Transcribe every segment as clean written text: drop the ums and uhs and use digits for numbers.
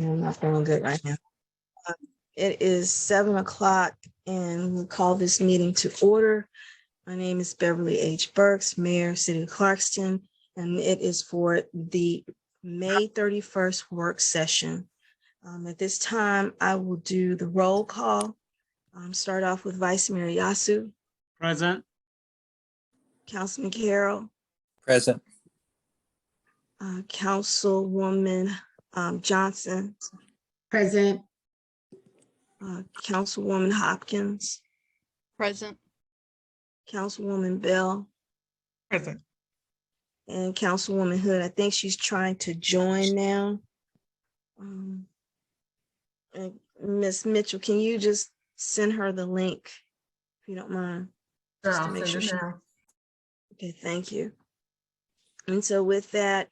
I'm not feeling good right now. It is 7 o'clock and we'll call this meeting to order. My name is Beverly H. Burks, Mayor, City of Clarkston, and it is for the May 31st work session. At this time, I will do the roll call. Start off with Vice Mayor Yasu. Present. Councilman Carroll. Present. Councilwoman Johnson. Present. Councilwoman Hopkins. Present. Councilwoman Bell. Present. And Councilwoman Hood. I think she's trying to join now. And Ms. Mitchell, can you just send her the link if you don't mind? Sure, Just to I'll make send sure it now. Okay, thank you. And so with that,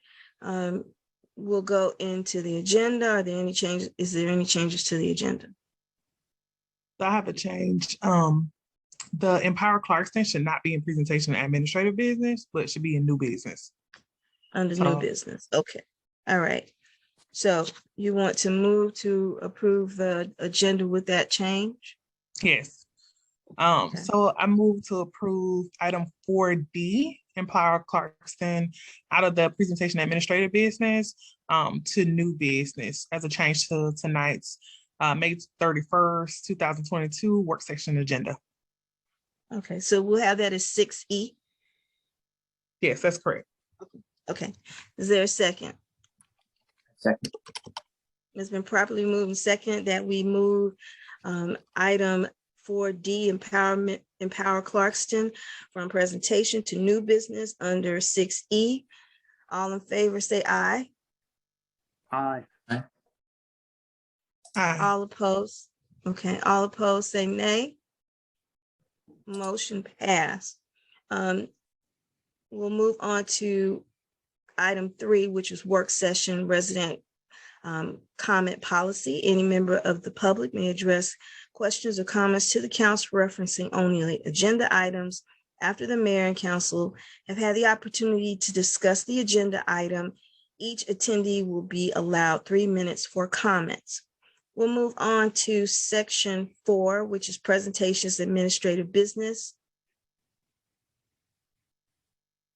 we'll go into the agenda. Are there any changes? Is there any changes to the agenda? So I have a change. The Empower Clarkston should not be in presentation and administrative business, but should be in new business. Under new business. Okay. All right. So you want to move to approve the agenda with that change? Yes. Okay. So I move to approve item 4D, Empower Clarkston, out of the presentation administrative business to new business as a change to tonight's May 31st, 2022 work session agenda. Okay, so we'll have that as 6E. Yes, that's correct. Okay. Is there a second? Second. It's been properly moved and second that we move item 4D, Empower Clarkston, from presentation to new business under 6E. All in favor, say aye. Aye. Aye. All opposed? Okay, all opposed, say nay. Motion passed. We'll move on to item 3, which is work session resident comment policy. Any member of the public may address questions or comments to the council referencing only agenda items after the mayor and council have had the opportunity to discuss the agenda item. Each attendee will be allowed 3 minutes for comments. We'll move on to section 4, which is presentations, administrative business.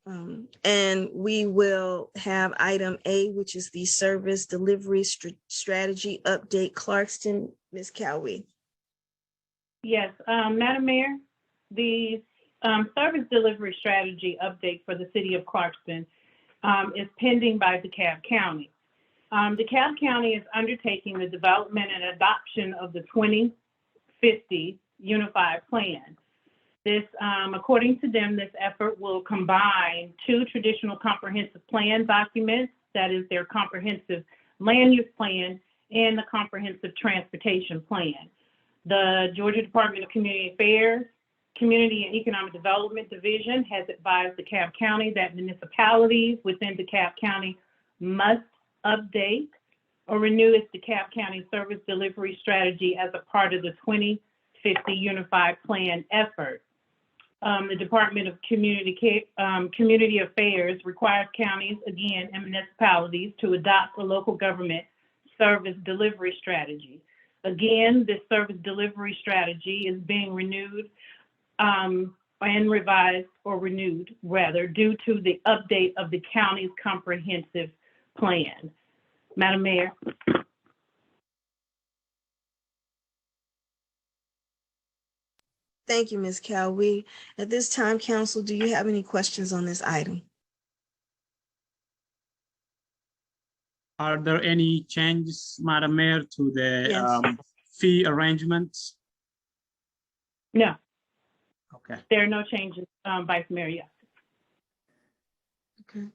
And we will have item A, which is the service delivery strategy update. Clarkston, Ms. Cowie. Yes, Madam Mayor, the service delivery strategy update for the city of Clarkston is pending by DeKalb County. DeKalb County is undertaking the development and adoption of the 2050 Unified Plan. This, according to them, this effort will combine 2 traditional comprehensive plan documents, that is their comprehensive land use plan and the comprehensive transportation plan. The Georgia Department of Community Affairs, Community and Economic Development Division has advised DeKalb County that municipalities within DeKalb County must update or renew its DeKalb County service delivery strategy as a part of the 2050 Unified Plan effort. The Department of Community Affairs requires counties, again, and municipalities to adopt a local government service delivery strategy. Again, this service delivery strategy is being renewed and revised, or renewed rather, due to the update of the county's comprehensive plan. Madam Mayor. Thank you, Ms. Cowie. At this time, council, do you have any questions on this item? Are there any changes, Madam Mayor, to the fee arrangements? No. Okay. There are no changes, Vice Mayor. Yes. Okay.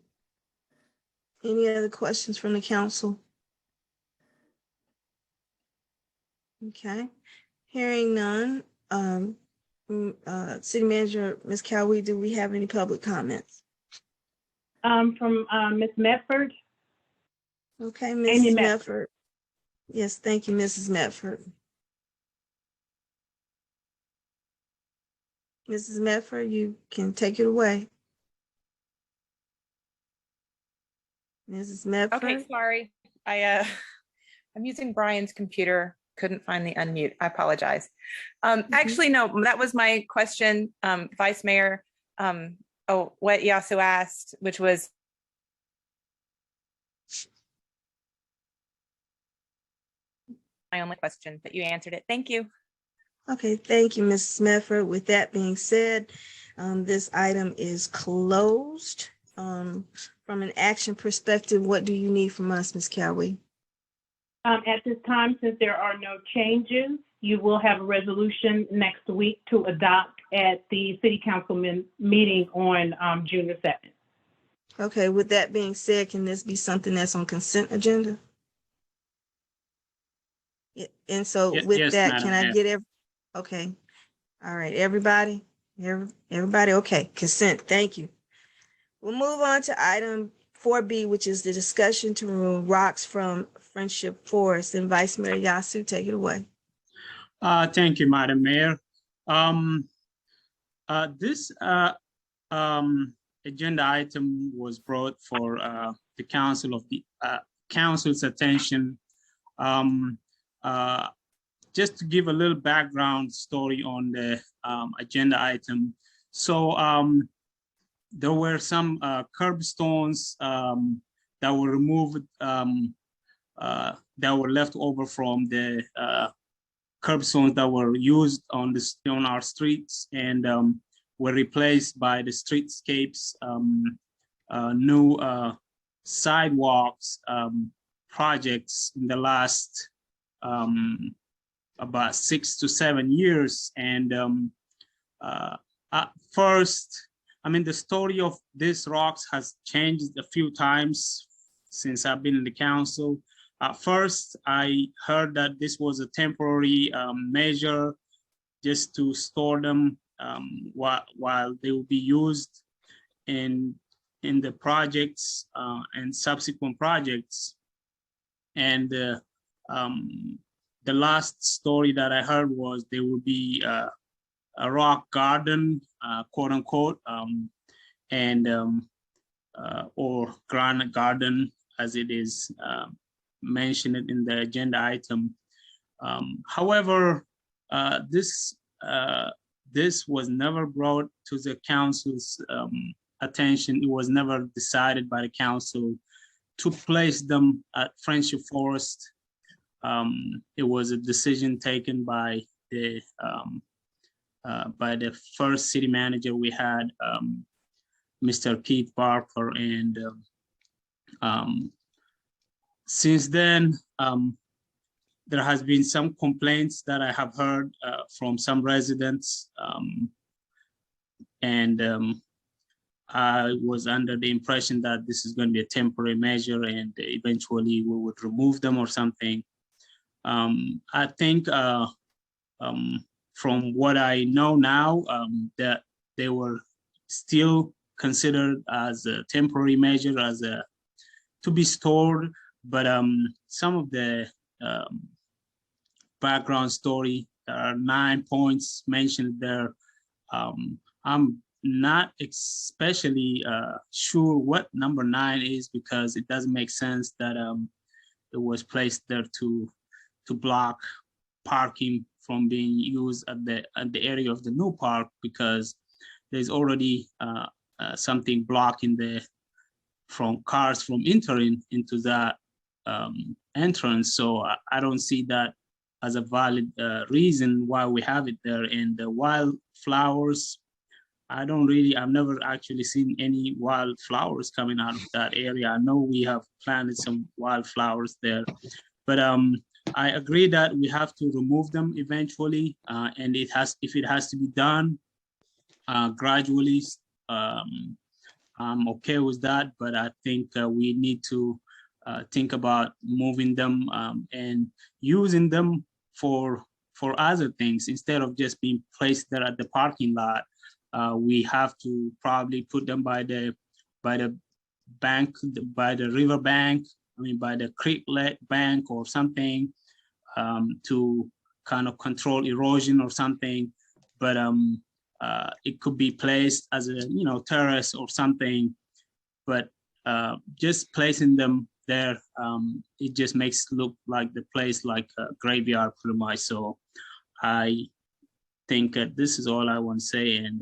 Any other questions from the council? Okay. Hearing none. City Manager, Ms. Cowie, do we have any public comments? From Ms. Medford. Okay, Amy Mrs. Medford. Yes, thank you, Mrs. Medford. Mrs. Medford, you can take it away. Mrs. Medford. Okay, sorry. I I'm using Brian's computer. Couldn't find the unmute. I apologize. Actually, no, that was my question, Vice Mayor. What Yasu asked, which was my only question, but you answered it. Thank you. Okay, thank you, Ms. Smithford. With that being said, this item is closed. From an action perspective, what do you need from us, Ms. Cowie? At this time, since there are no changes, you will have a resolution next week to adopt at the City Council meeting on June the 2nd. Okay, with that being said, can this be something that's on consent agenda? And so with Yes, that, Madam can I Mayor. get okay. All right, everybody, everybody, okay, consent, thank you. We'll move on to item 4B, which is the discussion to remove rocks from Friendship Forest. And Vice Mayor Yasu, take it away. Thank you, Madam Mayor. This agenda item was brought for the council's attention. Just to give a little background story on the agenda item. So there were some curbstones that were removed, that were left over from the curbstones that were used on our streets, and were replaced by the streetscapes, new sidewalks projects in the last about 6 to 7 years. And at first, I mean, the story of these rocks has changed a few times since I've been in the council. At first, I heard that this was a temporary measure just to store them while they will be used in the projects and subsequent projects. And the last story that I heard was there will be a rock garden, quote unquote, or granite garden, as it is mentioned in the agenda item. However, this was never brought to the council's attention. It was never decided by the council to place them at Friendship Forest. It was a decision taken by the first city manager we had, Mr. Keith Barker, and since then, there has been some complaints that I have heard from some residents, and I was under the impression that this is going to be a temporary measure and eventually we would remove them or something. I think from what I know now, that they were still considered as a temporary measure, to be stored, but some of the background story, there are 9 points mentioned there. I'm not especially sure what number 9 is, because it doesn't make sense that it was placed there to block parking from being used at the area of the new park, because there's already something blocking from cars from entering into that entrance. So I don't see that as a valid reason why we have it there. And the wildflowers, I've never actually seen any wildflowers coming out of that area. I know we have planted some wildflowers there, but I agree that we have to remove them eventually, and if it has to be done gradually, I'm okay with that. But I think we need to think about moving them and using them for other things instead of just being placed there at the parking lot. We have to probably put them by the bank, by the river bank, by the creek bank or something, to kind of control erosion or something. But it could be placed as a terrace or something. But just placing them there, it just makes it look like the place like a graveyard pretty much. So I think this is all I want to say, and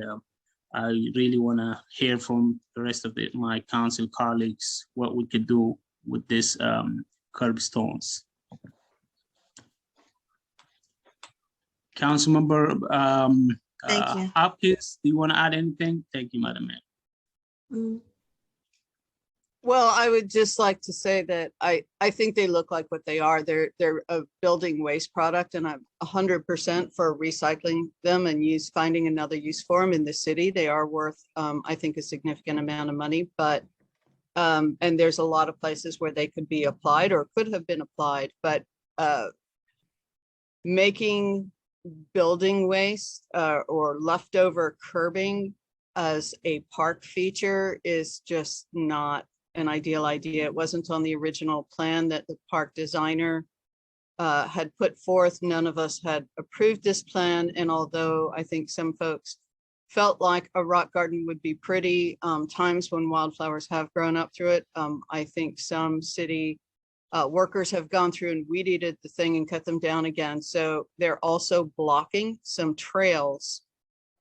I really want to hear from the rest of my council colleagues what we could do with this curbstones. Councilmember Thank you. Hopkins, do you want to add anything? Thank you, Madam Mayor. Mm, Well, I would just like to say that I think they look like what they are. They're a building waste product, and I'm 100% for recycling them and finding another use for them in the city. They are worth, I think, a significant amount of money, but and there's a lot of places where they could be applied or could have been applied, but making building waste or leftover curbing as a park feature is just not an ideal idea. It wasn't on the original plan that the park designer had put forth. None of us had approved this plan. And although I think some folks felt like a rock garden would be pretty, times when wildflowers have grown up through it, I think some city workers have gone through and weed eated the thing and cut them down again. So they're also blocking some trails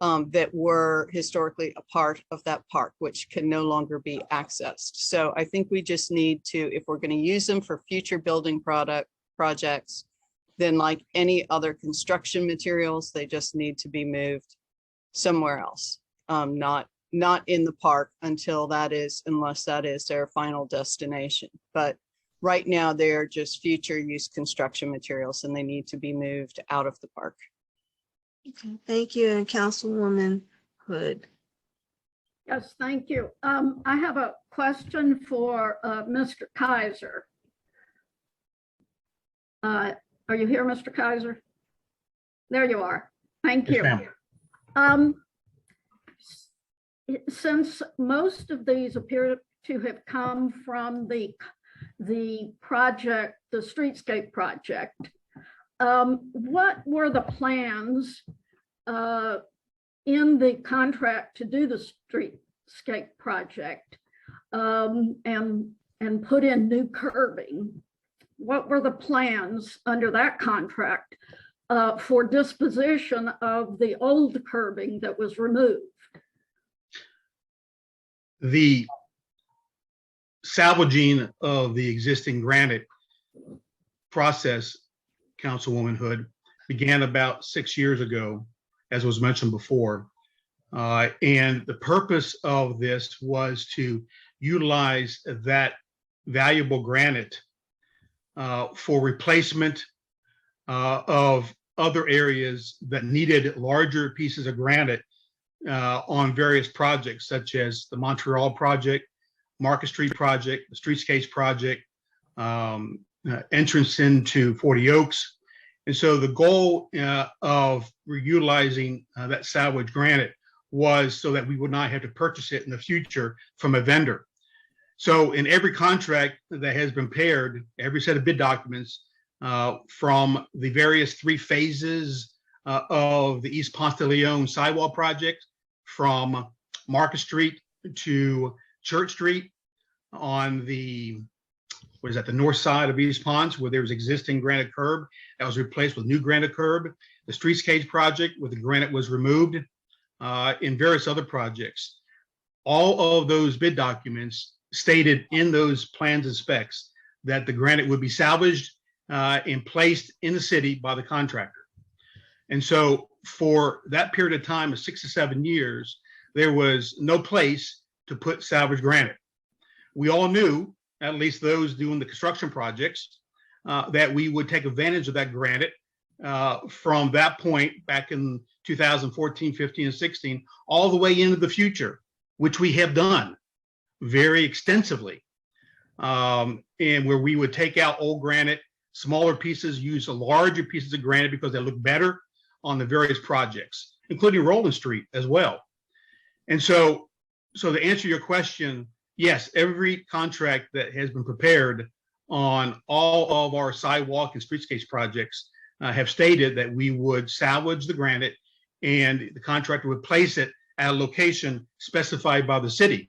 that were historically a part of that park, which can no longer be accessed. So I think we just need to, if we're going to use them for future building projects, then like any other construction materials, they just need to be moved somewhere else, not in the park unless that is their final destination. But right now they're just future use construction materials and they need to be moved out of the park. Okay, thank you. And Councilwoman Hood. Yes, thank you. I have a question for Mr. Kaiser. Are you here, Mr. Kaiser? There you are. Thank you. Yes, Since most of these appear to have come from the project, the streetscape project, what were the plans in the contract to do the streetscape project and put in new curbing? What were the plans under that contract for disposition of the old curbing that was removed? The salvaging of the existing granite process, Councilwoman Hood, began about 6 years ago, as was mentioned before. And the purpose of this was to utilize that valuable granite for replacement of other areas that needed larger pieces of granite on various projects, such as the Montreal project, Market Street project, the Streetscapes project, entrance into 40 Oaks. And so the goal of utilizing that salvage granite was so that we would not have to purchase it in the future from a vendor. So in every contract that has been paired, every set of bid documents from the various 3 phases of the East Ponce de Leon sidewalk project, from Market Street to Church Street on the north side of East Ponce, where there was existing granite curb that was replaced with new granite curb, the Streetscapes project where the granite was removed, in various other projects. All of those bid documents stated in those plans and specs that the granite would be salvaged and placed in the city by the contractor. And so for that period of time of 6 to 7 years, there was no place to put salvaged granite. We all knew, at least those doing the construction projects, that we would take advantage of that granite from that point back in 2014, 15, and 16, all the way into the future, which we have done very extensively. And where we would take out old granite, smaller pieces, use larger pieces of granite because they look better on the various projects, including Roland Street as well. And so to answer your question, yes, every contract that has been prepared on all of our sidewalk and streetscapes projects have stated that we would salvage the granite and the contractor would place it at a location specified by the city.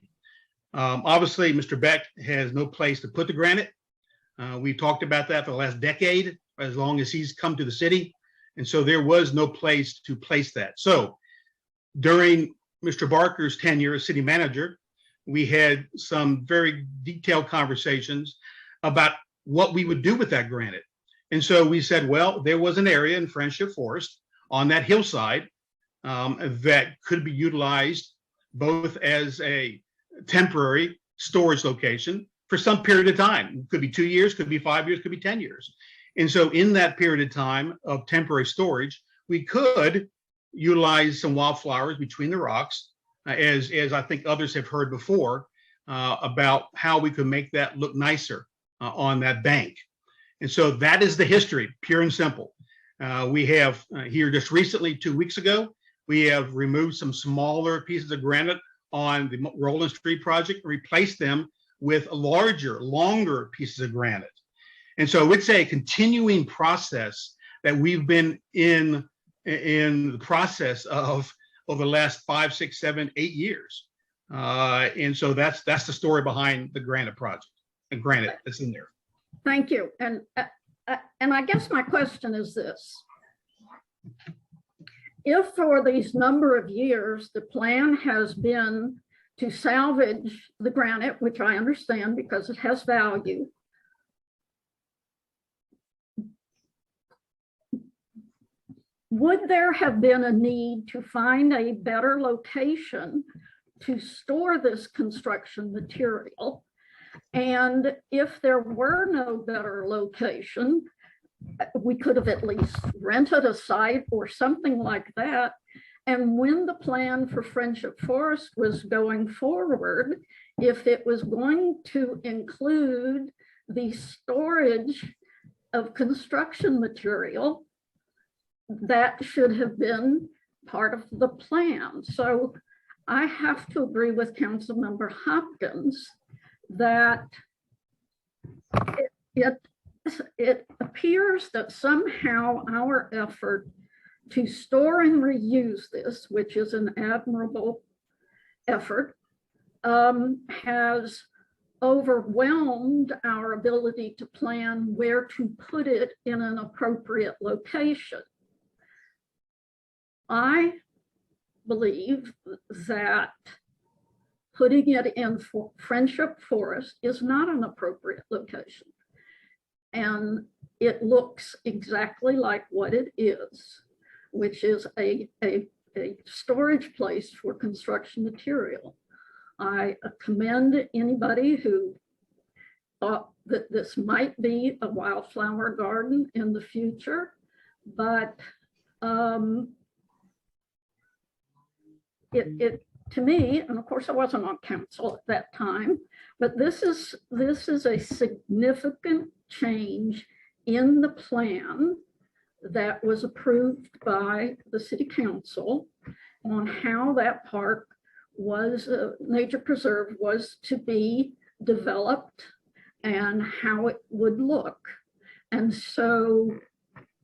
Obviously, Mr. Beck has no place to put the granite We talked about that for the last decade, as long as he's come to the city. And so there was no place to place that. So during Mr. Barker's tenure as city manager, we had some very detailed conversations about what we would do with that granite. And so we said, well, there was an area in Friendship Forest on that hillside that could be utilized both as a temporary storage location for some period of time. It could be 2 years, could be 5 years, could be 10 years. And so in that period of time of temporary storage, we could utilize some wildflowers between the rocks, as I think others have heard before, about how we could make that look nicer on that bank. And so that is the history, pure and simple. We have here just recently, 2 weeks ago, we have removed some smaller pieces of granite on the Roland Street project and replaced them with larger, longer pieces of granite. And so it's a continuing process that we've been in the process of over the last 5, 6, 7, 8 years. And so that's the story behind the granite project and granite that's in there. Thank you. And I guess my question is this. If for these number of years, the plan has been to salvage the granite, which I understand because it has value, would there have been a need to find a better location to store this construction material? And if there were no better location, we could have at least rented a site or something like that. And when the plan for Friendship Forest was going forward, if it was going to include the storage of construction material, that should have been part of the plan. So I have to agree with Councilmember Hopkins that it appears that somehow our effort to store and reuse this, which is an admirable effort, has overwhelmed our ability to plan where to put it in an appropriate location. I believe that putting it in Friendship Forest is not an appropriate location. And it looks exactly like what it is, which is a storage place for construction material. I commend anybody who thought that this might be a wildflower garden in the future, but it to me, and of course I wasn't on council at that time, but this is a significant change in the plan that was approved by the city council on how that park was, nature preserve was to be developed and how it would look. And so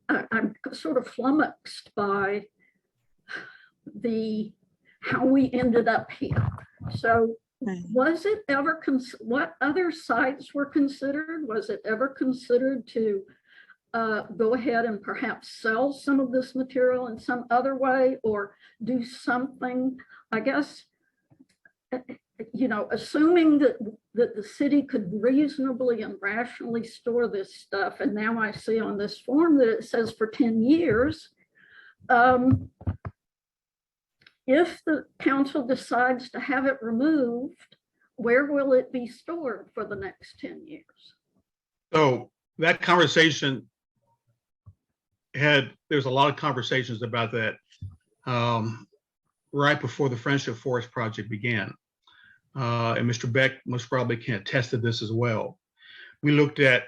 I'm sort of flummoxed by how we ended up here. So was it ever, what other sites were considered? Was it ever considered to go ahead and perhaps sell some of this material in some other way or do something, I guess, you know, assuming that the city could reasonably and rationally store this stuff. And now I see on this form that it says for 10 years. If the council decides to have it removed, where will it be stored for the next 10 years? So that conversation there's a lot of conversations about that right before the Friendship Forest project began. And Mr. Beck most probably can attest to this as well. We looked at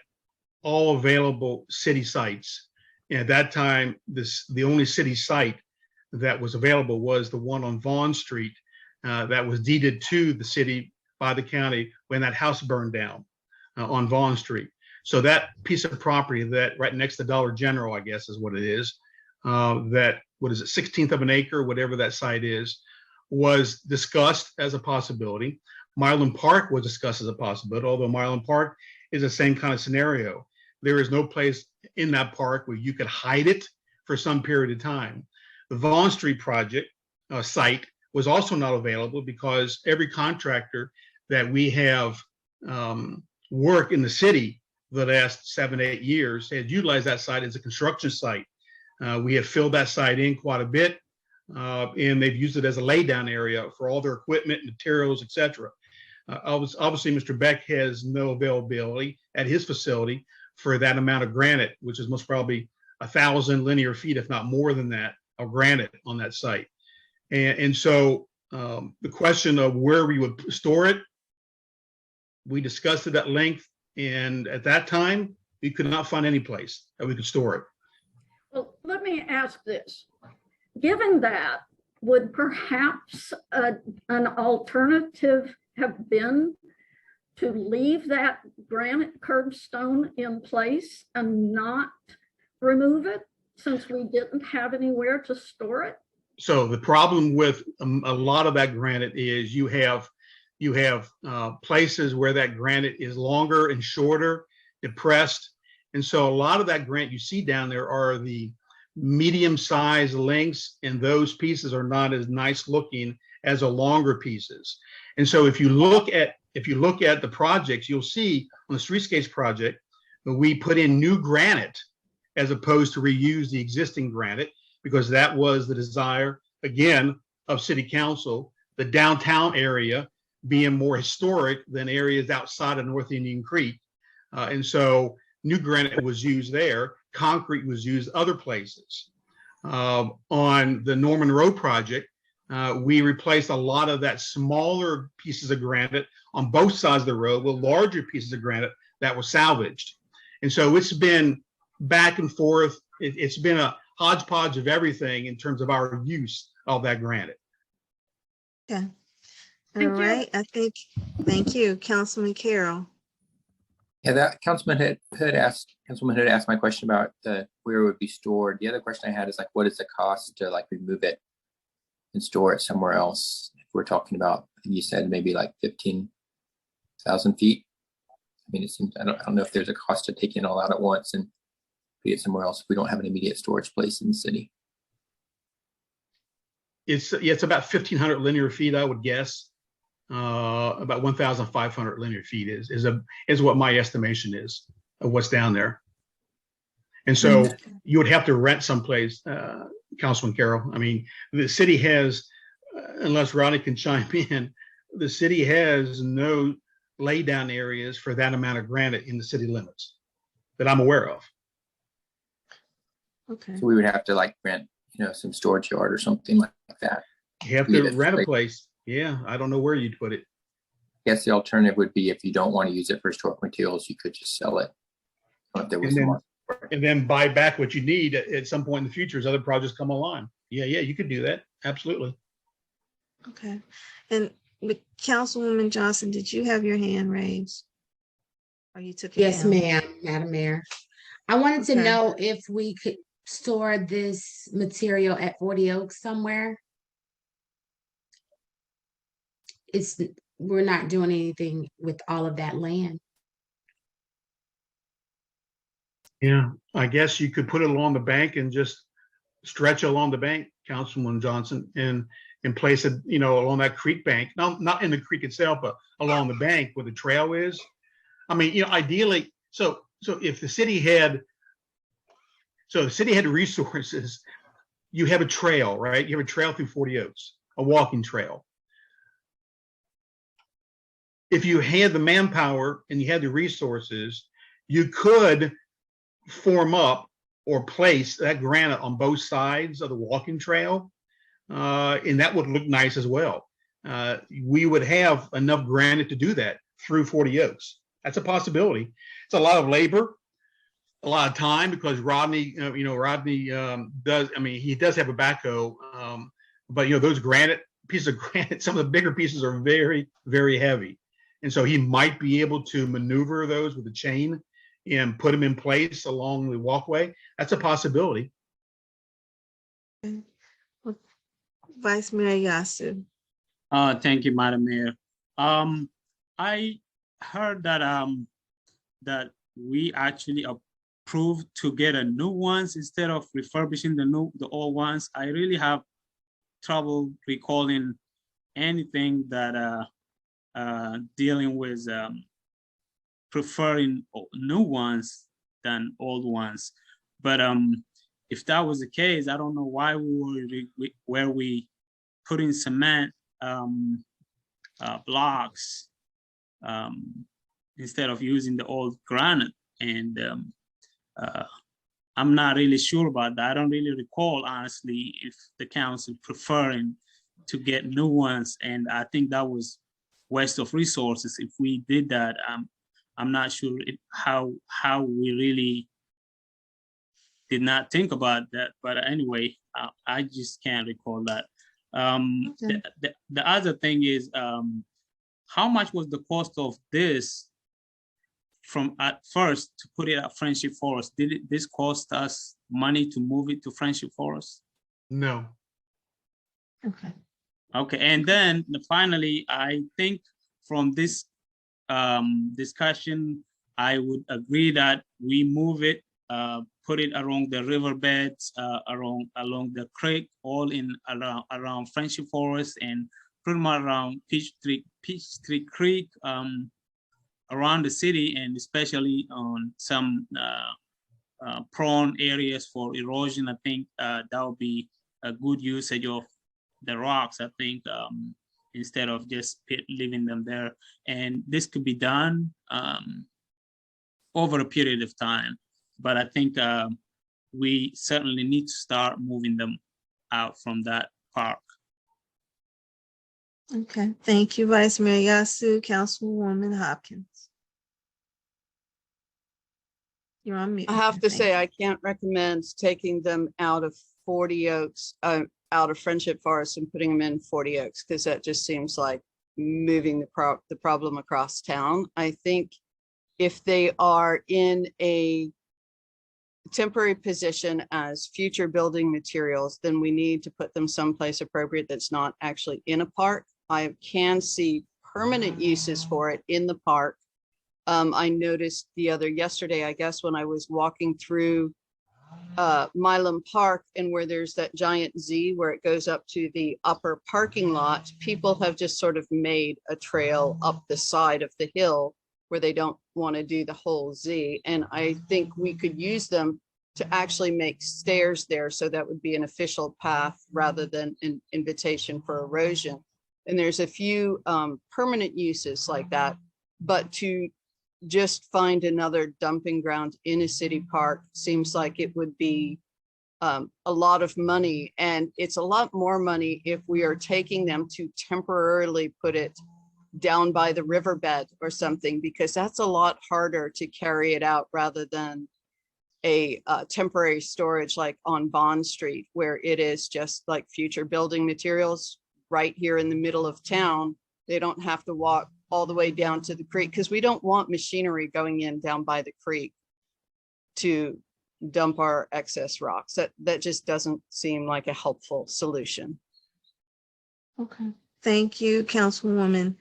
all available city sites. And at that time, the only city site that was available was the one on Vaughn Street that was deeded to the city by the county when that house burned down on Vaughn Street. So that piece of property that right next to Dollar General, I guess is what it is, that, what is it, 16th of an acre, whatever that site is, was discussed as a possibility. Milam Park was discussed as a possibility, although Milam Park is the same kind of scenario. There is no place in that park where you could hide it for some period of time. The Vaughn Street project site was also not available because every contractor that we have work in the city the last 7, 8 years has utilized that site as a construction site. We have filled that site in quite a bit, and they've used it as a laydown area for all their equipment, materials, etc. Obviously, Mr. Beck has no availability at his facility for that amount of granite, which is most probably 1,000 linear feet, if not more than that, of granite on that site. And so the question of where we would store it, we discussed it at length, and at that time, we could not find any place that we could store it. Well, let me ask this. Given that, would perhaps an alternative have been to leave that granite curbstone in place and not remove it, since we didn't have anywhere to store it? So the problem with a lot of that granite is you have places where that granite is longer and shorter, depressed. And so a lot of that granite you see down there are the medium-sized lengths, and those pieces are not as nice looking as the longer pieces. And so if you look at the projects, you'll see on the Streetscapes project that we put in new granite as opposed to reuse the existing granite, because that was the desire, again, of City Council, the downtown area being more historic than areas outside of North Indian Creek. And so new granite was used there. Concrete was used other places. On the Norman Road project, we replaced a lot of that smaller pieces of granite on both sides of the road with larger pieces of granite that was salvaged. And so it's been back and forth. It's been a hodgepodge of everything in terms of our use of that granite. Okay. All Thank you. right. Thank you, Councilman Carroll. Yeah, that Councilman had asked my question about where it would be stored. The other question I had is like, what is the cost to like remove it and store it somewhere else? If we're talking about, I think you said maybe like 15,000 feet. I mean, it seems, I don't know if there's a cost to taking it all out at once and put it somewhere else if we don't have an immediate storage place in the city. It's about 1,500 linear feet, I would guess. About 1,500 linear feet is what my estimation is of what's down there. And so you would have to rent someplace, Councilman Carroll. I mean, the city has, unless Ronnie can chime in, the city has no lay down areas for that amount of granite in the city limits that I'm aware of. Okay. So we would have to like rent, some storage yard or something like that. You have to rent a place. Yeah, I don't know where you'd put it. I guess the alternative would be if you don't want to use it for storage materials, you could just sell it. If there was And then buy back what you need at some point in the future as other projects come along. Yeah, you could do that. Absolutely. Okay. And Councilwoman Johnson, did you have your hand raised? Or you took it Yes, down? ma'am, Madam Mayor. I wanted to Okay. know if we could store this material at 40 Oaks somewhere. We're not doing anything with all of that land. Yeah, I guess you could put it along the bank and just stretch along the bank, Councilwoman Johnson, and place it, along that creek bank. No, not in the creek itself, but along the bank where the trail is. I mean, ideally, so if the city had, resources, you have a trail, right? You have a trail through 40 Oaks, a walking trail. If you had the manpower and you had the resources, you could form up or place that granite on both sides of the walking trail, and that would look nice as well. We would have enough granite to do that through 40 Oaks. That's a possibility. It's a lot of labor, a lot of time, because Rodney, does. I mean, he does have a backhoe, but those pieces of granite, some of the bigger pieces are very, very heavy. And so he might be able to maneuver those with a chain and put them in place along the walkway. That's a possibility. Okay. Well, Vice Mayor Yasu. Thank you, Madam Mayor. I heard that that we actually approved to get a new ones instead of refurbishing the old ones. I really have trouble recalling anything that dealing with preferring new ones than old ones. But if that was the case, I don't know why we putting cement blocks instead of using the old granite. And I'm not really sure about that. I don't really recall, honestly, if the council preferring to get new ones. And I think that was waste of resources. If we did that, I'm not sure how we really did not think about that. But anyway, I just can't recall that. The other thing is, how much was the cost of this from at first to put it at Friendship Forest? Did this cost us money to move it to Friendship Forest? No. Okay. Okay, and then finally, I think from this discussion, I would agree that we move it, put it along the riverbeds, along the creek, all in around Friendship Forest, and pretty much around Peachtree Creek, around the city, and especially on some prone areas for erosion. I think that would be a good usage of the rocks, I think, instead of just leaving them there. And this could be done over a period of time. But I think we certainly need to start moving them out from that park. Okay, thank you, Vice Mayor Yasu. Councilwoman Hopkins. You're on mute. I have to Thank say, you. I can't recommend taking them out of 40 Oaks, out of Friendship Forest and putting them in 40 Oaks, because that just seems like moving the problem across town. I think if they are in a temporary position as future building materials, then we need to put them someplace appropriate that's not actually in a park. I can see permanent uses for it in the park. I noticed yesterday, I guess, when I was walking through Milam Park, and where there's that giant Z where it goes up to the upper parking lot, people have just sort of made a trail up the side of the hill where they don't want to do the whole Z. And I think we could use them to actually make stairs there. So that would be an official path rather than an invitation for erosion. And there's a few permanent uses like that, but to just find another dumping ground in a city park seems like it would be a lot of money. And it's a lot more money if we are taking them to temporarily put it down by the riverbed or something, because that's a lot harder to carry it out rather than a temporary storage like on Bond Street, where it is just like future building materials right here in the middle of town. They don't have to walk all the way down to the creek, because we don't want machinery going in down by the creek to dump our excess rocks. That just doesn't seem like a helpful solution. Okay, thank you, Councilwoman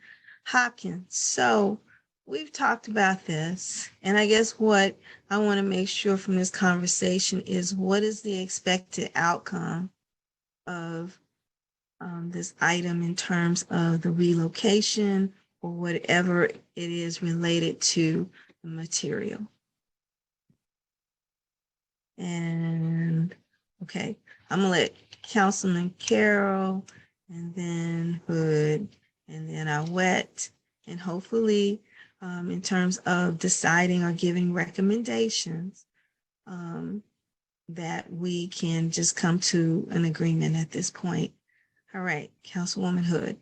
Hopkins. So we've talked about this, and I guess what I want to make sure from this conversation is what is the expected outcome of this item in terms of the relocation or whatever it is related to the material. And okay, I'm gonna let Councilman Carroll and then Hood and then Wet, and hopefully in terms of deciding or giving recommendations that we can just come to an agreement at this point. All right, Councilwoman Hood.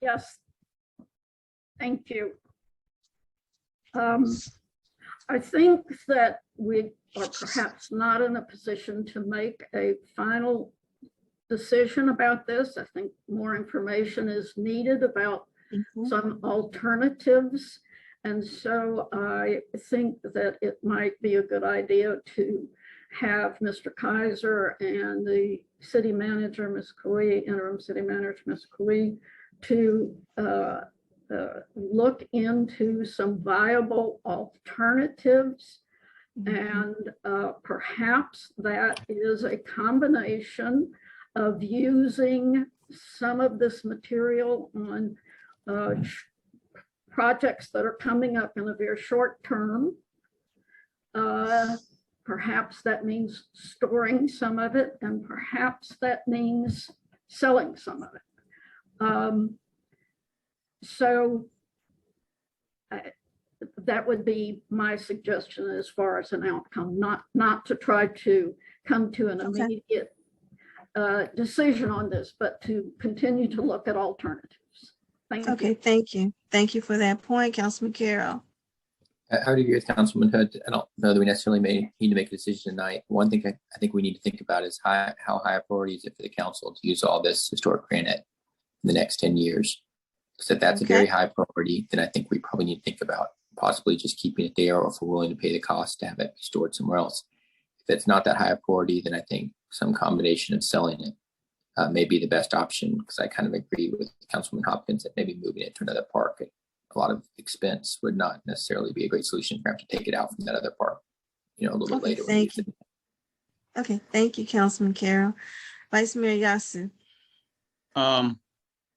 Yes. Thank you. I think that we are perhaps not in a position to make a final decision about this. I think more information is needed about some alternatives. And so I think that it might be a good idea to have Mr. Kaiser and the city manager, Ms. Cooey, interim city manager, Ms. Cooey, to look into some viable alternatives. And perhaps that is a combination of using some of this material on projects that are coming up in a very short term. Perhaps that means storing some of it, and perhaps that means selling some of it. That would be my suggestion as far as an outcome, not to try to come to an immediate decision on this, but to continue to look at alternatives. Thank you. Okay, thank you. Thank you for that point, Councilman Carroll. I would agree with Councilman Hood. I don't know that we necessarily need to make a decision tonight. One thing I think we need to think about is how high a priority is it for the council to use all this historic granite in the next 10 years. So if that's a very high priority, then I think we probably need to think about possibly just keeping it there, or if we're willing to pay the cost to have it be stored somewhere else. If it's not that high a priority, then I think some combination of selling it may be the best option, because I kind of agree with Councilman Hopkins that maybe moving it to another park at a lot of expense would not necessarily be a great solution for have to take it out from that other park, a little bit later. Thank you. Okay, thank you, Councilman Carroll. Vice Mayor Yasu.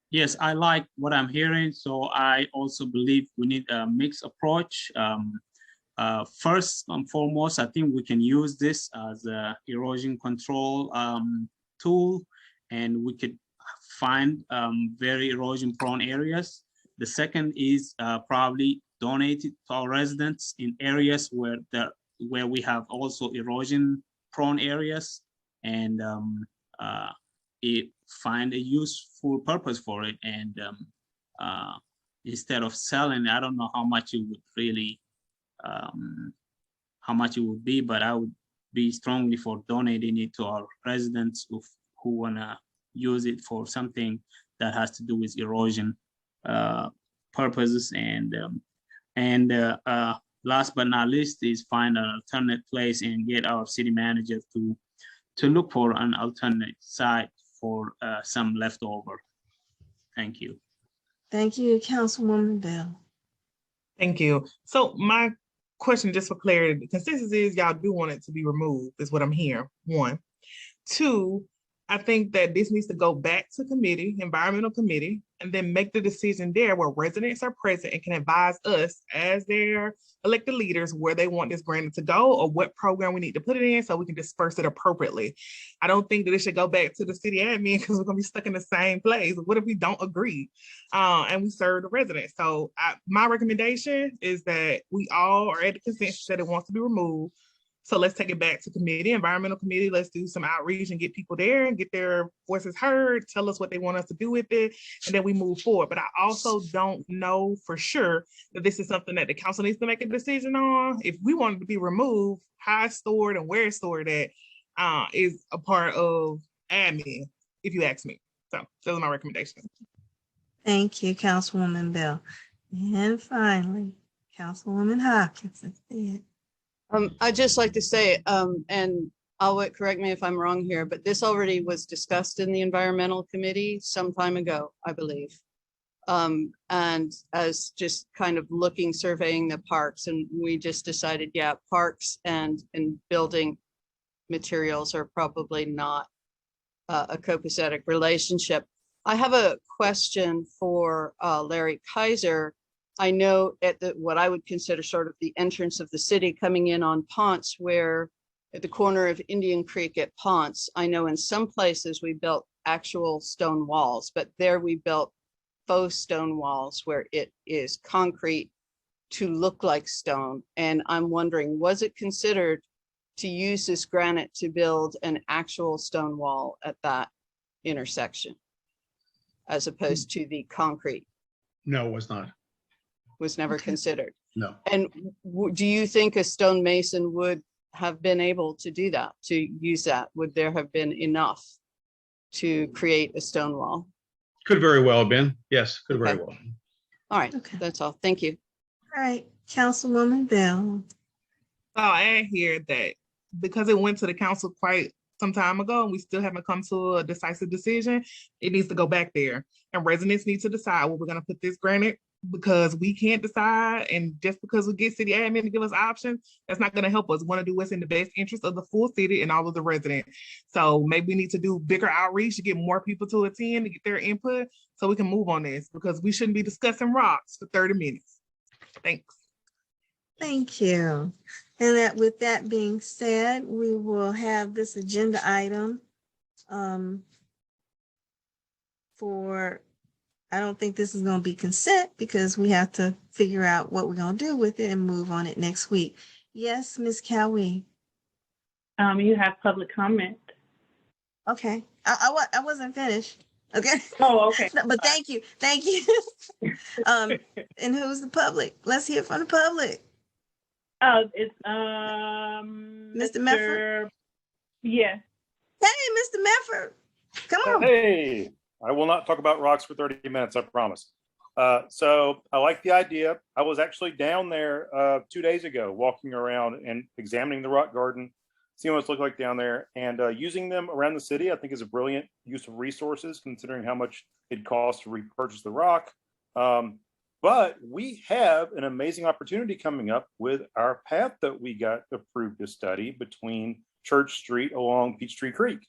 Yes, I like what I'm hearing. So I also believe we need a mixed approach. First and foremost, I think we can use this as a erosion control tool, and we could find very erosion prone areas. The second is probably donate it to our residents in areas where we have also erosion prone areas, and find a useful purpose for it. And instead of selling, I don't know how much it would really, how much it would be, but I would be strongly for donating it to our residents who wanna use it for something that has to do with erosion purposes. And last but not least is find an alternate place and get our city manager to look for an alternate site for some leftover. Thank you. Thank you, Councilwoman Bell. Thank you. So my question, just for clarity, the consensus is y'all do want it to be removed, is what I'm hearing. 1. 2, I think that this needs to go back to committee, environmental committee, and then make the decision there where residents are present and can advise us as their elected leaders where they want this granted to go, or what program we need to put it in so we can disperse it appropriately. I don't think that it should go back to the city admin, because we're gonna be stuck in the same place. What if we don't agree and we serve the residents? So my recommendation is that we all are at the consensus that it wants to be removed. So let's take it back to committee, environmental committee. Let's do some outreach and get people there and get their voices heard, tell us what they want us to do with it, and then we move forward. But I also don't know for sure that this is something that the council needs to make a decision on. If we want it to be removed, how it's stored and where it's stored at is a part of admin, if you ask me. So those are my recommendations. Thank you, Councilwoman Bell. And finally, Councilwoman Hopkins. I'd just like to say, and correct me if I'm wrong here, but this already was discussed in the environmental committee some time ago, I believe. And as just kind of surveying the parks, and we just decided, yeah, parks and building materials are probably not a copacetic relationship. I have a question for Larry Kaiser. I know at what I would consider sort of the entrance of the city coming in on Ponce, where at the corner of Indian Creek at Ponce, I know in some places we built actual stone walls, but there we built faux stone walls where it is concrete to look like stone. And I'm wondering, was it considered to use this granite to build an actual stone wall at that intersection, as opposed to the concrete? No, it was not. Was never considered. No. And do you think a stonemason would have been able to do that, to use that? Would there have been enough to create a stone wall? Could very well have been. Yes, could very well. All right, that's all. Thank you. All right, Councilwoman Bell. I'll add here that because it went to the council quite some time ago and we still haven't come to a decisive decision, it needs to go back there. And residents need to decide where we're going to put this granite because we can't decide, and just because we get city admin to give us options, that's not going to help us. We want to do what's in the best interest of the full city and all of the residents. So maybe we need to do bigger outreach to get more people to attend, to get their input, so we can move on this, because we shouldn't be discussing rocks for 30 minutes. Thanks. Thank you. And that, with that being said, we will have this agenda item for, I don't think this is going to be consent, because we have to figure out what we're going to do with it and move on it next week. Yes, Ms. Cowie. You have public comment. Okay, I wasn't finished. Okay. Oh, okay. No, but thank you. And who's the public? Let's hear from the public. It's Mr. Mefford. Yeah. Hey, Mr. Mefford, come on. Hey, I will not talk about rocks for 30 minutes, I promise. So I like the idea. I was actually down there 2 days ago, walking around and examining the rock garden, seeing what it's looked like down there, and using them around the city, I think, is a brilliant use of resources, considering how much it costs to repurchase the rock. But we have an amazing opportunity coming up with our path that we got approved to study between Church Street along Peachtree Creek.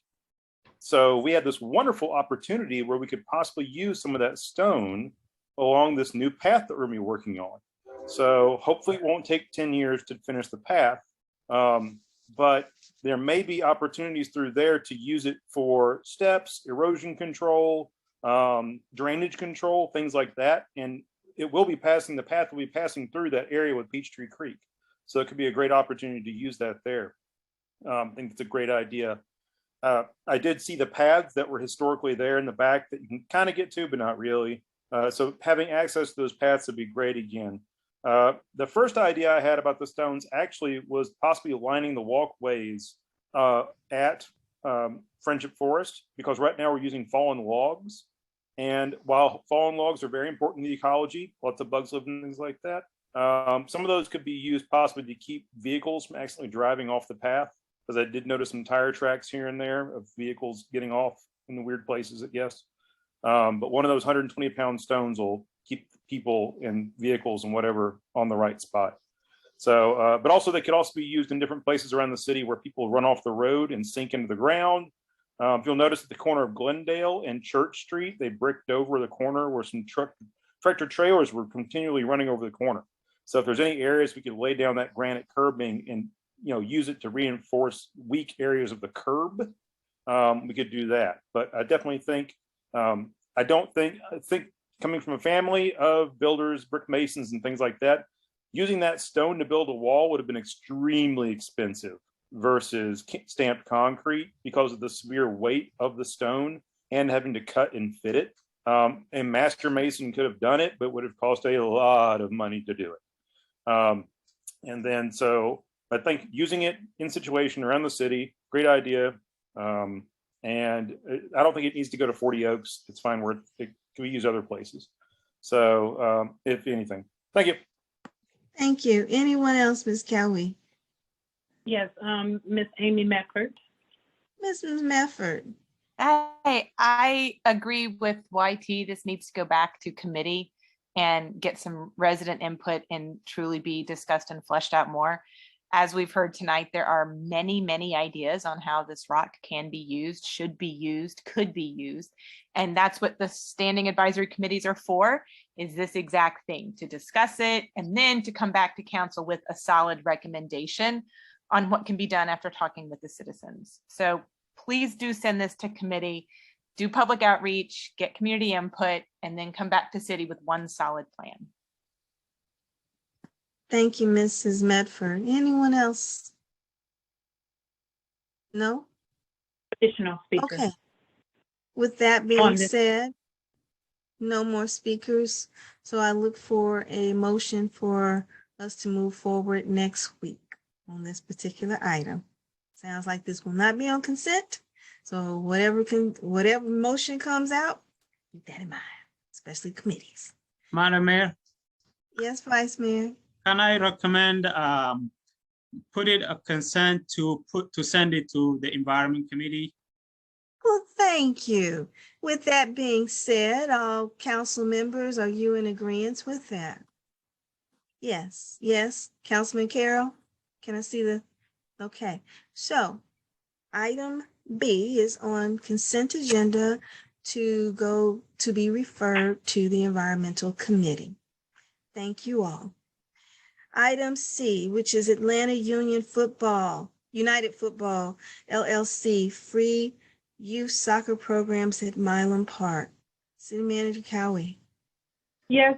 So we had this wonderful opportunity where we could possibly use some of that stone along this new path that we're going to be working on. So hopefully it won't take 10 years to finish the path, but there may be opportunities through there to use it for steps, erosion control, drainage control, things like that. And it will be passing, the path will be passing through that area with Peachtree Creek. So it could be a great opportunity to use that there. I think it's a great idea. I did see the paths that were historically there in the back that you can kind of get to, but not really. So having access to those paths would be great again. The first idea I had about the stones actually was possibly lining the walkways at Friendship Forest, because right now we're using fallen logs. And while fallen logs are very important to the ecology, lots of bugs live in things like that, some of those could be used possibly to keep vehicles from accidentally driving off the path, because I did notice some tire tracks here and there of vehicles getting off in the weird places, I guess. But one of those 120-pound stones will keep people and vehicles and whatever on the right spot. So, but also they could also be used in different places around the city where people run off the road and sink into the ground. If you'll notice at the corner of Glendale and Church Street, they bricked over the corner where some tractor trailers were continually running over the corner. So if there's any areas we could lay down that granite curbing and use it to reinforce weak areas of the curb, we could do that. But I definitely think, I think coming from a family of builders, brick masons and things like that, using that stone to build a wall would have been extremely expensive versus stamped concrete, because of the severe weight of the stone and having to cut and fit it. A master mason could have done it, but would have cost a lot of money to do it. And then, so I think using it in situation around the city, great idea. And I don't think it needs to go to 40 Oaks. It's fine where it can be used other places. So if anything, thank you. Thank you. Anyone else, Ms. Cowie? Yes, Miss Amy Mefford. Mrs. Mefford. I agree with YT. This needs to go back to committee and get some resident input and truly be discussed and fleshed out more. As we've heard tonight, there are many, many ideas on how this rock can be used, should be used, could be used. And that's what the standing advisory committees are for, is this exact thing, to discuss it and then to come back to council with a solid recommendation on what can be done after talking with the citizens. So please do send this to committee, do public outreach, get community input, and then come back to city with one solid plan. Thank you, Mrs. Medford. Anyone else? No? Additional speakers. Okay. With that being said, no more speakers. So I look for a motion for us to move forward next week on this particular item. Sounds like this will not be on consent. So whatever motion comes out, keep that in mind, especially committees. Madam Mayor, Yes, Vice Mayor. can I recommend put it a consent to send it to the Environment Committee? Well, thank Thank you. With that being said, all council members, are you in agreement with that? Yes, yes. Councilman Carroll, can I see the, okay. So item B is on consent agenda to go to be referred to the Environmental Committee. Thank you all. Item C, which is Atlanta United Football LLC, free youth soccer programs at Milam Park. City Manager Cowie. Yes,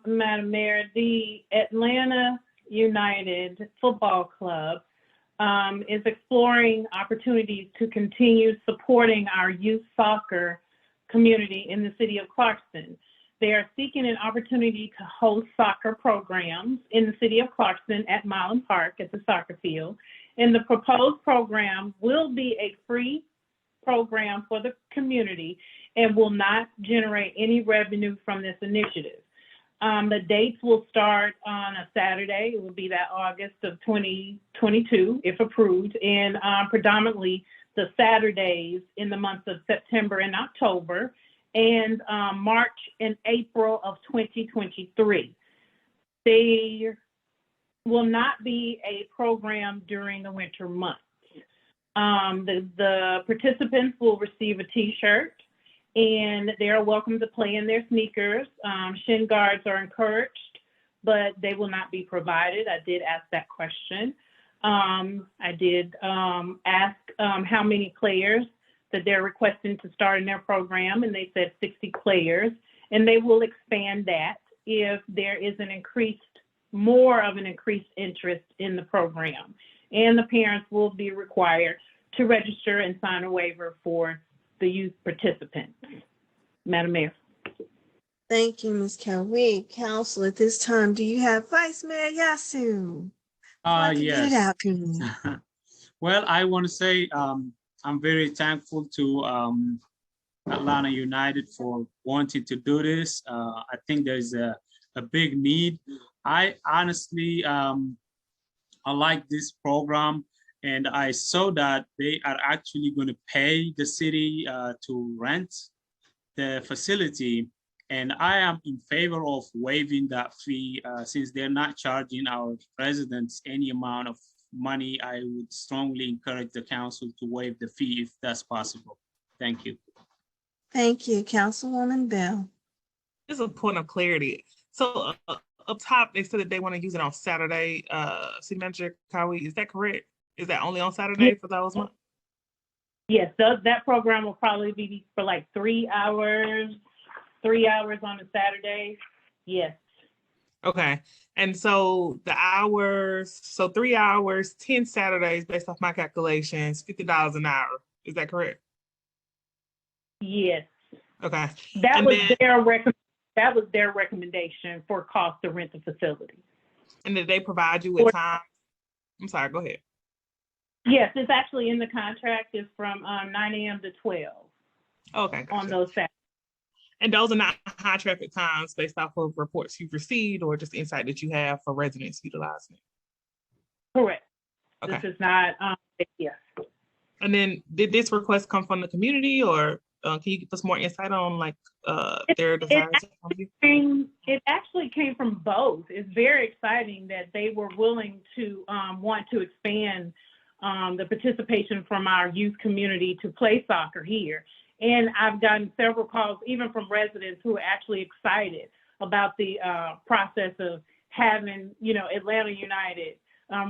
Madam Mayor, the Atlanta United Football Club is exploring opportunities to continue supporting our youth soccer community in the city of Clarkston. They are seeking an opportunity to host soccer programs in the city of Clarkston at Milam Park at the soccer field. And the proposed program will be a free program for the community and will not generate any revenue from this initiative. The dates will start on a Saturday. It will be that August of 2022, if approved, and predominantly the Saturdays in the months of September and October, and March and April of 2023. There will not be a program during the winter months. The participants will receive a t-shirt, and they are welcome to play in their sneakers. Shin guards are encouraged, but they will not be provided. I did ask that question. I did ask how many players that they're requesting to start in their program, and they said 60 players, and they will expand that if there is more of an increased interest in the program. And the parents will be required to register and sign a waiver for the youth participants. Madam Mayor. Thank you, Ms. Cowie. Council, at this time, do you have Vice Mayor Yasu? Get it Yes. out to me. Well, I want to say I'm very thankful to Atlanta United for wanting to do this. I think there's a big need. I honestly, I like this program, and I saw that they are actually going to pay the city to rent the facility. And I am in favor of waiving that fee since they're not charging our residents any amount of money. I would strongly encourage the council to waive the fee if that's possible. Thank you. Thank you, Councilwoman Bell. Just a point of clarity. So up top, they said that they want to use it on Saturday. City Manager Cowie, is that correct? Is that only on Saturday for those months? Yes, that program will probably be for like 3 hours on a Saturday. Yes. Okay. And so the hours, so 3 hours, 10 Saturdays, based off my calculations, $50 an hour. Is that correct? Yes. Okay. That And was then- their recommendation for cost to rent the facility. And did they provide you with time? I'm sorry, go ahead. Yes, it's actually in the contract. It's from 9 a.m. to 12 Okay. Gotcha. on those Saturdays. And those are not high traffic times based off of reports you've received or just insight that you have for residents utilizing it? Correct. Okay. This is not, yes. And then did this request come from the community, or can you give us more insight on like their desires? It actually came from both. It's very exciting that they were willing to want to expand the participation from our youth community to play soccer here. And I've gotten several calls, even from residents who are actually excited about the process of having, Atlanta United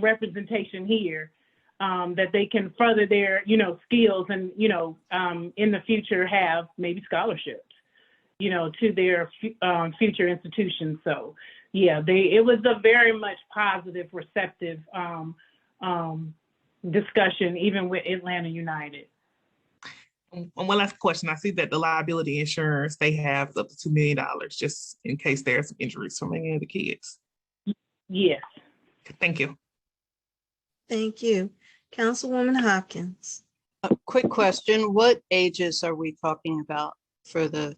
representation here, that they can further their, skills and, in the future have maybe scholarships, to their future institutions. So, yeah, it was a very much positive, receptive discussion, even with Atlanta United. And one last question. I see that the liability insurance, they have up to $2 million just in case there are some injuries from any of the kids. Yes. Thank you. Thank you. Councilwoman Hopkins. A quick question. What ages are we talking about for the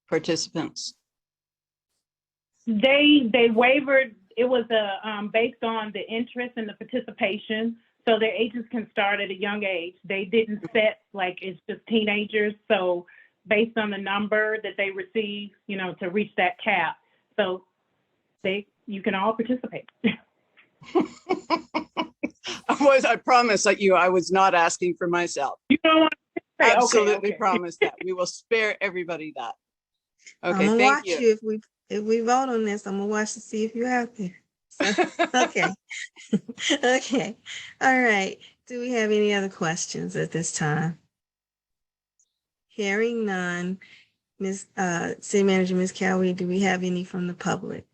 participants? They wavered. It was based on the interest and the participation. So their ages can start at a young age. They didn't set like it's just teenagers. So based on the number that they receive, you know, to reach that cap. So you can all participate. I promise that I was not asking for myself. You don't want to say, Absolutely okay. promise that. We will spare everybody that. Okay, I'm gonna thank watch you. you if we vote on this. I'm gonna watch to see if you're out there. So, okay. Okay. All right. Do we have any other questions at this time? Hearing none, City Manager, Ms. Cowie, do we have any from the public?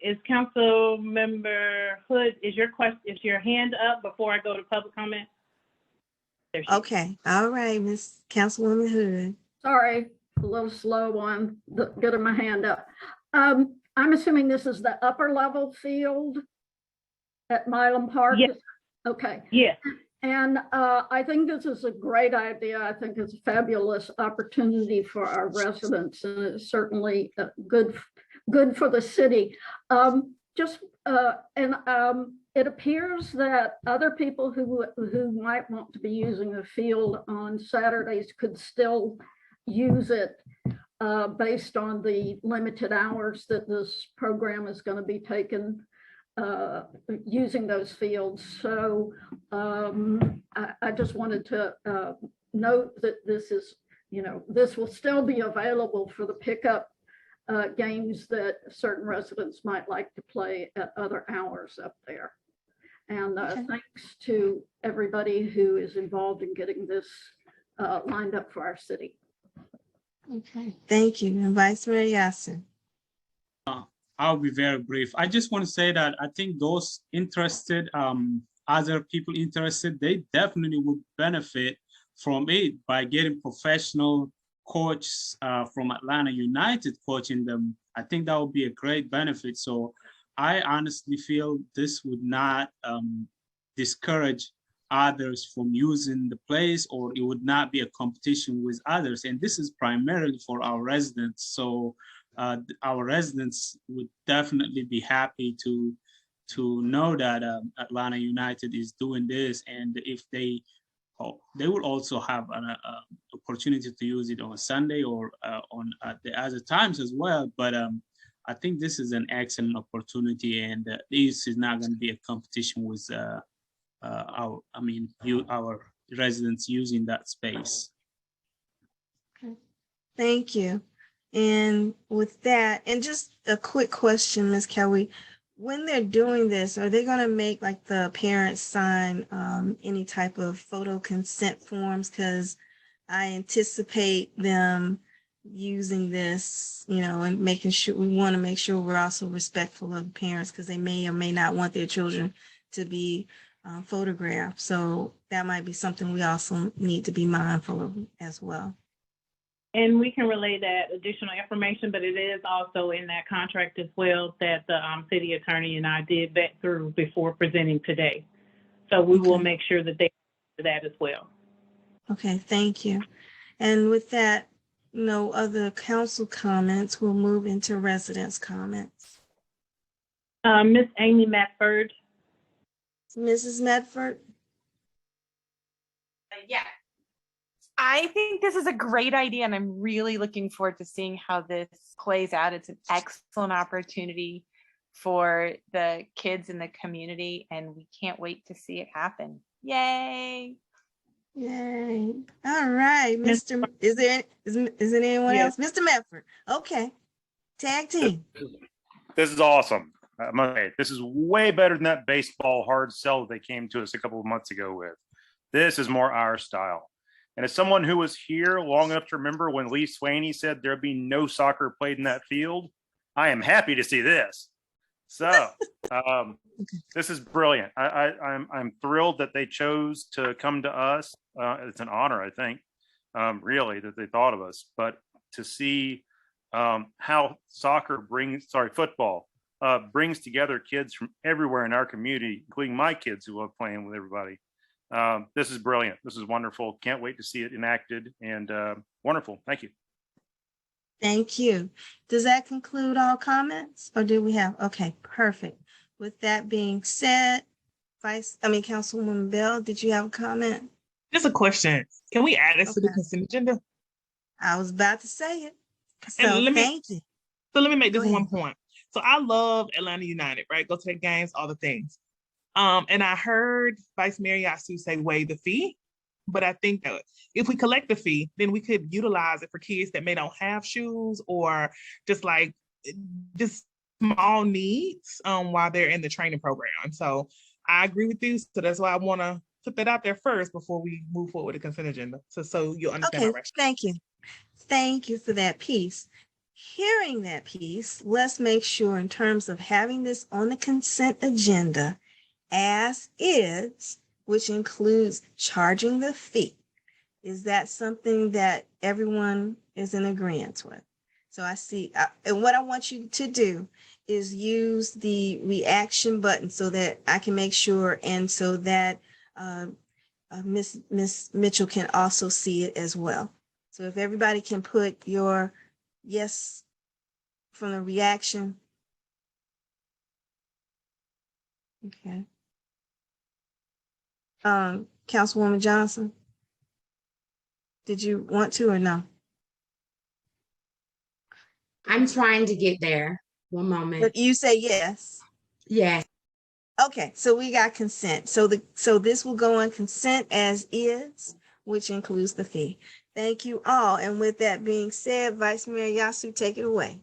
Is Council Member Hood, is your hand up before I go to public comment? There she is. Okay. All right, Ms. Councilwoman Hood. Sorry, a little slow on getting my hand up. I'm assuming this is the upper level field at Milam Park? Yes. Okay. Yes. And I think this is a great idea. I think it's a fabulous opportunity for our residents, and it's certainly good for the city. It appears that other people who might want to be using the field on Saturdays could still use it based on the limited hours that this program is going to be taken using those fields. So I just wanted to note that this is, this will still be available for the pickup games that certain residents might like to play at other hours up there. And thanks to everybody who is involved in getting this lined up for our city. Okay, thank you. And Vice Mayor Yasser. I'll be very brief. I just want to say that I think those interested, other people interested, they definitely would benefit from it by getting professional coaches from Atlanta United coaching them. I think that would be a great benefit. So I honestly feel this would not discourage others from using the place, or it would not be a competition with others. And this is primarily for our residents. So our residents would definitely be happy to know that Atlanta United is doing this, and if they will also have an opportunity to use it on Sunday or on the other times as well. But I think this is an excellent opportunity, and this is not going to be a competition with our residents using that space. Thank you. And with that, and just a quick question, Ms. Cowie, when they're doing this, are they going to make like the parents sign any type of photo consent forms? Because I anticipate them using this, and making sure, we want to make sure we're also respectful of parents, because they may or may not want their children to be photographed. So that might be something we also need to be mindful of as well. And we can relay that additional information, but it is also in that contract as well that the city attorney and I did vet through before presenting today. So we will make sure that they do that as well. Okay, thank you. And with that, no other council comments, we'll move into residents' comments. Miss Amy Medford. Mrs. Medford? Yeah. I think this is a great idea, and I'm really looking forward to seeing how this plays out. It's an excellent opportunity for the kids in the community, and we can't wait to see it happen. Yay! Yay! All right, Mr. Is there anyone else? Mr. Medford. Okay, tag team. This is awesome. This is way better than that baseball hard sell that they came to us a couple of months ago with. This is more our style. And as someone who was here long enough to remember when Lee Swaney said there'd be no soccer played in that field, I am happy to see this. So this is brilliant. I'm thrilled that they chose to come to us. It's an honor, I think, really, that they thought of us. But to see how football brings together kids from everywhere in our community, including my kids who love playing with everybody. This is brilliant. This is wonderful. Can't wait to see it enacted, and wonderful. Thank you. Thank you. Does that conclude all comments, or do we have? Okay, perfect. With that being said, Councilwoman Bell, did you have a comment? Just a question. Can we add this to the Okay. consent agenda? I was about to say it. And So thank you. So let me make Go this ahead. one point. So I love Atlanta United, right? Go to the games, all the things. And I heard Vice Mayor Yasu say waive the fee, but I think that if we collect the fee, then we could utilize it for kids that may not have shoes or just small needs while they're in the training program. So I agree with you. So that's why I want to put that out there first before we move forward with the consent agenda. So you'll understand Okay, my rationale. thank you. Thank you for that piece. Hearing that piece, let's make sure in terms of having this on the consent agenda as is, which includes charging the fee. Is that something that everyone is in agreement with? So I see, and what I want you to do is use the reaction button so that I can make sure and so that Miss Mitchell can also see it as well. So if everybody can put your yes from the reaction. Okay. Councilwoman Johnson, did you want to or no? I'm trying to get there. One moment. But you say yes. Yes. Okay, so we got consent. So this will go on consent as is, which includes the fee. Thank you all. And with that being said, Vice Mayor Yasu, take it away.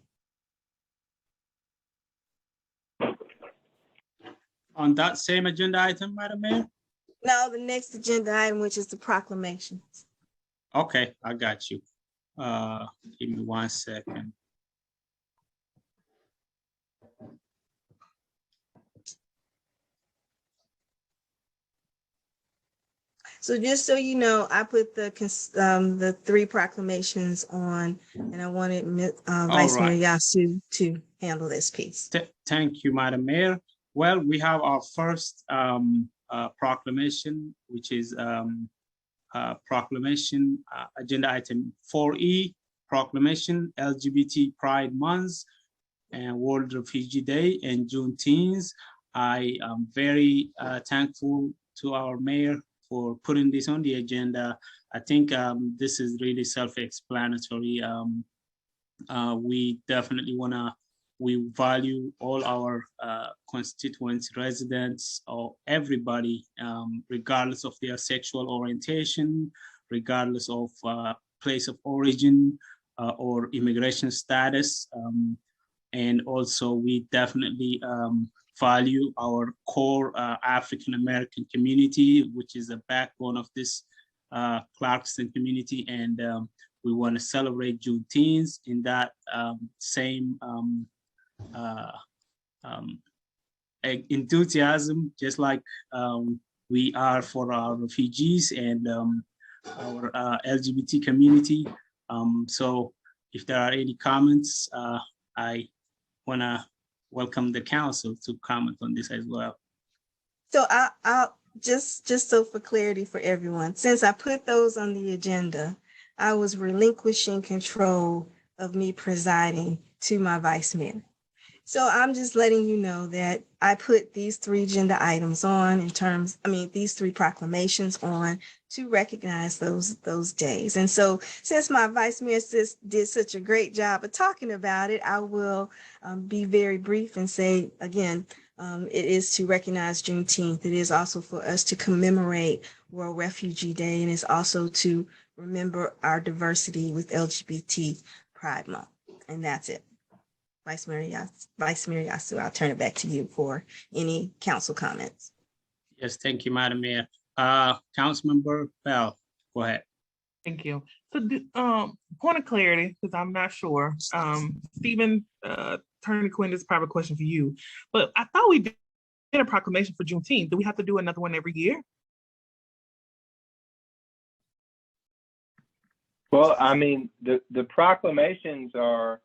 On that same agenda item, Madam Mayor? Now, the next agenda item, which is the proclamations. Okay, I got you. Give me 1 second. So just so you know, I put the 3 proclamations on, and I wanted Vice Mayor Yasu to handle this piece. Thank you, Madam Mayor. Well, we have our first proclamation, which is proclamation agenda item 4E, proclamation LGBT Pride Month and World Refugee Day and Juneteenth. I am very thankful to our mayor for putting this on the agenda. I think this is really self-explanatory. We definitely we value all our constituents, residents, or everybody, regardless of their sexual orientation, regardless of place of origin or immigration status. And also we definitely value our core African-American community, which is the backbone of this Clarkston community. And we want to celebrate Juneteenth in that same enthusiasm, just like we are for our refugees and our LGBT community. So if there are any comments, I want to welcome the council to comment on this as well. So I'll just so for clarity for everyone, since I put those on the agenda, I was relinquishing control of me presiding to my vice mayor. So I'm just letting you know that I put these 3 agenda items on these 3 proclamations on to recognize those days. And so since my vice mayor did such a great job of talking about it, I will be very brief and say, again, it is to recognize Juneteenth. It is also for us to commemorate World Refugee Day, and it's also to remember our diversity with LGBT Pride Month. And that's it. Vice Mayor Yasu, I'll turn it back to you for any council comments. Yes, thank you, Madam Mayor. Councilmember Bell, go ahead. Thank you. So point of clarity, because I'm not sure. Stephen, Attorney Quinn, this is probably a question for you, but I thought we did a proclamation for Juneteenth. Do we have to do another one every year? Well, I mean, the proclamations are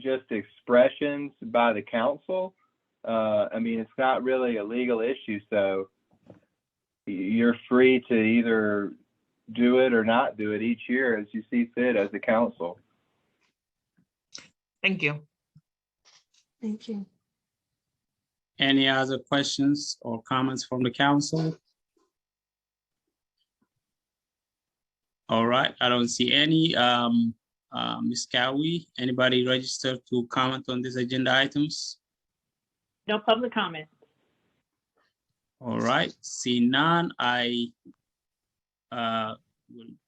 just expressions by the council. I mean, it's not really a legal issue, so you're free to either do it or not do it each year as you see fit as the council. Thank you. Thank you. Any other questions or comments from the council? All right, I don't see any. Ms. Cowie, anybody registered to comment on these agenda items? No public comment. All right, see none, I will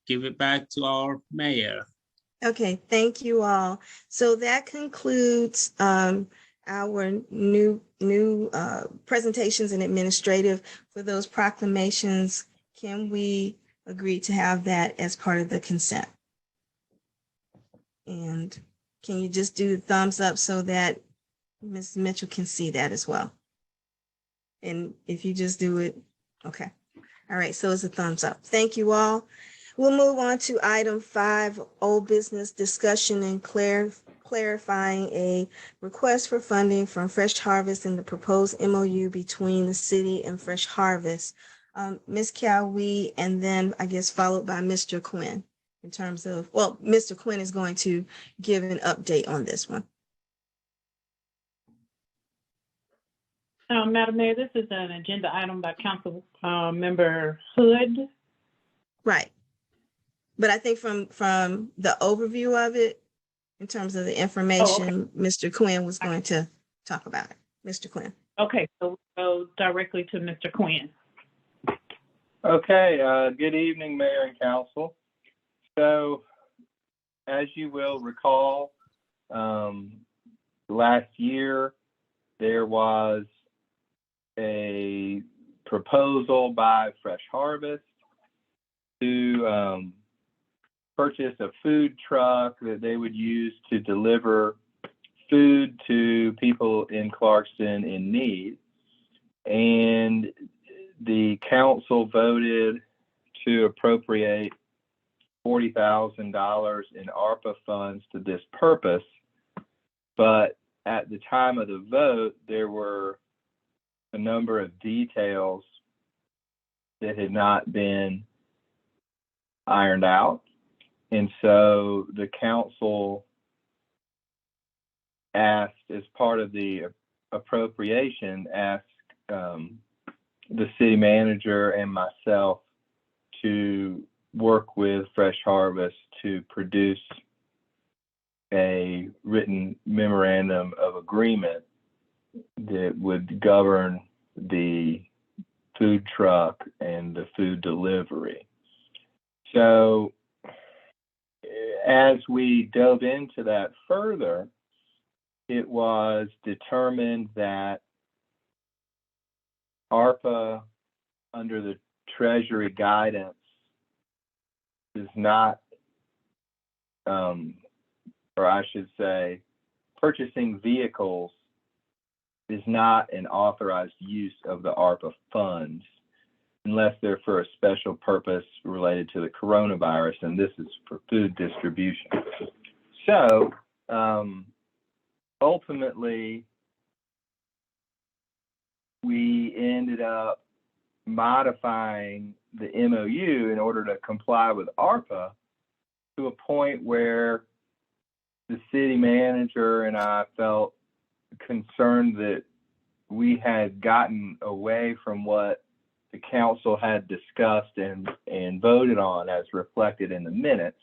give it back to our mayor. Okay, thank you all. So that concludes our new presentations and administrative for those proclamations. Can we agree to have that as part of the consent? And can you just do the thumbs up so that Ms. Mitchell can see that as well? And if you just do it, okay. All right, so it's a thumbs up. Thank you all. We'll move on to item 5, old business discussion and clarifying a request for funding from Fresh Harvest and the proposed MOU between the city and Fresh Harvest. Ms. Cowie, and then I guess followed by Mr. Quinn in terms of, well, Mr. Quinn is going to give an update on this one. Madam Mayor, this is an agenda item by Council Member Hood. Right. But I think from the overview of it, in terms of the information, Mr. Quinn was going to talk about it. Mr. Quinn. Okay, so we'll go directly to Mr. Quinn. Okay, good evening, Mayor and Council. So, as you will recall, last year there was a proposal by Fresh Harvest to purchase a food truck that they would use to deliver food to people in Clarkston in need. And the council voted to appropriate $40,000 in ARPA funds to this purpose. But at the time of the vote, there were a number of details that had not been ironed out. And so the council asked, as part of the appropriation, asked the city manager and myself to work with Fresh Harvest to produce a written memorandum of agreement that would govern the food truck and the food delivery. So as we dove into that further, it was determined that ARPA, under the Treasury guidance, is not, or I should say, purchasing vehicles is not an authorized use of the ARPA funds unless they're for a special purpose related to the coronavirus, and this is for food distribution. So ultimately, we ended up modifying the MOU in order to comply with ARPA to a point where the city manager and I felt concerned that we had gotten away from what the council had discussed and voted on as reflected in the minutes,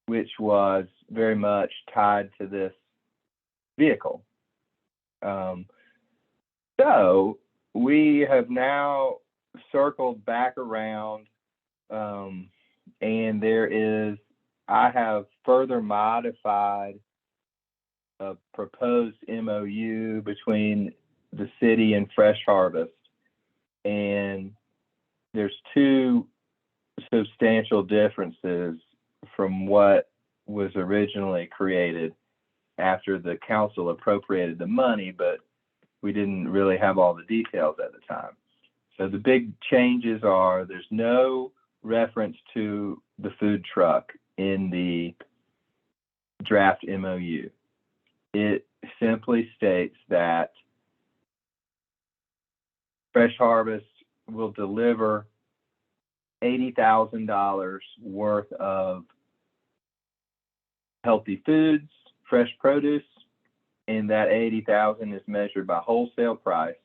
which was very much tied to this vehicle. So we have now circled back around, and I have further modified a proposed MOU between the city and Fresh Harvest. And there's two substantial differences from what was originally created after the council appropriated the money, but we didn't really have all the details at the time. So the big changes are there's no reference to the food truck in the draft MOU. It simply states that Fresh Harvest will deliver $80,000 worth of healthy foods, fresh produce, and that 80,000 is measured by wholesale price.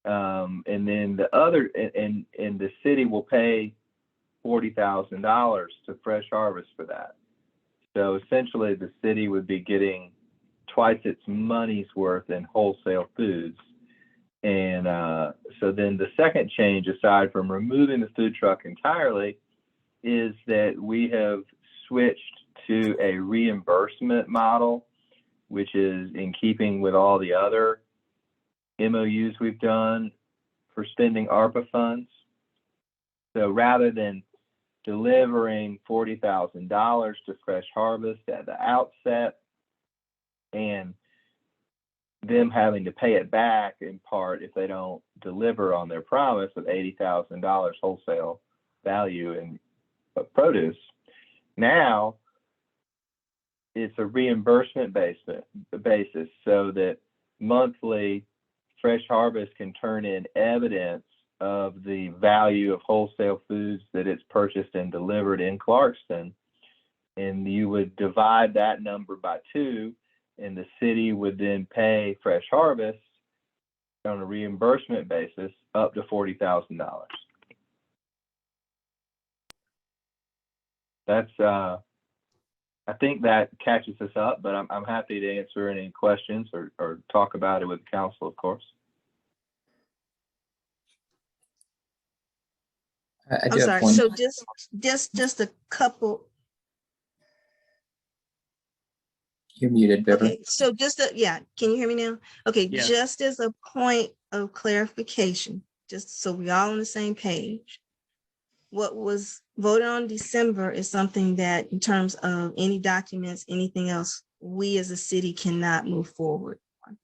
And then the other, and the city will pay $40,000 to Fresh Harvest for that. So essentially, the city would be getting twice its money's worth in wholesale foods. And so then the second change, aside from removing the food truck entirely, is that we have switched to a reimbursement model, which is in keeping with all the other MOUs we've done for spending ARPA funds. So rather than delivering $40,000 to Fresh Harvest at the outset and them having to pay it back in part if they don't deliver on their promise of $80,000 wholesale value in produce, now it's a reimbursement basis so that monthly Fresh Harvest can turn in evidence of the value of wholesale foods that it's purchased and delivered in Clarkston. And you would divide that number by 2, and the city would then pay Fresh Harvest on a reimbursement basis up to $40,000. That's, I think that catches us up, but I'm happy to answer any questions or talk about it with the council, of course. I do I'm have sorry. one. So just a couple. You're muted, Beverly. Okay, so yeah, can you hear me now? Okay, Yeah. just as a point of clarification, just so we all on the same page. What was voted on in December is something that in terms of any documents, anything else, we as a city cannot move forward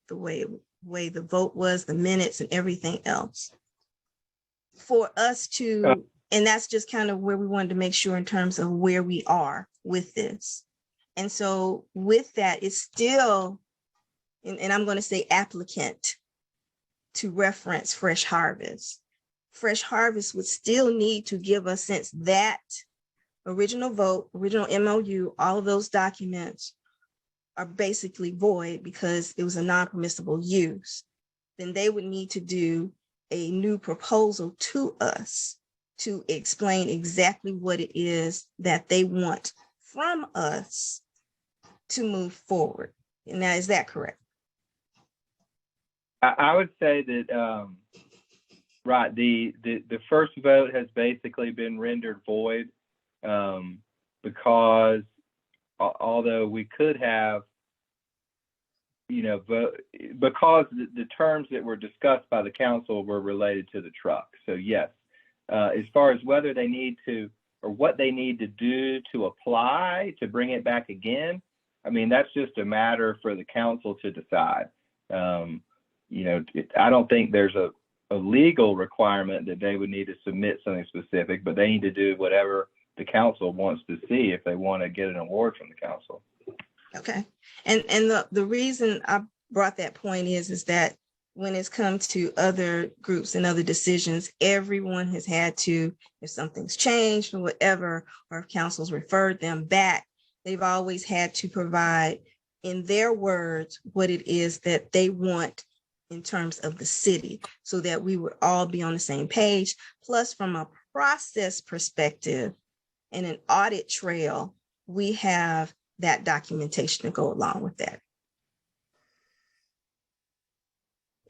the way the vote was, the minutes and everything else. For us to, and that's just kind of where we wanted to make sure in terms of where we are with this. And so with that, it's still, and I'm going to say applicant to reference Fresh Harvest. Fresh Harvest would still need to give us, since that original vote, original MOU, all of those documents are basically void because it was a non-permissible use, then they would need to do a new proposal to us to explain exactly what it is that they want from us to move forward. And now, is that correct? I would say that, right, the first vote has basically been rendered void because although we could have, vote, because the terms that were discussed by the council were related to the truck. So yes, as far as whether they need to or what they need to do to apply to bring it back again, I mean, that's just a matter for the council to decide. I don't think there's a legal requirement that they would need to submit something specific, but they need to do whatever the council wants to see if they want to get an award from the council. Okay. And the reason I brought that point is that when it's come to other groups and other decisions, everyone has had to, if something's changed or whatever, or if council's referred them back, they've always had to provide in their words what it is that they want in terms of the city, so that we would all be on the same page. Plus, from a process perspective and an audit trail, we have that documentation to go along with that.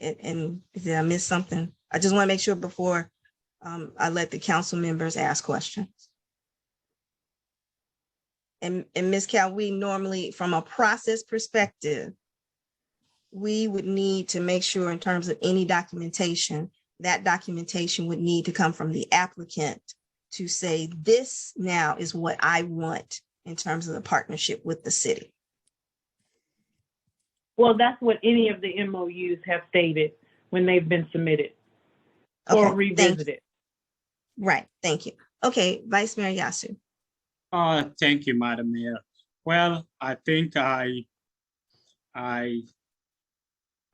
And did I miss something? I just want to make sure before I let the council members ask questions. And Ms. Cal, we normally, from a process perspective, we would need to make sure in terms of any documentation, that documentation would need to come from the applicant to say, this now is what I want in terms of the partnership with the city. Well, that's what any of the MOUs have stated when they've been submitted or revisited. Right, thank you. Okay, Vice Mayor Yasu. Thank you, Madam Mayor. Well, I think I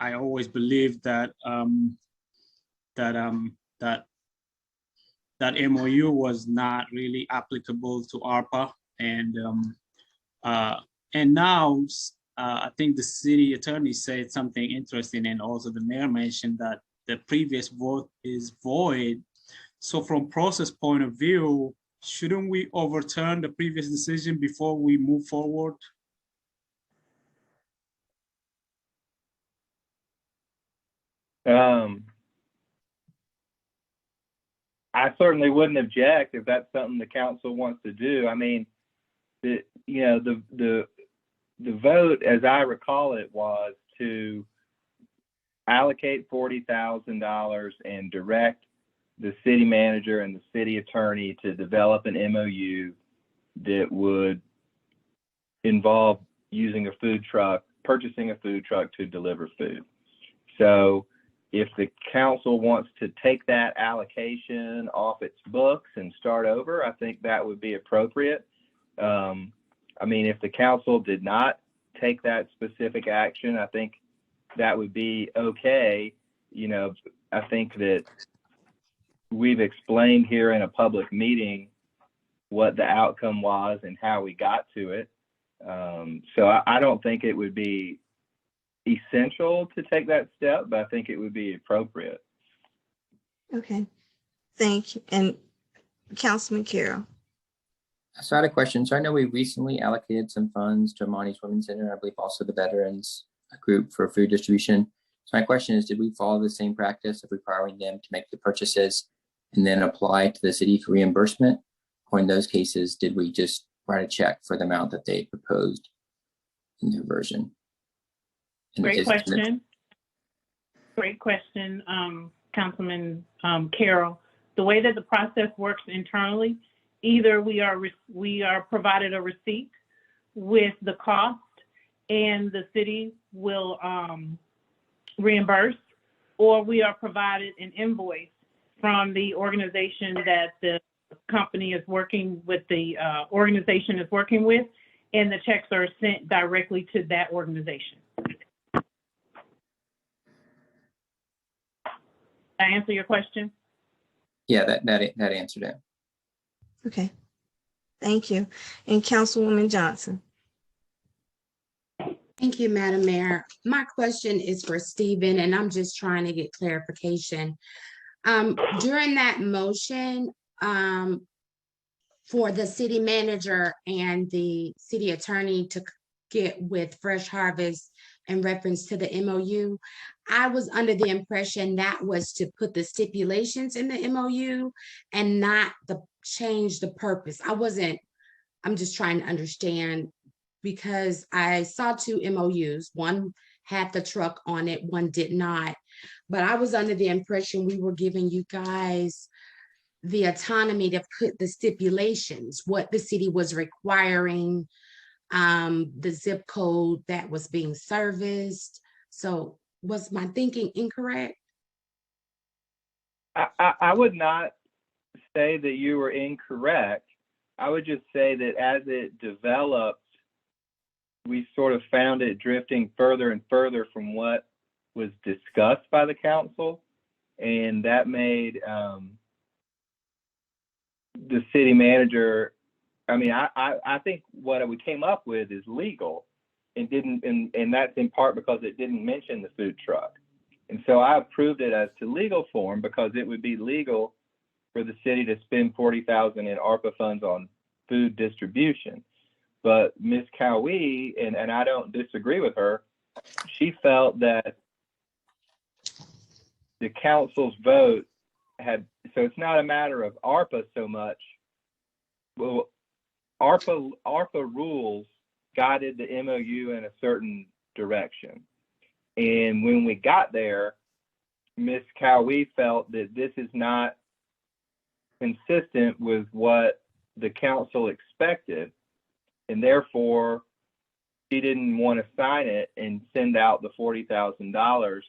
always believed that that MOU was not really applicable to ARPA, and now I think the city attorney said something interesting, and also the mayor mentioned that the previous vote is void. So from process point of view, shouldn't we overturn the previous decision before we move forward? I certainly wouldn't object if that's something the council wants to do. I mean, the vote, as I recall it, was to allocate $40,000 and direct the city manager and the city attorney to develop an MOU that would involve using a food truck, purchasing a food truck to deliver food. So if the council wants to take that allocation off its books and start over, I think that would be appropriate. I mean, if the council did not take that specific action, I think that would be okay. You know, I think that we've explained here in a public meeting what the outcome was and how we got to it. So I don't think it would be essential to take that step, but I think it would be appropriate. Okay, thank you. And Councilman Carroll. So I had a question. So I know we recently allocated some funds to Amani's Women's Center, I believe also the Veterans Group for food distribution. So my question is, did we follow the same practice of requiring them to make the purchases and then apply to the city for reimbursement? Or in those cases, did we just write a check for the amount that they proposed in their version? Great question. Great question, Councilman Carroll. The way that the process works internally, either we are provided a receipt with the cost and the city will reimburse, or we are provided an invoice from the organization that the company is working with, the organization is working with, and the checks are sent directly to that organization. Did I answer your question? Yeah, that answered it. Okay, thank you. And Councilwoman Johnson. Thank you, Madam Mayor. My question is for Stephen, and I'm just trying to get clarification. During that motion, for the city manager and the city attorney to get with Fresh Harvest in reference to the MOU, I was under the impression that was to put the stipulations in the MOU and not change the purpose. I'm just trying to understand, because I saw two MOUs. One had the truck on it, one did not. But I was under the impression we were giving you guys the autonomy to put the stipulations, what the city was requiring, the zip code that was being serviced. So was my thinking incorrect? I would not say that you were incorrect. I would just say that as it developed, we sort of found it drifting further and further from what was discussed by the council. And that made the city manager, I mean, I think what we came up with is legal and and that's in part because it didn't mention the food truck. And so I approved it as to legal form because it would be legal for the city to spend $40,000 in ARPA funds on food distribution. But Ms. Cowie, and I don't disagree with her, she felt that the council's vote so it's not a matter of ARPA so much. Well, ARPA rules guided the MOU in a certain direction. And when we got there, Ms. Cowie felt that this is not consistent with what the council expected. And therefore, she didn't want to sign it and send out the $40,000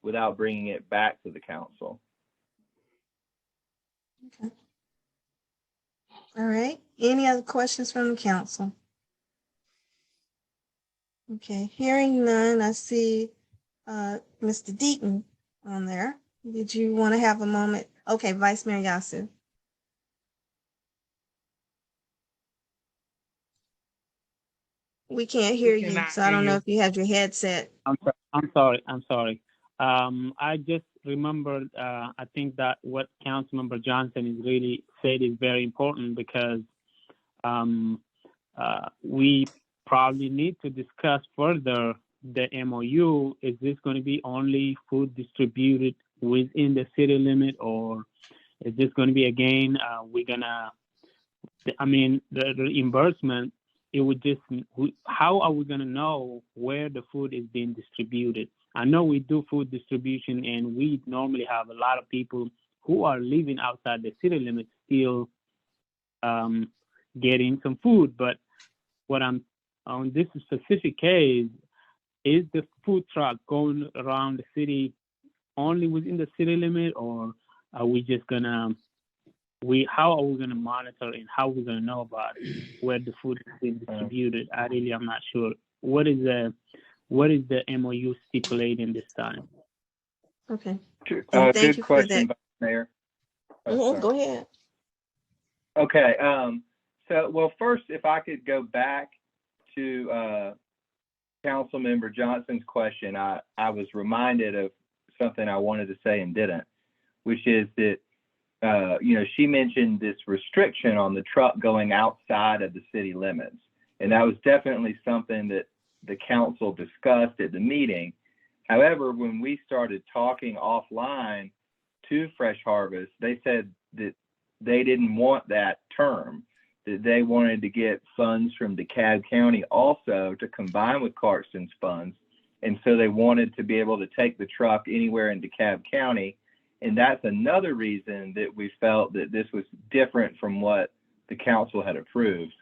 without bringing it back to the council. Okay. All right. Any other questions from the council? Okay, hearing none, I see Mr. Deaton on there. Did you want to have a moment? Okay, Vice Mayor Yasu. We can't hear you, cannot so I don't hear know you. if you have your headset. I'm sorry. I just remembered, I think that what Councilmember Johnson is really said is very important because we probably need to discuss further the MOU. Is this going to be only food distributed within the city limit, or is this going to be again, the reimbursement, it would just, how are we going to know where the food is being distributed? I know we do food distribution and we normally have a lot of people who are living outside the city limits still getting some food. But what I'm on this specific case, is the food truck going around the city only within the city limit, or are we just gonna, how are we gonna monitor and how are we gonna know about where the food is being distributed? I'm not sure. What is the MOU stipulating this time? Okay. And thank Good you for question, that. Vice Mayor. Go ahead. Okay. Well, first, if I could go back to Councilmember Johnson's question, I was reminded of something I wanted to say and didn't, which is that, she mentioned this restriction on the truck going outside of the city limits. And that was definitely something that the council discussed at the meeting. However, when we started talking offline to Fresh Harvest, they said that they didn't want that term, that they wanted to get funds from DeKalb County also to combine with Clarkston's funds. And so they wanted to be able to take the truck anywhere in DeKalb County. And that's another reason that we felt that this was different from what the council had approved.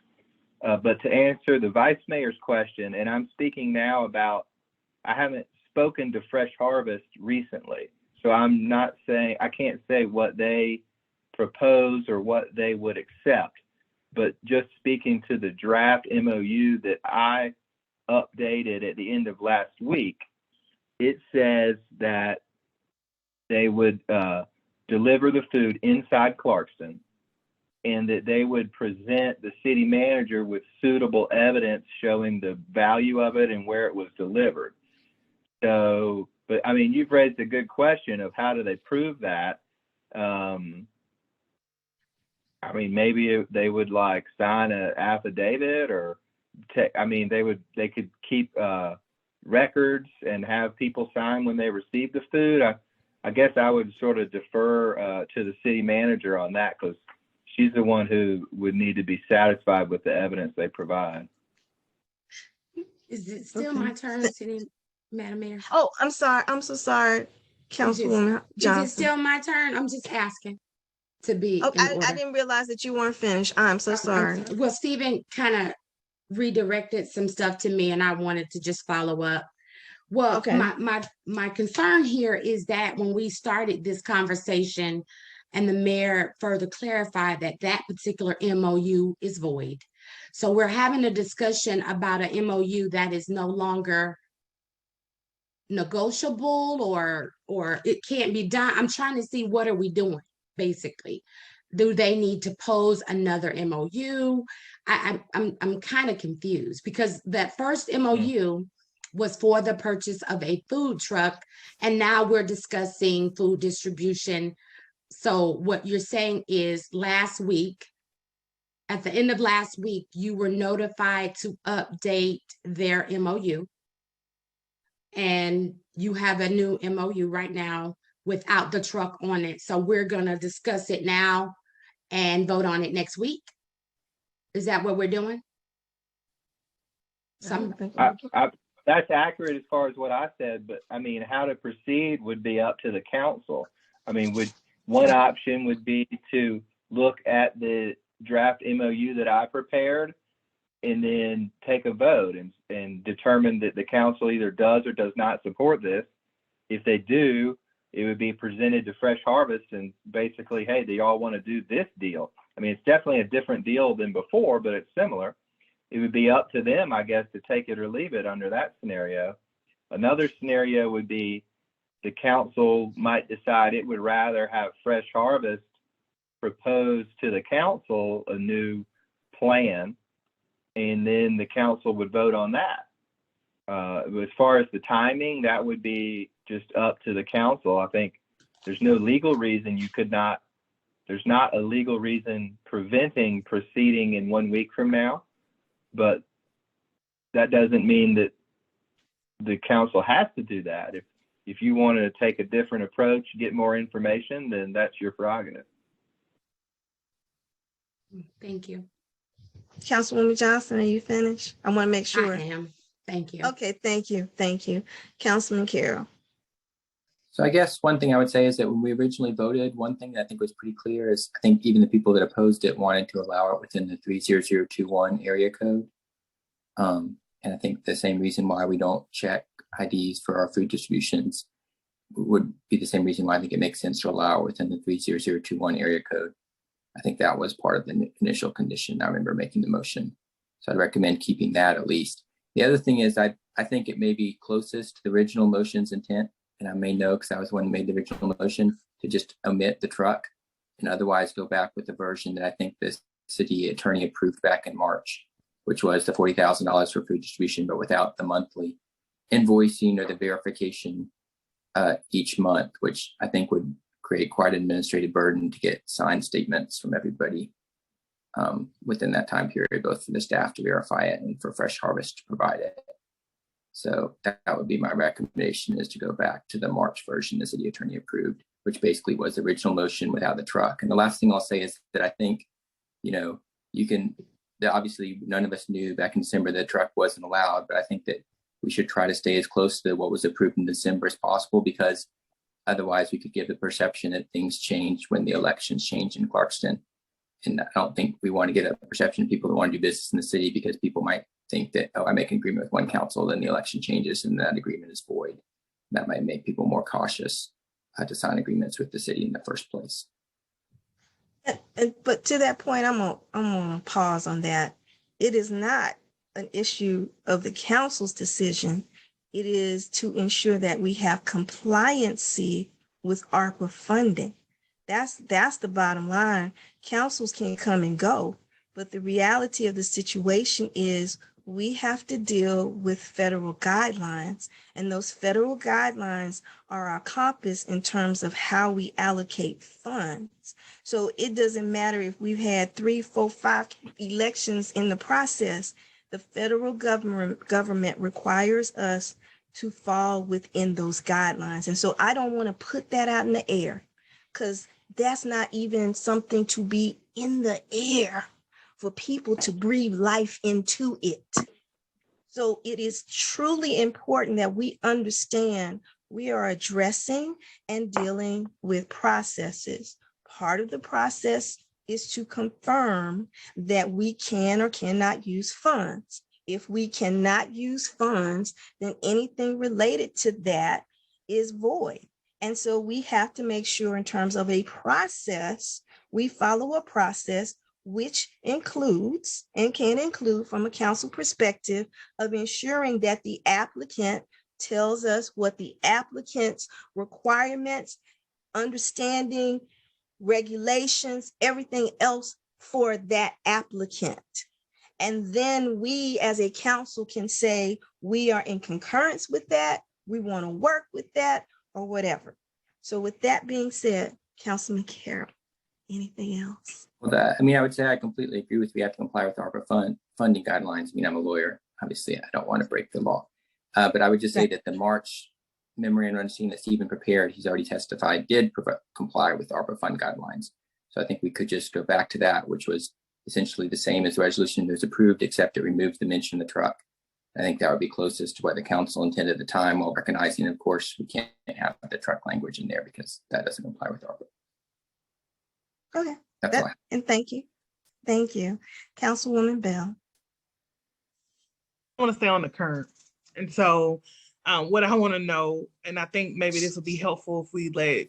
But to answer the vice mayor's question, and I'm speaking now about, I haven't spoken to Fresh Harvest recently. So I'm not saying, I can't say what they propose or what they would accept. But just speaking to the draft MOU that I updated at the end of last week, it says that they would deliver the food inside Clarkston, and that they would present the city manager with suitable evidence showing the value of it and where it was delivered. So, but I mean, you've raised a good question of how do they prove that? I mean, maybe they would like sign an affidavit, or they could keep records and have people sign when they receive the food. I guess I would sort of defer to the city manager on that, because she's the one who would need to be satisfied with the evidence they provide. Is it still my turn, Madam Mayor? Oh, I'm sorry. I'm so sorry, Councilwoman Johnson. Is it still my turn? I'm just asking to be Oh, in order. I didn't realize that you weren't finished. I'm so sorry. Well, Stephen kind of redirected some stuff to me, and I wanted to just follow up. Well, Okay. my concern here is that when we started this conversation and the mayor further clarified that that particular MOU is void. So we're having a discussion about an MOU that is no longer negotiable, or it can't be done. I'm trying to see, what are we doing, basically? Do they need to pose another MOU? I'm kind of confused, because that first MOU was for the purchase of a food truck, and now we're discussing food distribution. So what you're saying is at the end of last week, you were notified to update their MOU, and you have a new MOU right now without the truck on it. So we're going to discuss it now and vote on it next week. Is that what we're doing? That's accurate as far as what I said, but I mean, how to proceed would be up to the council. I mean, one option would be to look at the draft MOU that I prepared and then take a vote and determine that the council either does or does not support this. If they do, it would be presented to Fresh Harvest and basically, hey, do y'all want to do this deal? I mean, it's definitely a different deal than before, but it's similar. It would be up to them, I guess, to take it or leave it under that scenario. Another scenario would be the council might decide it would rather have Fresh Harvest propose to the council a new plan, and then the council would vote on that. As far as the timing, that would be just up to the council. I think there's no legal reason you could not, there's not a legal reason preventing proceeding in 1 week from now, but that doesn't mean that the council has to do that. If you want to take a different approach, get more information, then that's your prerogative. Thank you. Councilwoman Johnson, are you finished? I want to make sure. I am. Thank you. Okay, thank you. Thank you. Councilman Carroll. So I guess one thing I would say is that when we originally voted, one thing that I think was pretty clear is I think even the people that opposed it wanted to allow it within the 30021 area code. And I think the same reason why we don't check IDs for our food distributions would be the same reason why I think it makes sense to allow it within the 30021 area code. I think that was part of the initial condition. I remember making the motion. So I'd recommend keeping that at least. The other thing is I think it may be closest to the original motion's intent, and I may know because I was the one who made the original motion, to just omit the truck and otherwise go back with the version that I think the city attorney approved back in March, which was the $40,000 for food distribution, but without the monthly invoicing or the verification each month, which I think would create quite an administrative burden to get signed statements from everybody within that time period, both for the staff to verify it and for Fresh Harvest to provide it. So that would be my recommendation, is to go back to the March version the city attorney approved, which basically was the original motion without the truck. And the last thing I'll say is that I think, you can, obviously none of us knew back in December that truck wasn't allowed, but I think that we should try to stay as close to what was approved in December as possible, because otherwise we could give the perception that things changed when the elections changed in Clarkston. And I don't think we want to get a perception of people that want to do business in the city, because people might think that, oh, I make an agreement with one council, then the election changes and that agreement is void. That might make people more cautious to sign agreements with the city in the first place. But to that point, I'm gonna pause on that. It is not an issue of the council's decision. It is to ensure that we have compliancy with ARPA funding. That's the bottom line. Councils can come and go, but the reality of the situation is we have to deal with federal guidelines, and those federal guidelines are our compass in terms of how we allocate funds. So it doesn't matter if we've had 3, 4, 5 elections in the process. The federal government requires us to fall within those guidelines. And so I don't want to put that out in the air, because that's not even something to be in the air for people to breathe life into it. So it is truly important that we understand we are addressing and dealing with processes. Part of the process is to confirm that we can or cannot use funds. If we cannot use funds, then anything related to that is void. And so we have to make sure, in terms of a process, we follow a process which includes and can include, from a council perspective, of ensuring that the applicant tells us what the applicant's requirements, understanding, regulations, everything else for that applicant. And then we as a council can say we are in concurrence with that, we want to work with that, or whatever. So with that being said, Councilman Carroll, anything else? Well, I would say I completely agree with, we have to comply with ARPA funding guidelines. I'm a lawyer. Obviously, I don't want to break the law. But I would just say that the March memorandum of understanding that Stephen prepared, he's already testified, did comply with ARPA fund guidelines. So I think we could just go back to that, which was essentially the same as the resolution that was approved, except it removes the mention of the truck. I think that would be closest to what the council intended at the time, while recognizing, of course, we can't have the truck language in there because that doesn't comply with ARPA. Okay. That's all. And thank you. Thank you. Councilwoman Bell. I want to stay on the current. And so what I want to know, and I think maybe this will be helpful if we let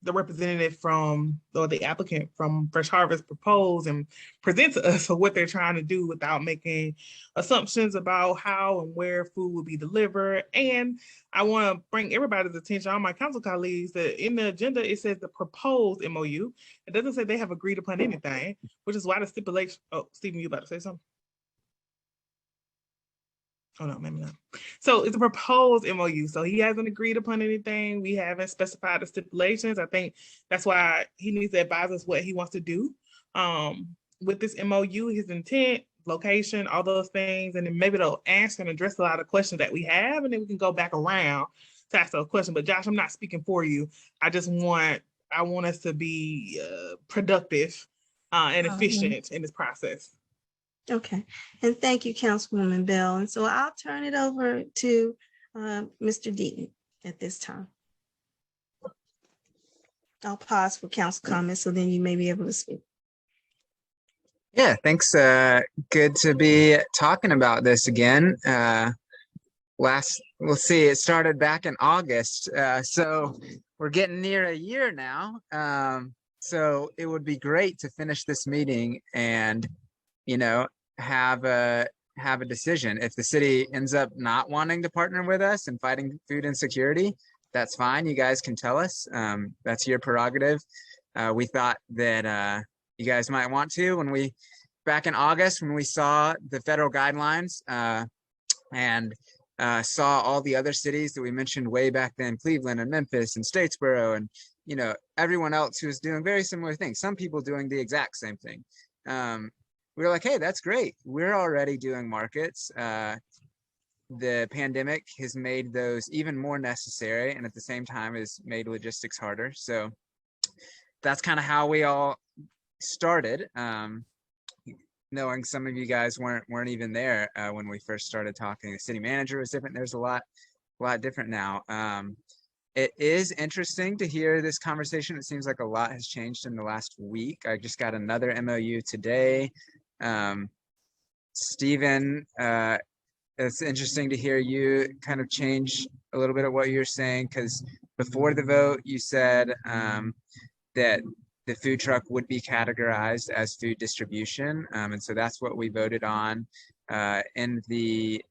the representative from, or the applicant from Fresh Harvest propose and present to us what they're trying to do without making assumptions about how and where food will be delivered. And I want to bring everybody's attention, all my council colleagues, that in the agenda, it says the proposed MOU. It doesn't say they have agreed upon anything, which is why the stipulation, oh, Stephen, you about to say something? Oh, no, maybe not. So it's a proposed MOU. So he hasn't agreed upon anything. We haven't specified the stipulations. I think that's why he needs to advise us what he wants to do with this MOU, his intent, location, all those things. And then maybe they'll answer and address a lot of questions that we have. And then we can go back around to ask those questions. But Josh, I'm not speaking for you. I want us to be productive and efficient in this process. Okay, and thank you, Councilwoman Bell. And so I'll turn it over to Mr. Deaton at this time. I'll pause for council comments, so then you may be able to speak. Yeah, thanks. Good to be talking about this again. We'll see, it started back in August. So we're getting near a year now. So it would be great to finish this meeting and, you know, have a decision. If the city ends up not wanting to partner with us and fighting food insecurity, that's fine. You guys can tell us. That's your prerogative. We thought that you guys might want to back in August when we saw the federal guidelines and saw all the other cities that we mentioned way back then, Cleveland and Memphis and Statesboro, and you know, everyone else who was doing very similar things, some people doing the exact same thing. We were like, hey, that's great. We're already doing markets. The pandemic has made those even more necessary, and at the same time has made logistics harder. So that's kind of how we all started. Knowing some of you guys weren't even there when we first started talking. The city manager was different. There's a lot different now. It is interesting to hear this conversation. It seems like a lot has changed in the last week. I just got another MOU today. Stephen, it's interesting to hear you kind of change a little bit of what you're saying, because before the vote, you said that the food truck would be categorized as food distribution. And so that's what we voted on in the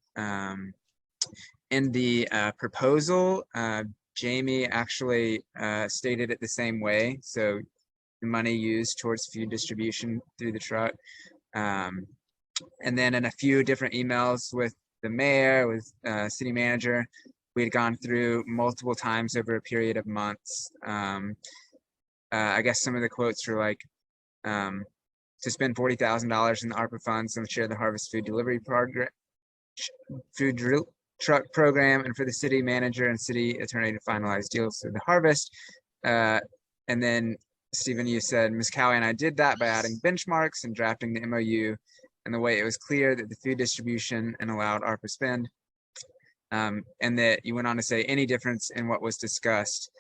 proposal. Jamie actually stated it the same way. So the money used towards food distribution through the truck. And then in a few different emails with the mayor, with city manager, we had gone through multiple times over a period of months. I guess some of the quotes were like, to spend $40,000 in the ARPA funds and share the Harvest Food Delivery Program, food truck program, and for the city manager and city attorney to finalize deals for the harvest. And then Stephen, you said, Ms. Cowie and I did that by adding benchmarks and drafting the MOU and the way it was clear that the food distribution and allowed ARPA spend. And that you went on to say any difference in what was discussed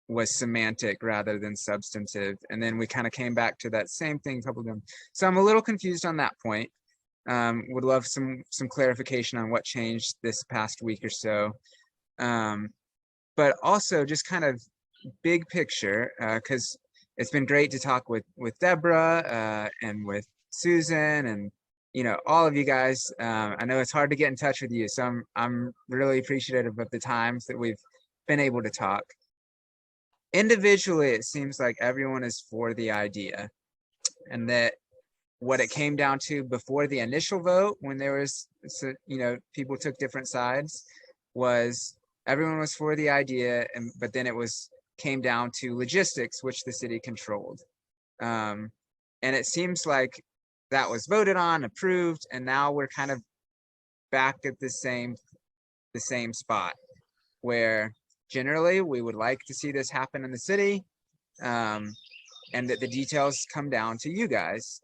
was semantic rather than substantive. And then we kind of came back to that same thing a couple of them. So I'm a little confused on that point. Would love some clarification on what changed this past week or so. But also just kind of big picture, because it's been great to talk with Deborah and with Susan and, you know, all of you guys. I know it's hard to get in touch with you, so I'm really appreciative of the times that we've been able to talk. Individually, it seems like everyone is for the idea, and that what it came down to before the initial vote, when there was, you know, people took different sides, was everyone was for the idea, but then it came down to logistics, which the city controlled. And it seems like that was voted on, approved, and now we're kind of back at the same spot where generally we would like to see this happen in the city, and that the details come down to you guys.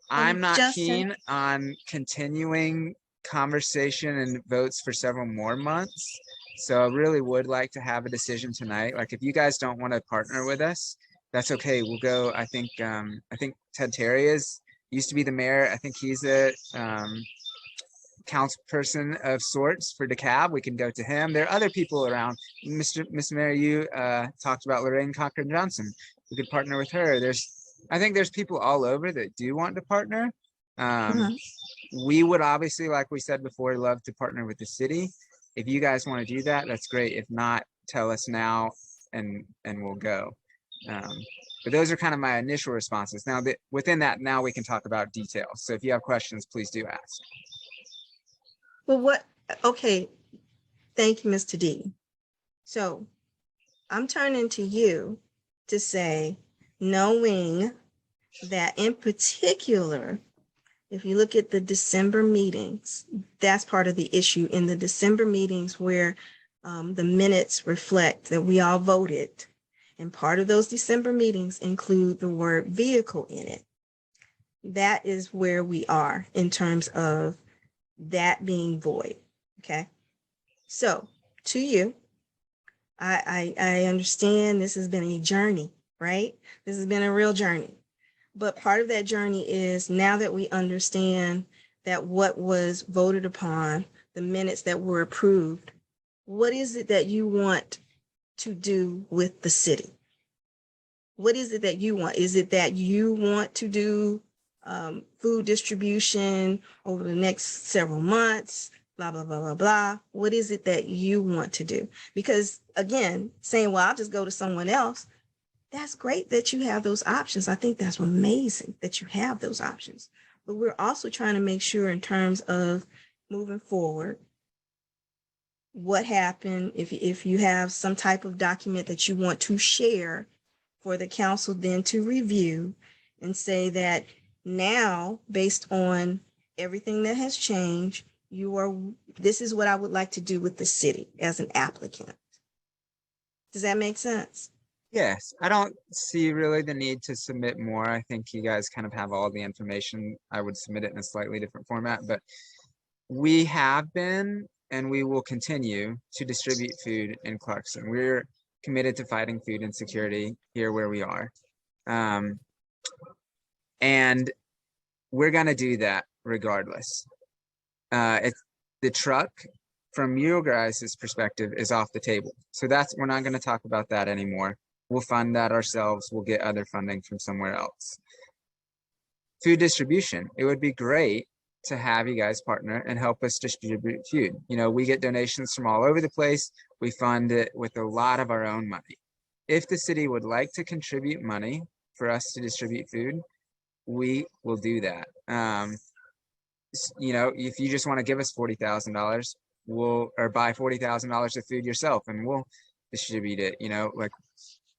I'm not keen on continuing conversation and votes for several more months. So I really would like to have a decision tonight. Like, if you guys don't want to partner with us, that's okay. We'll go. I think Ted Terry used to be the mayor. I think he's councilperson of sorts for DeKalb, we can go to him. There are other people around. Miss Mary, you talked about Lorraine Cochran Johnson. We could partner with her. I think there's people all over that do want to partner. We would obviously, like we said before, love to partner with the city. If you guys want to do that, that's great. If not, tell us now and we'll go. But those are kind of my initial responses. Now, within that, now we can talk about details. So if you have questions, please do ask. Well, okay, thank you, Mr. D. So I'm turning to you to say, knowing that in particular, if you look at the December meetings, that's part of the issue in the December meetings where the minutes reflect that we all voted. And part of those December meetings include the word vehicle in it. That is where we are in terms of that being void. Okay. So to you, I understand this has been a journey, right? This has been a real journey. But part of that journey is now that we understand that what was voted upon, the minutes that were approved, what is it that you want to do with the city? What is it that you want? Is it that you want to do food distribution over the next several months, blah, blah, blah, blah, blah? What is it that you want to do? Because again, saying, well, I'll just go to someone else, that's great that you have those options. I think that's amazing that you have those options. But we're also trying to make sure in terms of moving forward, what happened if you have some type of document that you want to share for the council then to review and say that now, based on everything that has changed, this is what I would like to do with the city as an applicant. Does that make sense? Yes, I don't see really the need to submit more. I think you guys kind of have all the information. I would submit it in a slightly different format, but we have been and we will continue to distribute food in Clarkston. We're committed to fighting food insecurity here where we are. And we're going to do that regardless. The truck, from your guys' perspective, is off the table. So we're not going to talk about that anymore. We'll fund that ourselves. We'll get other funding from somewhere else. Food distribution. It would be great to have you guys partner and help us distribute food. You know, we get donations from all over the place. We fund it with a lot of our own money. If the city would like to contribute money for us to distribute food, we will do that. You know, if you just want to give us $40,000, or buy $40,000 of food yourself and we'll distribute it, you know, like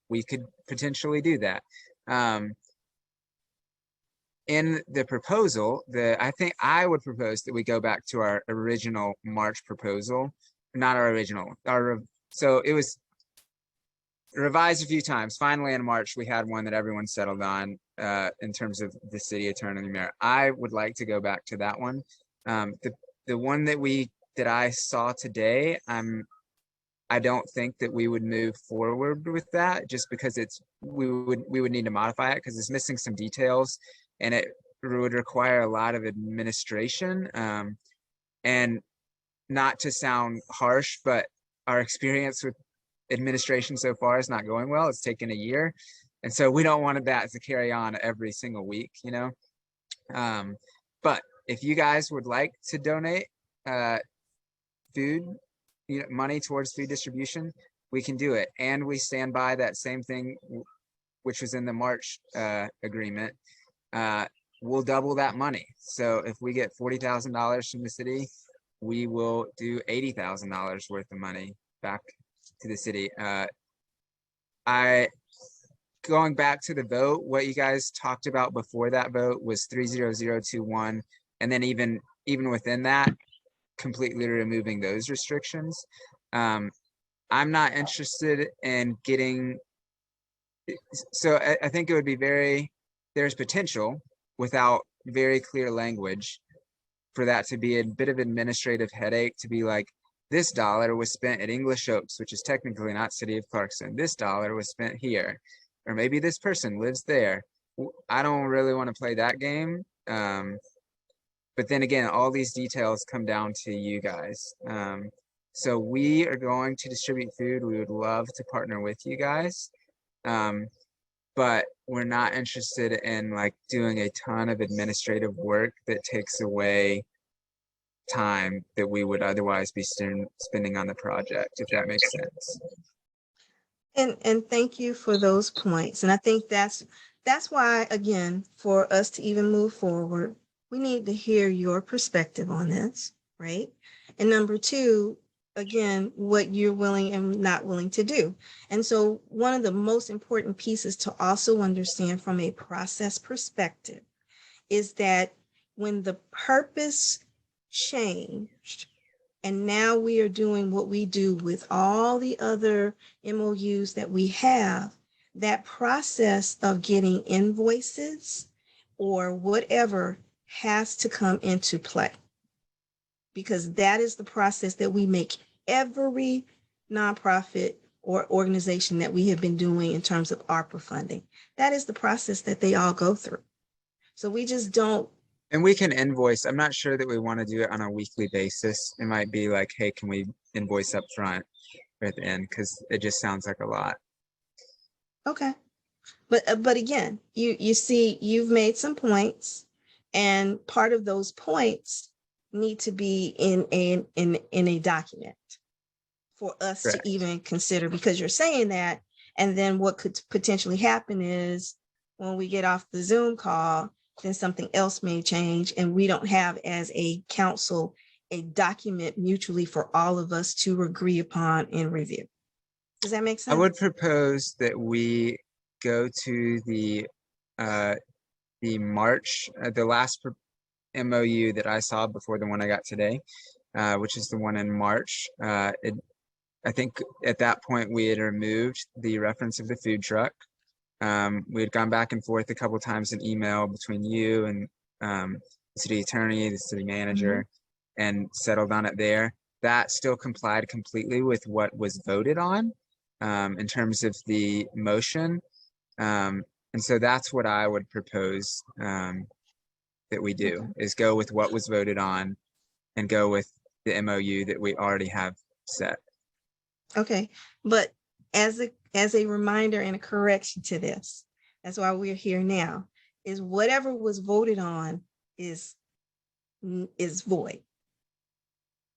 we could potentially do that. In the proposal, I think I would propose that we go back to our original March proposal, not our original. So it was revised a few times. Finally, in March, we had one that everyone settled on in terms of the city attorney and the mayor. I would like to go back to that one. The one that I saw today, I don't think that we would move forward with that just because we would need to modify it because it's missing some details and it would require a lot of administration. And not to sound harsh, but our experience with administration so far is not going well. It's taken a year. And so we don't want that to carry on every single week, you know? But if you guys would like to donate food, money towards food distribution, we can do it. And we stand by that same thing, which was in the March agreement. We'll double that money. So if we get $40,000 from the city, we will do $80,000 worth of money back to the city. Going back to the vote, what you guys talked about before that vote was 30021, and then even within that, completely removing those restrictions. I'm not interested in getting. So I think it would be there's potential without very clear language for that to be a bit of administrative headache to be like, this dollar was spent at English Oaks, which is technically not City of Clarkston. This dollar was spent here, or maybe this person lives there. I don't really want to play that game. But But then again, all these details come down to you guys. So we are going to distribute food. We would love to partner with you guys. But we're not interested in like doing a ton of administrative work that takes away time that we would otherwise be spending on the project, if that makes sense. And thank you for those points. And I think that's why, again, for us to even move forward, we need to hear your perspective on this, right? And number two, again, what you're willing and not willing to do. And so one of the most important pieces to also understand from a process perspective is that when the purpose changed, and now we are doing what we do with all the other MOUs that we have, that process of getting invoices or whatever has to come into play. Because that is the process that we make every nonprofit or organization that we have been doing in terms of ARPA funding. That is the process that they all go through. So we just don't. And we can invoice. I'm not sure that we want to do it on a weekly basis. It might be like, hey, can we invoice up front or at the end? Because it just sounds like a lot. Okay. But again, you see, you've made some points, and part of those points need to be in a document for us Correct. to even consider, because you're saying that, and then what could potentially happen is when we get off the Zoom call, then something else may change, and we don't have as a council a document mutually for all of us to agree upon and review. Does that make sense? I would propose that we go to the March, the last MOU that I saw before the one I got today, which is the one in March. I think at that point we had removed the reference of the food truck. We had gone back and forth a couple of times in email between you and the city attorney, the city manager, and settled on it there. That still complied completely with what was voted on in terms of the motion. And so that's what I would propose that we do, is go with what was voted on and go with the MOU that we already have set. Okay, but as a reminder and a correction to this, that's why we're here now, is whatever was voted on is void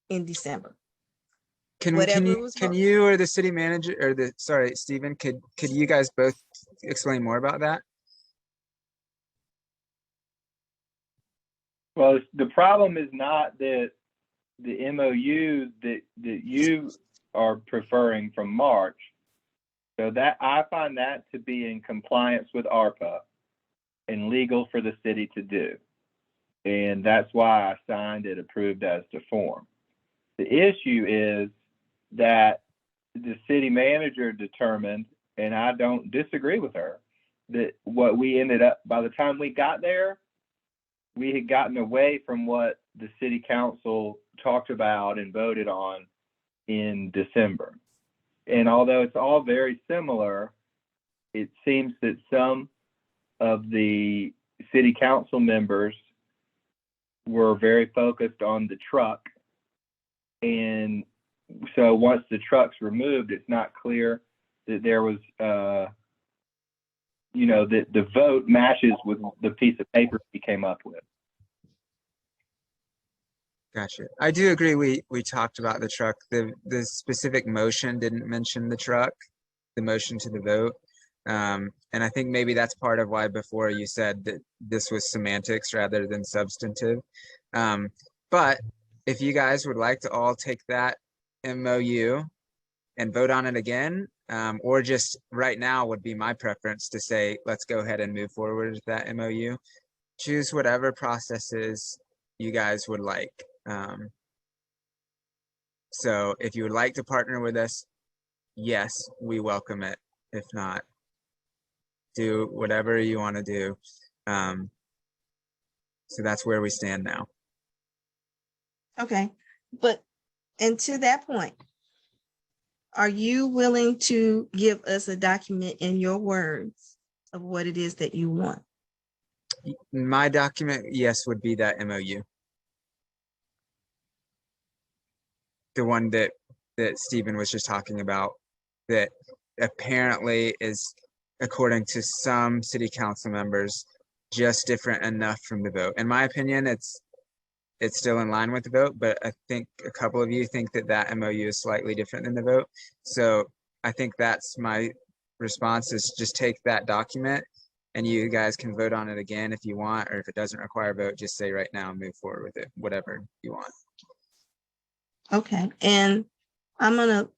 in December. Can you or the city manager or Stephen, could you guys both explain more about that? Well, the problem is not that the MOU that you are preferring from March. So that I find that to be in compliance with ARPA and legal for the city to do. And that's why I signed it approved as to form. The issue is that the city manager determined, and I don't disagree with her, that what we ended up, by the time we got there, we had gotten away from what the city council talked about and voted on in December. And although it's all very similar, it seems that some of the city council members were very focused on the truck. And so once the truck's removed, it's not clear that there was, that the vote matches with the piece of paper we came up with. Gotcha. I do agree. We talked about the truck. The specific motion didn't mention the truck, the motion to the vote. And I think maybe that's part of why before you said that this was semantics rather than substantive. But if you guys would like to all take that MOU and vote on it again, or just right now would be my preference to say, let's go ahead and move forward with that MOU. Choose whatever processes you guys would like. So if you would like to partner with us, yes, we welcome it. If not, do whatever you want to do. So that's where we stand now. Okay, and to that point, are you willing to give us a document in your words of what it is that you want? My document, yes, would be that MOU. the one that Stephen was just talking about, that apparently is, according to some city council members, just different enough from the vote. In my opinion, it's still in line with the vote, but I think a couple of you think that MOU is slightly different than the vote. So I think that's my response, is just take that document and you guys can vote on it again if you want, or if it doesn't require a vote, just say right now and move forward with it, whatever you want. Okay, and I'm gonna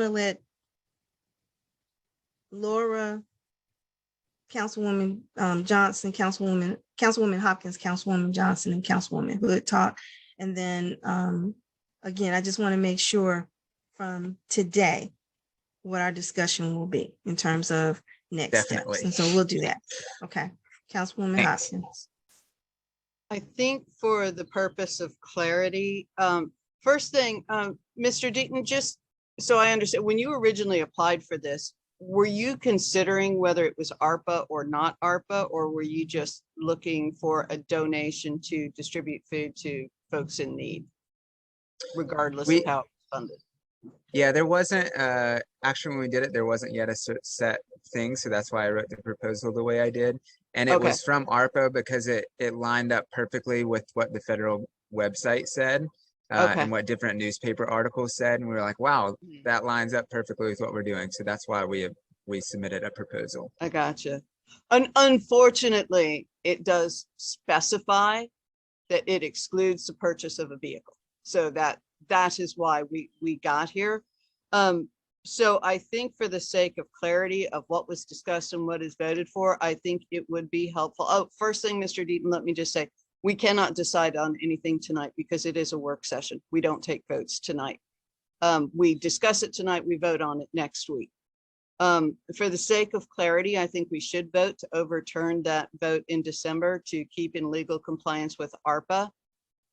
let Laura, Councilwoman Johnson, Councilwoman Hopkins, Councilwoman Johnson, and Councilwoman Hood talk. And then again, I just want to make sure from today what our discussion will be in terms of next Definitely. steps. And so we'll do that. Okay. Councilwoman Thanks. Hopkins. I think for the purpose of clarity, first thing, Mr. Deaton, just so I understand, when you originally applied for this, were you considering whether it was ARPA or not ARPA, or were you just looking for a donation to distribute food to folks in need, regardless of how it's funded? Yeah, there wasn't, actually when we did it, there wasn't yet a set thing. So that's why I wrote the proposal the way I did. And it was from ARPA because it lined up perfectly with what the federal website said and what different newspaper articles said. And we were like, wow, that lines up perfectly with what we're doing. So that's why we submitted a proposal. I gotcha. Unfortunately, it does specify that it excludes the purchase of a vehicle. So that is why we got here. So I think for the sake of clarity of what was discussed and what is voted for, I think it would be helpful. Oh, first thing, Mr. Deaton, let me just say, we cannot decide on anything tonight because it is a work session. We don't take votes tonight. We discuss it tonight, we vote on it next week. For the sake of clarity, I think we should vote to overturn that vote in December to keep in legal compliance with ARPA.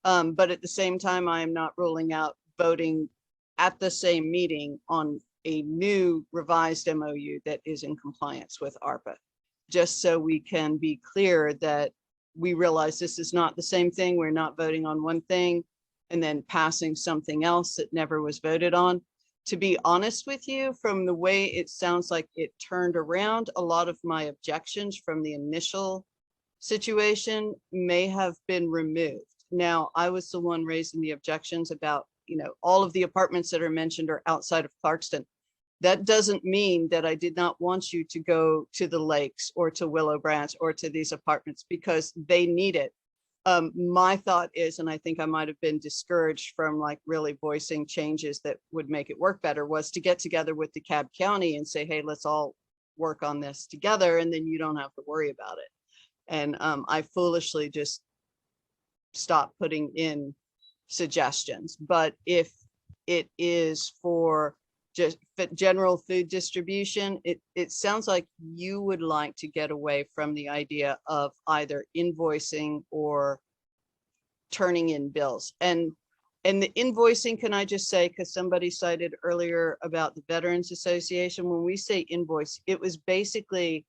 But at the same time, I am not ruling out voting at the same meeting on a new revised MOU that is in compliance with ARPA, just so we can be clear that we realize this is not the same thing. We're not voting on one thing and then passing something else that never was voted on. To be honest with you, from the way it sounds like it turned around, a lot of my objections from the initial situation may have been removed. Now, I was the one raising the objections about, all of the apartments that are mentioned are outside of Clarkston. That doesn't mean that I did not want you to go to the lakes or to Willow Branch or to these apartments because they need it. My thought is, and I think I might have been discouraged from like really voicing changes that would make it work better, was to get together with DeKalb County and say, hey, let's all work on this together, and then you don't have to worry about it. And I foolishly just stopped putting in suggestions. But if it is for just general food distribution, it sounds like you would like to get away from the idea of either invoicing or turning in bills. And the invoicing, can I just say, because somebody cited earlier about the Veterans Association, when we say invoice, it was basically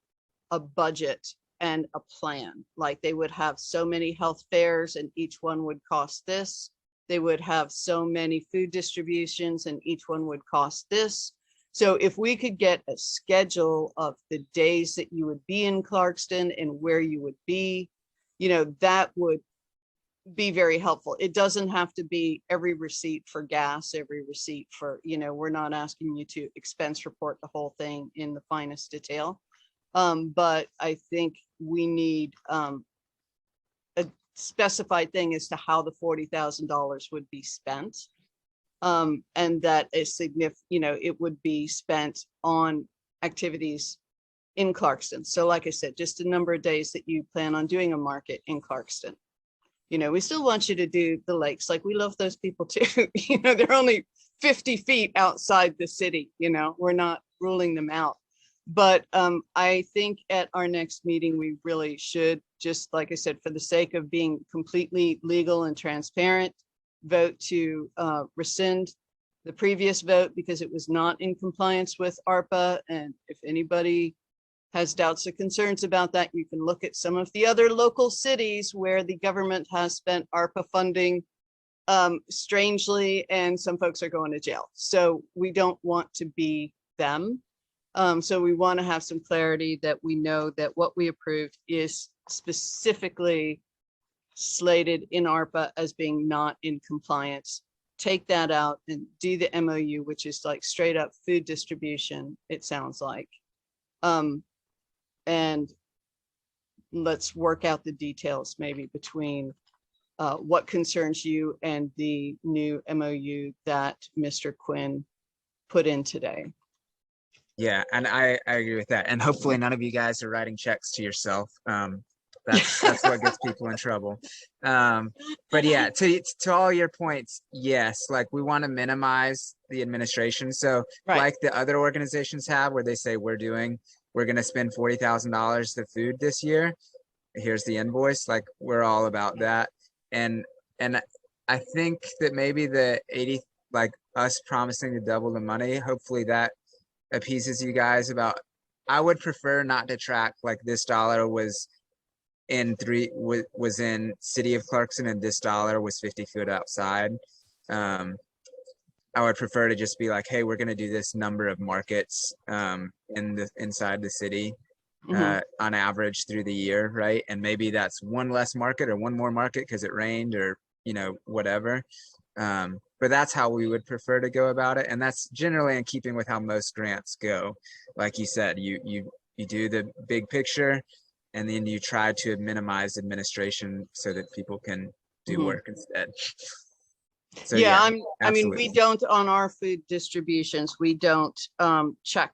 a budget and a plan. Like they would have so many health fairs and each one would cost this. They would have so many food distributions and each one would cost this. So if we could get a schedule of the days that you would be in Clarkston and where you would be, that would be very helpful. It doesn't have to be every receipt for gas, every receipt for, we're not asking you to expense report the whole thing in the finest detail. But I think we need a specified thing as to how the $40,000 would be spent. And that is significant, it would be spent on activities in Clarkston. So like I said, just a number of days that you plan on doing a market in Clarkston. We still want you to do the lakes. Like we love those people too. They're only 50 feet outside the city, we're not ruling them out. But I think at our next meeting, we really should, just like I said, for the sake of being completely legal and transparent, vote to rescind the previous vote because it was not in compliance with ARPA. And if anybody has doubts or concerns about that, you can look at some of the other local cities where the government has spent ARPA funding strangely, and some folks are going to jail. So we don't want to be them. So we want to have some clarity that we know that what we approved is specifically slated in ARPA as being not in compliance. Take that out and do the MOU, which is like straight up food distribution, it sounds like. And let's work out the details maybe between what concerns you and the new MOU that Mr. Quinn put in today. Yeah, and I agree with that. And hopefully none of you guys are writing checks to yourself. That's what gets people in trouble. But yeah, to all your points, yes, like we want to minimize the administration. So like the other organizations have, where they say we're going to spend $40,000 to food this year. Here's the invoice. Like we're all about that. And I think that maybe the 80, like us promising to double the money, hopefully that appeases you guys about. I would prefer not to track like this dollar was in City of Clarkston and this dollar was 50 foot outside. I would prefer to just be like, hey, we're going to do this number of markets inside the city on average through the year, right? And maybe that's one less market or one more market because it rained or whatever. But that's how we would prefer to go about it, and that's generally in keeping with how most grants go. Like you said, you do the big picture, and then you try to minimize administration so that people can do work instead. So yeah, I mean, we don't, on our food distributions, we don't check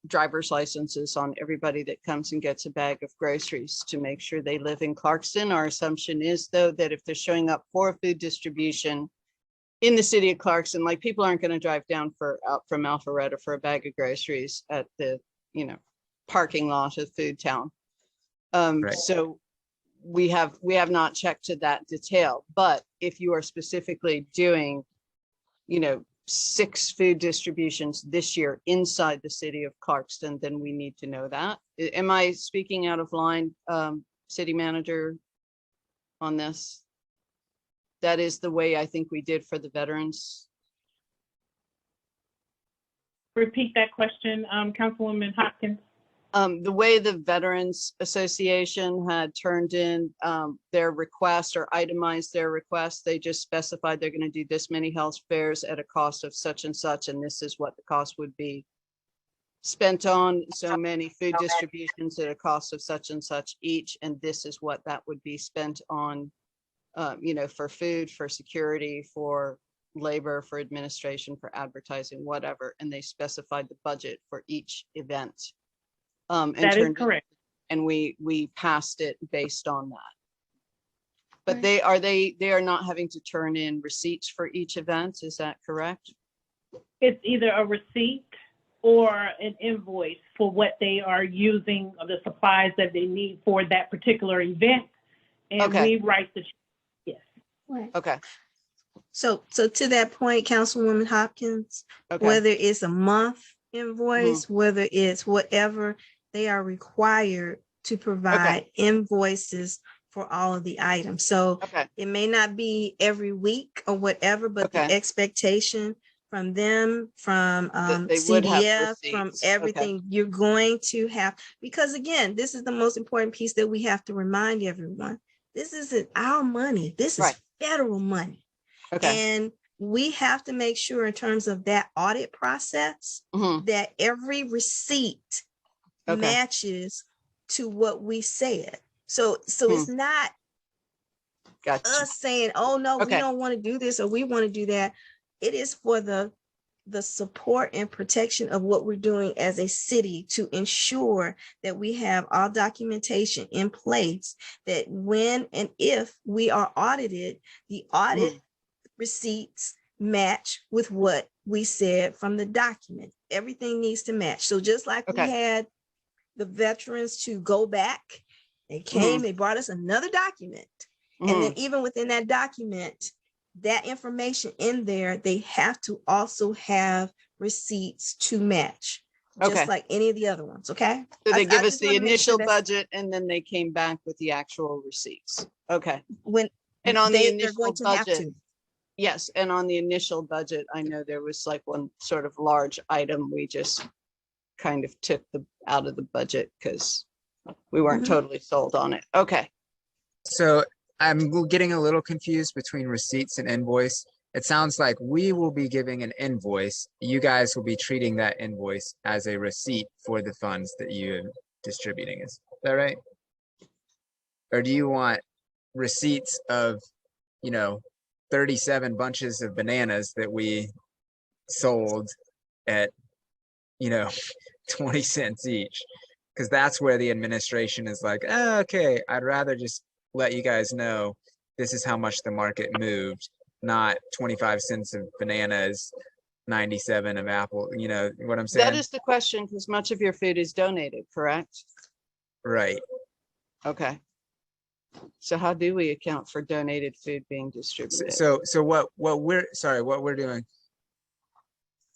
driver's licenses on everybody that comes and gets a bag of groceries to make sure they live in Clarkston. Our assumption is, though, that if they're showing up for a food distribution in the city of Clarkston, like people aren't going to drive down out from Alpharetta for a bag of groceries at the parking lot of Food Town. So we have not checked to that detail. But if you are specifically doing 6 food distributions this year inside the city of Clarkston, then we need to know that. Am I speaking out of line, city manager, on this? That is the way I think we did for the veterans. Repeat that question, Councilwoman Hopkins. The way the Veterans Association had turned in their request or itemized their request, they just specified they're going to do this many health fairs at a cost of such and such, and this is what the cost would be spent on so many food distributions at a cost of such and such each, and this is what that would be spent on, for food, for security, for labor, for administration, for advertising, whatever, and they specified the budget for each event. That is correct. And we passed it based on that. But they are not having to turn in receipts for each event, is that correct? It's either a receipt or an invoice for what they are using, or the supplies that they need for that particular event. And we write the check. Yes. Okay. So to that point, Councilwoman Hopkins, whether it's a month invoice, whether it's whatever, they are required to provide invoices for all of the items. So it may not be every week or whatever, but the expectation from them, from CDF, from everything, you're going to have, because again, this is the most important piece that we have to remind everyone. This isn't our money. This is federal money. And we have to make sure in terms of that audit process that every receipt matches to what we said. So it's not us saying, oh no, we don't want to do this or we want to do that. It is for the support and protection of what we're doing as a city to ensure that we have all documentation in place, that when and if we are audited, the audit receipts match with what we said from the document. Everything needs to match. So just like we had the veterans to go back, they came, they brought us another document. And then even within that document, that information in there, they have to also have receipts to match, just like any of the other ones. Okay. So they give us the initial budget and then they came back with the actual receipts. Okay. And on the initial budget, Yes, and on the initial budget, I know there was like one sort of large item we just kind of took out of the budget because we weren't Mhm. totally sold on it. Okay. So I'm getting a little confused between receipts and invoice. It sounds like we will be giving an invoice. You guys will be treating that invoice as a receipt for the funds that you're distributing. Is that right? Or do you want receipts of, 37 bunches of bananas that we sold at, 20 cents each? Because that's where the administration is like, oh, okay, I'd rather just let you guys know this is how much the market moved, not 25 cents of bananas, 97 of apple. You know what I'm saying? That is the question because much of your food is donated, correct? Right. Okay. So how do we account for donated food being distributed? So what we're doing,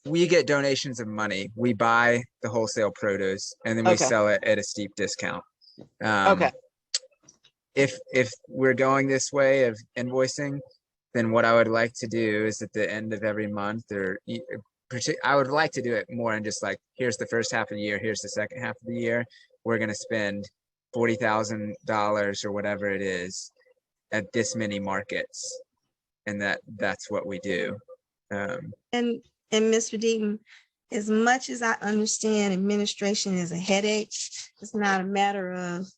we get donations of money. We buy the wholesale produce and then we Okay. sell it at a steep discount. Okay. If we're going this way of invoicing, then what I would like to do is at the end of every month, I would like to do it more and just like, here's the first half of the year, here's the second half of the year. We're going to spend $40,000 or whatever it is at this many markets. And that's what we do. And Mr. Deaton, as much as I understand administration is a headache, it's not a matter of,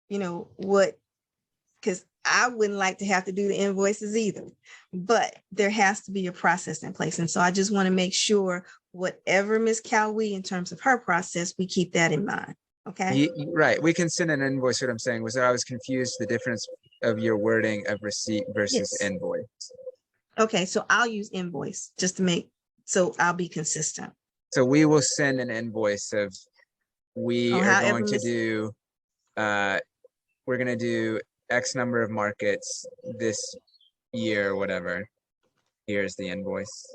because I wouldn't like to have to do the invoices either, but there has to be a process in place. And so I just want to make sure whatever Ms. Cowee in terms of her process, we keep that in mind. Okay. Right. We can send an invoice. What I'm saying was that I was confused the difference of your wording of receipt versus Yes. invoice. Okay. So I'll use invoice just to so I'll be consistent. So we will send an invoice of we are going to do, we're going to do X number of markets this year or whatever. Here's the invoice.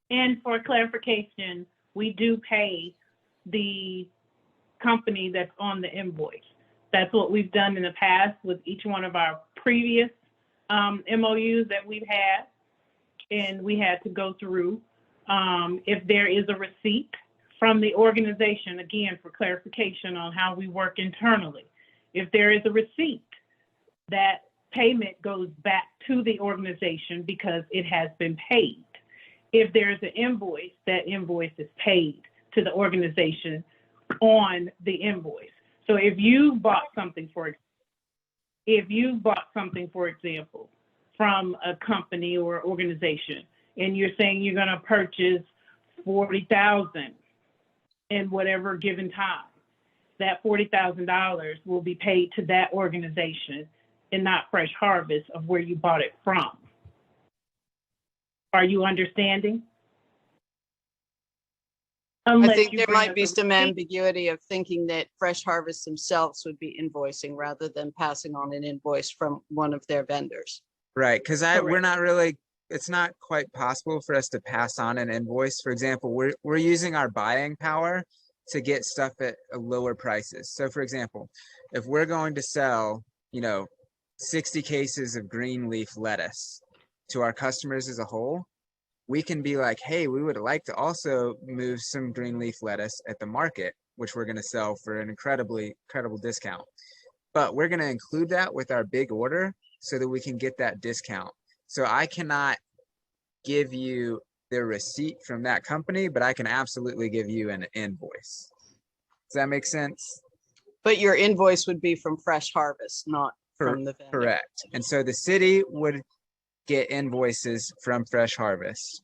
And for clarification, we do pay the company that's on the invoice. That's what we've done in the past with each one of our previous MOUs that we've had. And we had to go through, if there is a receipt from the organization, again, for clarification on how we work internally. If there is a receipt, that payment goes back to the organization because it has been paid. If there's an invoice, that invoice is paid to the organization on the invoice. So if you bought something, for example, from a company or organization, and you're saying you're going to purchase 40,000 in whatever given time, that $40,000 will be paid to that organization and not Fresh Harvest of where you bought it from. Are you understanding? I think there might be some ambiguity of thinking that Fresh Harvest themselves would be invoicing rather than passing on an invoice from one of their vendors. Right, because we're not really, it's not quite possible for us to pass on an invoice. For example, we're using our buying power to get stuff at lower prices. So for example, if we're going to sell, 60 cases of green leaf lettuce to our customers as a whole, we can be like, hey, we would like to also move some green leaf lettuce at the market, which we're going to sell for an incredible discount. But we're going to include that with our big order so that we can get that discount. So I cannot give you the receipt from that company, but I can absolutely give you an invoice. Does that make sense? But your invoice would be from Fresh Harvest, not from the vendor. Correct. And so the city would get invoices from Fresh Harvest,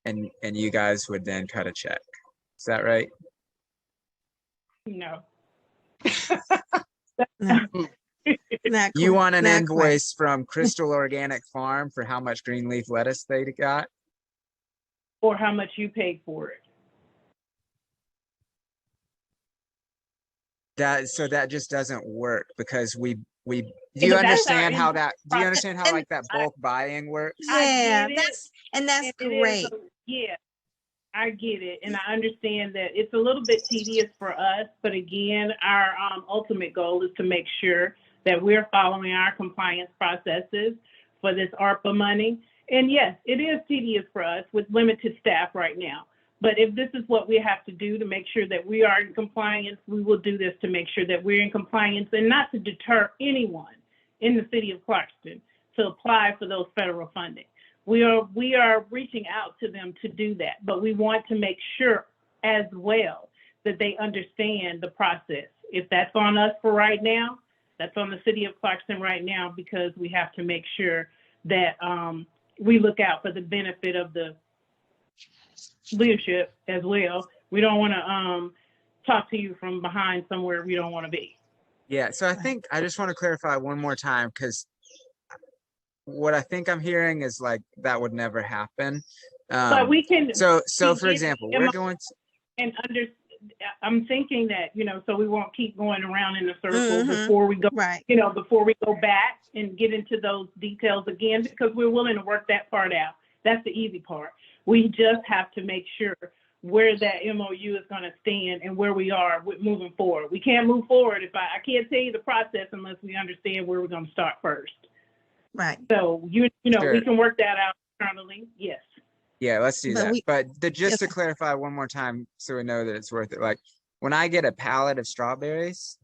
and you guys would then cut a check. Is that right? No. You want an invoice from Crystal Organic Farm for how much green leaf lettuce they got? Or how much you paid for it. That just doesn't work because do you understand how that like that bulk buying works? Yeah, that's great. Yeah, I get it. And I understand that it's a little bit tedious for us, but again, our ultimate goal is to make sure that we're following our compliance processes for this ARPA money. And yes, it is tedious for us with limited staff right now. But if this is what we have to do to make sure that we are in compliance, we will do this to make sure that we're in compliance and not to deter anyone in the city of Clarkston to apply for those federal funding. We are reaching out to them to do that, but we want to make sure as well that they understand the process. If that's on us for right now, that's on the city of Clarkston right now, because we have to make sure that we look out for the benefit of the leadership as well. We don't want to talk to you from behind somewhere we don't want to be. Yeah, so I think I just want to clarify one more time, because what I think I'm hearing is like that would never happen. But we can. So for example, we're going to. And I'm thinking that, so we won't keep going around in a circle before we go, before we go back and get into those details again, because we're willing to work that part out. That's the easy part. We just have to make sure where that MOU is going to stand and where we are with moving forward. We can't move forward if I can't tell you the process unless we understand where we're going to start first. Right. So, sure. We can work that out internally. Yes. Yeah, let's do that. But just to clarify one more time, so we know that it's worth it. Like when I get a pallet of strawberries,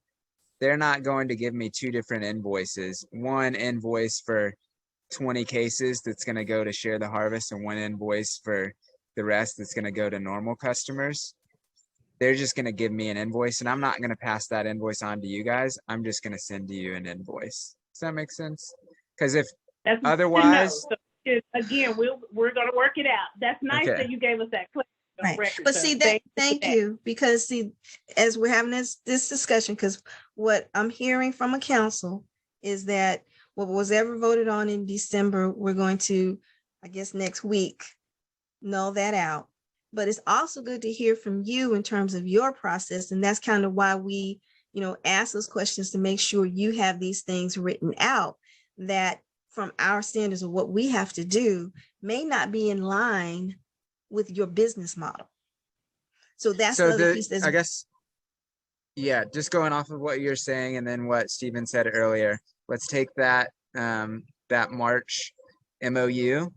they're not going to give me two different invoices. One invoice for 20 cases that's going to go to share the harvest, and one invoice for the rest that's going to go to normal customers. They're just going to give me an invoice, and I'm not going to pass that invoice on to you guys. I'm just going to send you an invoice. Does that make sense? Because if otherwise, again, we're going to work it out. That's nice that you gave us that clip. Right. Record, but so see that, thank you, because see, as we're having this discussion, because what I'm hearing from a council is that what was ever voted on in December, we're going to, I guess, next week, null that out. But it's also good to hear from you in terms of your process. And that's kind of why we, ask those questions, to make sure you have these things written out, that from our standards of what we have to do may not be in line with your business model. So that's the other piece. I guess, yeah, just going off of what you're saying and then what Stephen said earlier, let's take that that March MOU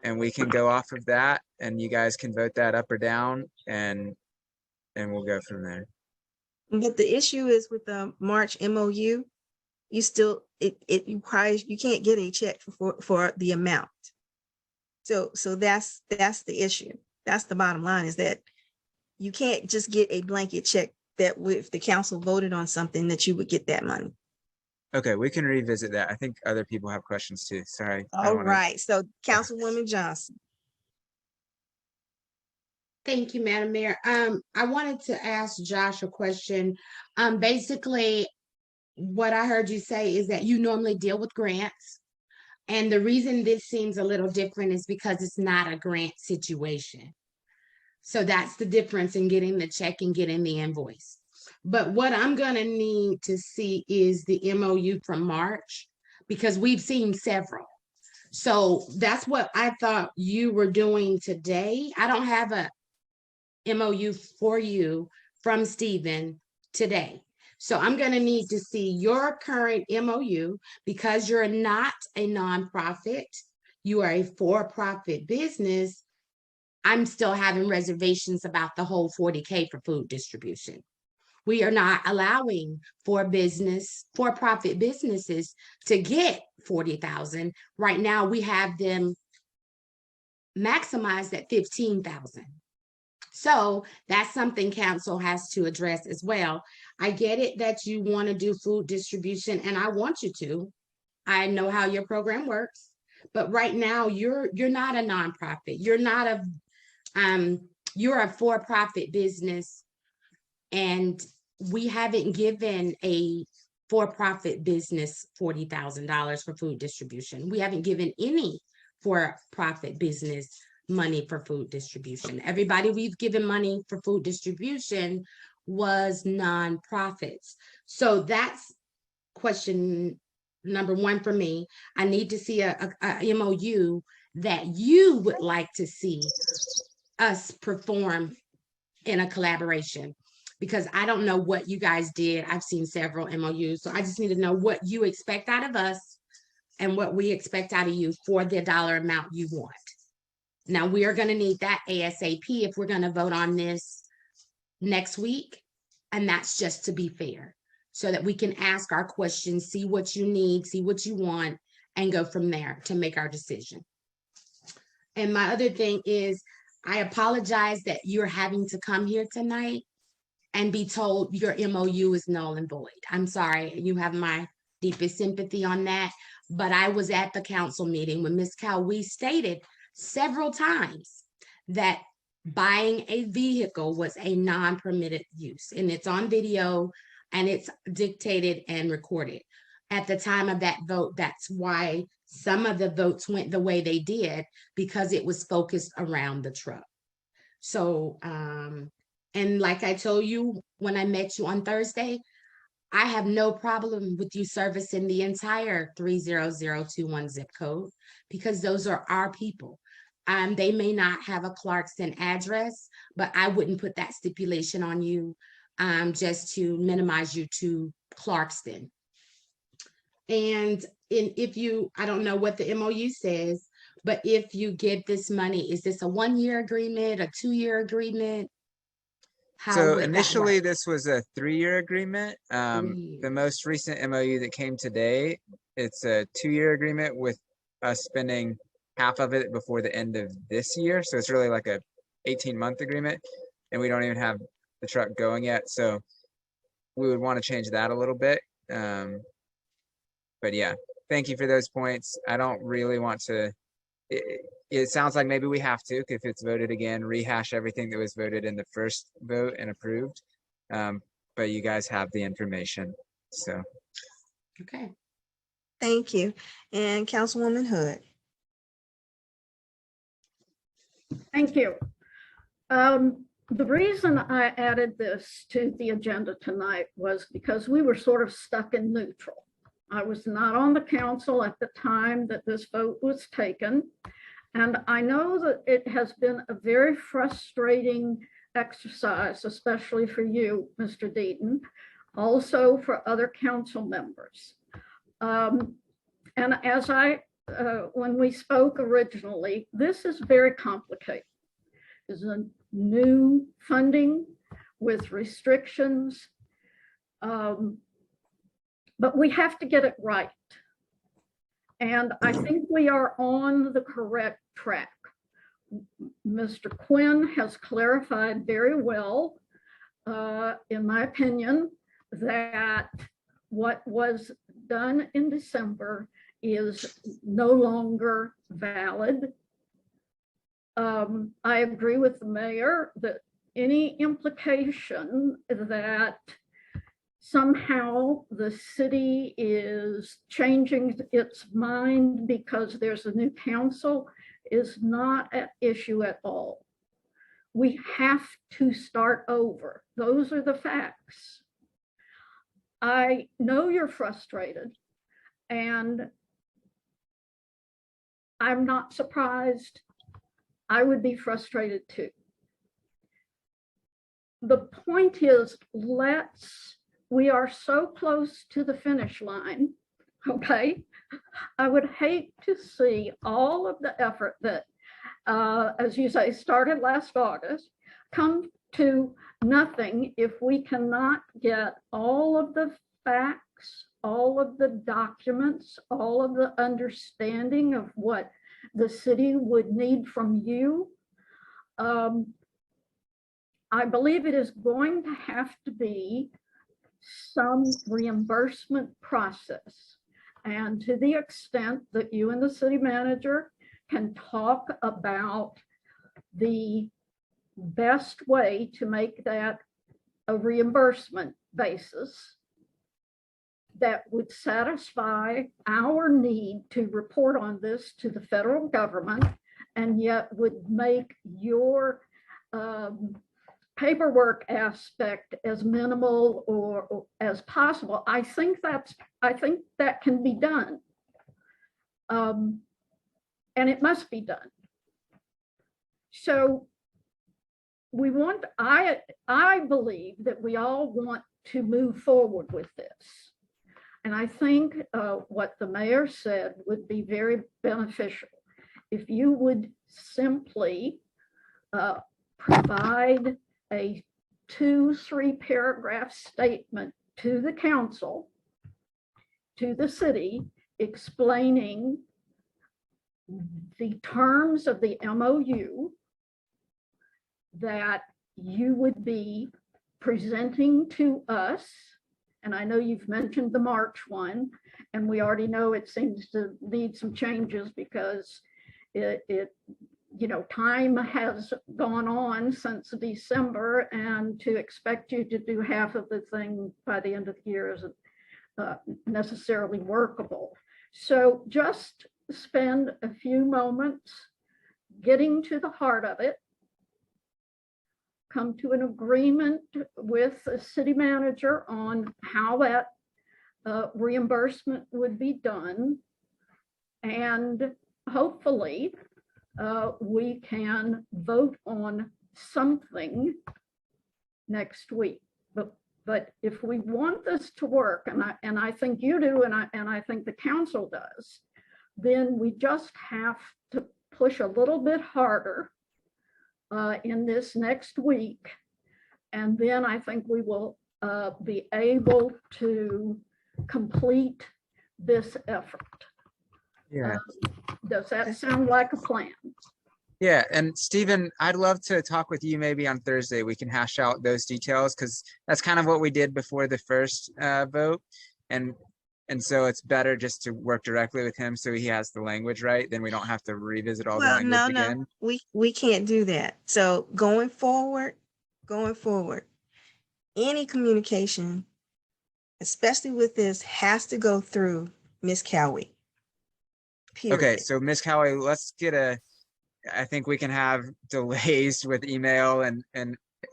and we can go off of that, and you guys can vote that up or down, and we'll go from there. But the issue is with the March MOU, you still, it requires, you can't get a check for the amount. So that's the issue. That's the bottom line, is that you can't just get a blanket check that if the council voted on something that you would get that money. Okay, we can revisit that. I think other people have questions too. Sorry. All right. So Councilwoman Johnson. Thank you, Madam Mayor. I wanted to ask Josh a question. Basically, what I heard you say is that you normally deal with grants. And the reason this seems a little different is because it's not a grant situation. So that's the difference in getting the check and getting the invoice. But what I'm going to need to see is the MOU from March, because we've seen several. So that's what I thought you were doing today. I don't have a MOU for you from Stephen today. So I'm going to need to see your current MOU, because you're not a nonprofit. You are a for-profit business. I'm still having reservations about the whole 40K for food distribution. We are not allowing for-profit businesses to get 40,000. Right now, we have them maximized at 15,000. So that's something council has to address as well. I get it that you want to do food distribution, and I want you to. I know how your program works, but right now you're not a nonprofit. You're not you're a for-profit business, and we haven't given a for-profit business $40,000 for food distribution. We haven't given any for-profit business money for food distribution. Everybody we've given money for food distribution was nonprofits. So that's question number one for me. I need to see a MOU that you would like to see us perform in a collaboration. because I don't know what you guys did. I've seen several MOUs, so I just need to know what you expect out of us and what we expect out of you for the dollar amount you want. Now, we are going to need that ASAP if we're going to vote on this next week. And that's just to be fair, so that we can ask our questions, see what you need, see what you want, and go from there to make our decision. And my other thing is, I apologize that you're having to come here tonight and be told your MOU is null and void. I'm sorry, you have my deepest sympathy on that. But I was at the council meeting when Ms. Cowie stated several times that buying a vehicle was a non-permitted use, and it's on video and it's dictated and recorded. At the time of that vote, that's why some of the votes went the way they did, because it was focused around the truck. So, and like I told you when I met you on Thursday, I have no problem with you servicing the entire 30021 zip code, because those are our people. They may not have a Clarkston address, but I wouldn't put that stipulation on you just to minimize you to Clarkston. And if you, I don't know what the MOU says, but if you get this money, is this a 1-year agreement, a 2-year agreement? How So would that initially work? this was a 3-year agreement. 3 The most recent MOU that came today, it's a 2-year agreement with us spending half of it before the end of this year. So it's really like a 18-month agreement, and we don't even have the truck going yet. So we would want to change that a little bit. But yeah, thank you for those points. I don't really want to, it sounds like maybe we have to, if it's voted again, rehash everything that was voted in the first vote and approved. But you guys have the information, so. Okay. Thank you. And Councilwoman Hood. Thank you. The reason I added this to the agenda tonight was because we were sort of stuck in neutral. I was not on the council at the time that this vote was taken. And I know that it has been a very frustrating exercise, especially for you, Mr. Deaton, also for other council members. And as when we spoke originally, this is very complicated. There's a new funding with restrictions, but we have to get it right. And I think we are on the correct track. Mr. Quinn has clarified very well, in my opinion, that what was done in December is no longer valid. I agree with the mayor that any implication that somehow the city is changing its mind because there's a new council is not an issue at all. We have to start over. Those are the facts. I know you're frustrated, and I'm not surprised. I would be frustrated too. The point is, we are so close to the finish line, okay? I would hate to see all of the effort that, as you say, started last August, come to nothing if we cannot get all of the facts, all of the documents, all of the understanding of what the city would need from you. I believe it is going to have to be some reimbursement process. And to the extent that you and the city manager can talk about the best way to make that a reimbursement basis that would satisfy our need to report on this to the federal government, and yet would make your paperwork aspect as minimal or as possible. I think that can be done. And it must be done. So I believe that we all want to move forward with this. And I think what the mayor said would be very beneficial. If you would simply provide a 2-3 paragraph statement to the council, to the city, explaining the terms of the MOU that you would be presenting to us. And I know you've mentioned the March one, and we already know it seems to need some changes because time has gone on since December, and to expect you to do half of the thing by the end of the year isn't necessarily workable. So just spend a few moments getting to the heart of it, come to an agreement with the city manager on how that reimbursement would be done, and hopefully we can vote on something next week. But if we want this to work, and I think you do, and I think the council does, then we just have to push a little bit harder in this next week. And then I think we will be able to complete this effort. Yeah. Does that sound like a plan? Yeah, and Stephen, I'd love to talk with you maybe on Thursday. We can hash out those details because that's kind of what we did before the first vote. And so it's better just to work directly with him so he has the language right. Then we don't have to revisit all the language again. We can't do that. So going forward, any communication, especially with this, has to go through Ms. Cowie. Period. Okay, so Ms. Cowie, let's get I think we can have delays with email and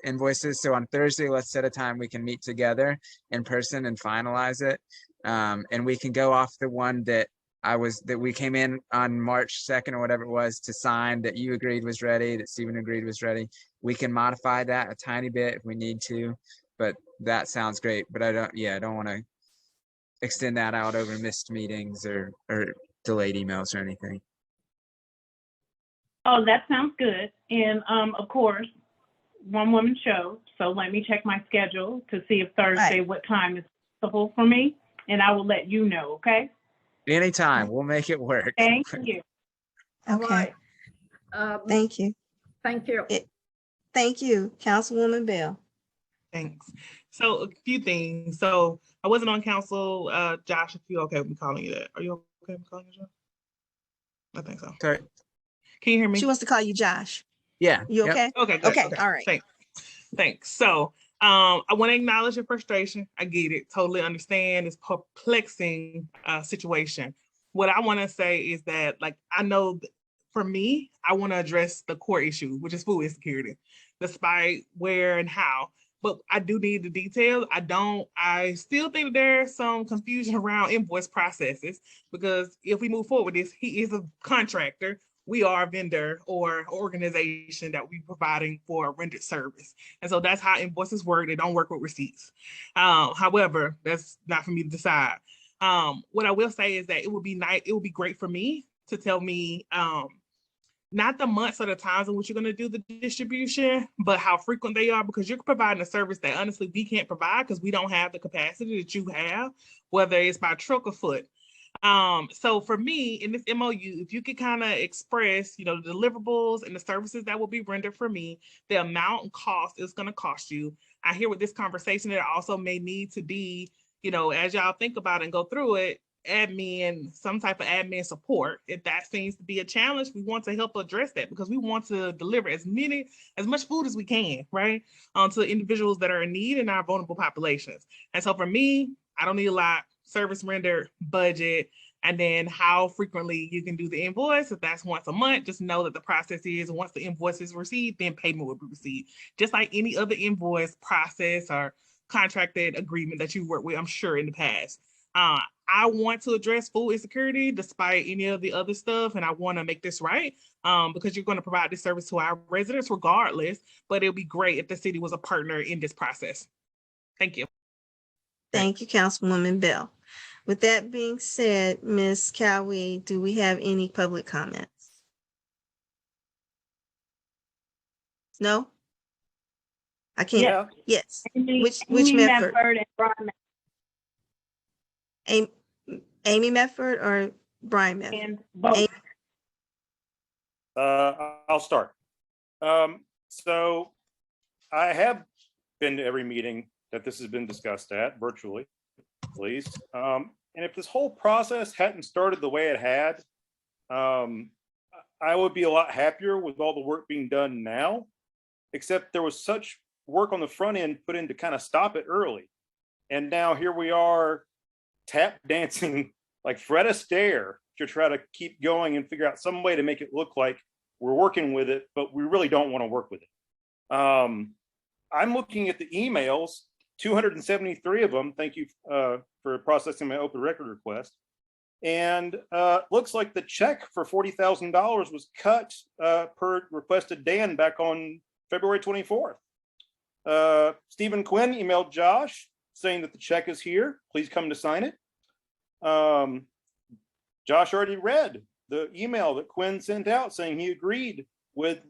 invoices. So on Thursday, let's set a time we can meet together in person and finalize it. And we can go off the one that we came in on March 2nd or whatever it was to sign, that you agreed was ready, that Stephen agreed was ready. We can modify that a tiny bit if we need to, but that sounds great. But I don't want to extend that out over missed meetings or delayed emails or anything. Oh, that sounds good. And of course, one woman show. So let me check my schedule to see if Thursday, what time is possible for me. And I will let you know, okay? Anytime, we'll make it work. Thank you. Okay. Thank you. Thank you. Thank you, Councilwoman Bell. Thanks. So a few things. So I wasn't on council. Josh, if you're okay with me calling you that. Are you okay with me calling you Josh? I think so. Sorry. Can you hear me? She wants to call you Josh. Yeah. You okay? Okay. Good. Okay. All right. Thanks. So I want to acknowledge your frustration. I get it. Totally understand. It's a perplexing situation. What I want to say is that, I know for me, I want to address the core issue, which is food insecurity, despite where and how. But I do need the details. I still think there's some confusion around invoice processes, because if we move forward with this, he is a contractor. We are a vendor or organization that we're providing for a rendered service. And so that's how invoices work. They don't work with receipts. However, that's not for me to decide. What I will say is that it would be great for me to tell me not the months or the times in which you're going to do the distribution, but how frequent they are, because you're providing a service that honestly we can't provide because we don't have the capacity that you have, whether it's by truck or foot. So for me, in this MOU, if you could kind of express, the deliverables and the services that will be rendered for me, the amount and cost it's going to cost you. I hear with this conversation, there also may need to be, as y'all think about it and go through it, some type of admin support. If that seems to be a challenge, we want to help address that, because we want to deliver as much food as we can, right? To individuals that are in need in our vulnerable populations. And so for me, I don't need a lot. Service render, budget, and then how frequently you can do the invoice. If that's once a month, just know that the process is once the invoice is received, then payment will be received. Just like any other invoice process or contracted agreement that you work with, I'm sure, in the past. I want to address food insecurity despite any of the other stuff, and I want to make this right because you're going to provide this service to our residents regardless, but it would be great if the city was a partner in this process. Thank you. Thank you, Councilwoman Bell. With that being said, Ms. Cowie, do we have any public comments? No? I can't. Yeah. Yes. Amy- Which Amy Medford? Medford and Brian Amy Medford or Brian Medford? and both. I'll start. So I have been to every meeting that this has been discussed at virtually, at least. And if this whole process hadn't started the way it had, I would be a lot happier with all the work being done now, except there was such work on the front end put in to kind of stop it early. And now here we are tap dancing like Fred Astaire to try to keep going and figure out some way to make it look like we're working with it, but we really don't want to work with it. I'm looking at the emails, 273 of them. Thank you for processing my open record request. And looks like the check for $40,000 was cut per requested Dan back on February 24th. Stephen Quinn emailed Josh saying that the check is here. Please come to sign it. Josh already read the email that Quinn sent out saying he agreed with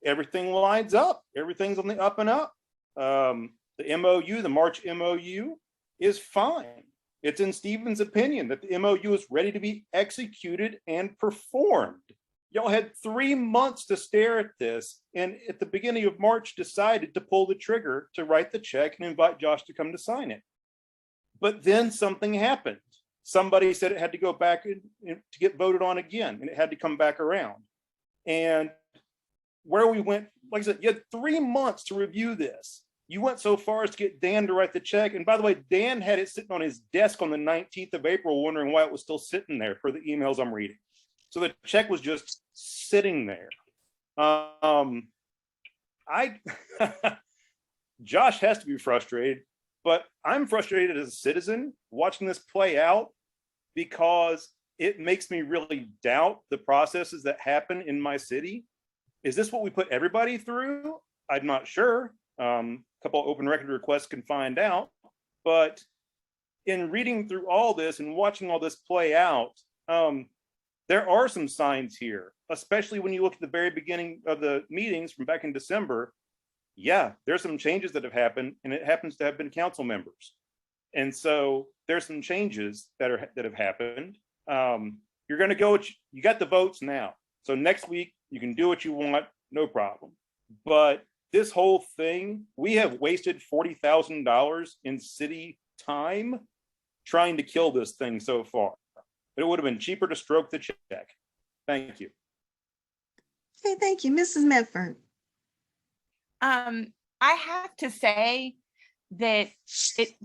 everything lines up. Everything's on the up and up. The MOU, the March MOU is fine. It's in Stephen's opinion that the MOU is ready to be executed and performed. Y'all had 3 months to stare at this, and at the beginning of March decided to pull the trigger to write the check and invite Josh to come to sign it. But then something happened. Somebody said it had to go back to get voted on again, and it had to come back around. And where we went, like I said, you had 3 months to review this. You went so far as to get Dan to write the check. And by the way, Dan had it sitting on his desk on the 19th of April, wondering why it was still sitting there for the emails I'm reading. So the check was just sitting there. Josh has to be frustrated, but I'm frustrated as a citizen watching this play out because it makes me really doubt the processes that happen in my city. Is this what we put everybody through? I'm not sure. A couple of open record requests can find out. But in reading through all this and watching all this play out, there are some signs here, especially when you look at the very beginning of the meetings from back in December. Yeah, there's some changes that have happened, and it happens to have been council members. And so there's some changes that have happened. You're going to go, you got the votes now. So next week, you can do what you want, no problem. But this whole thing, we have wasted $40,000 in city time trying to kill this thing so far. But it would have been cheaper to stroke the check. Thank you. Okay, thank you. Mrs. Medford. I have to say that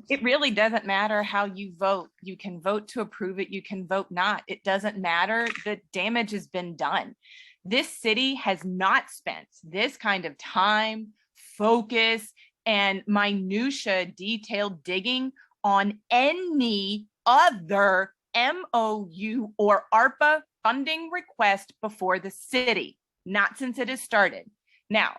it really doesn't matter how you vote. You can vote to approve it. You can vote not. It doesn't matter. The damage has been done. This city has not spent this kind of time, focus, and minutia detailed digging on any other MOU or ARPA funding request before the city, not since it has started. Now,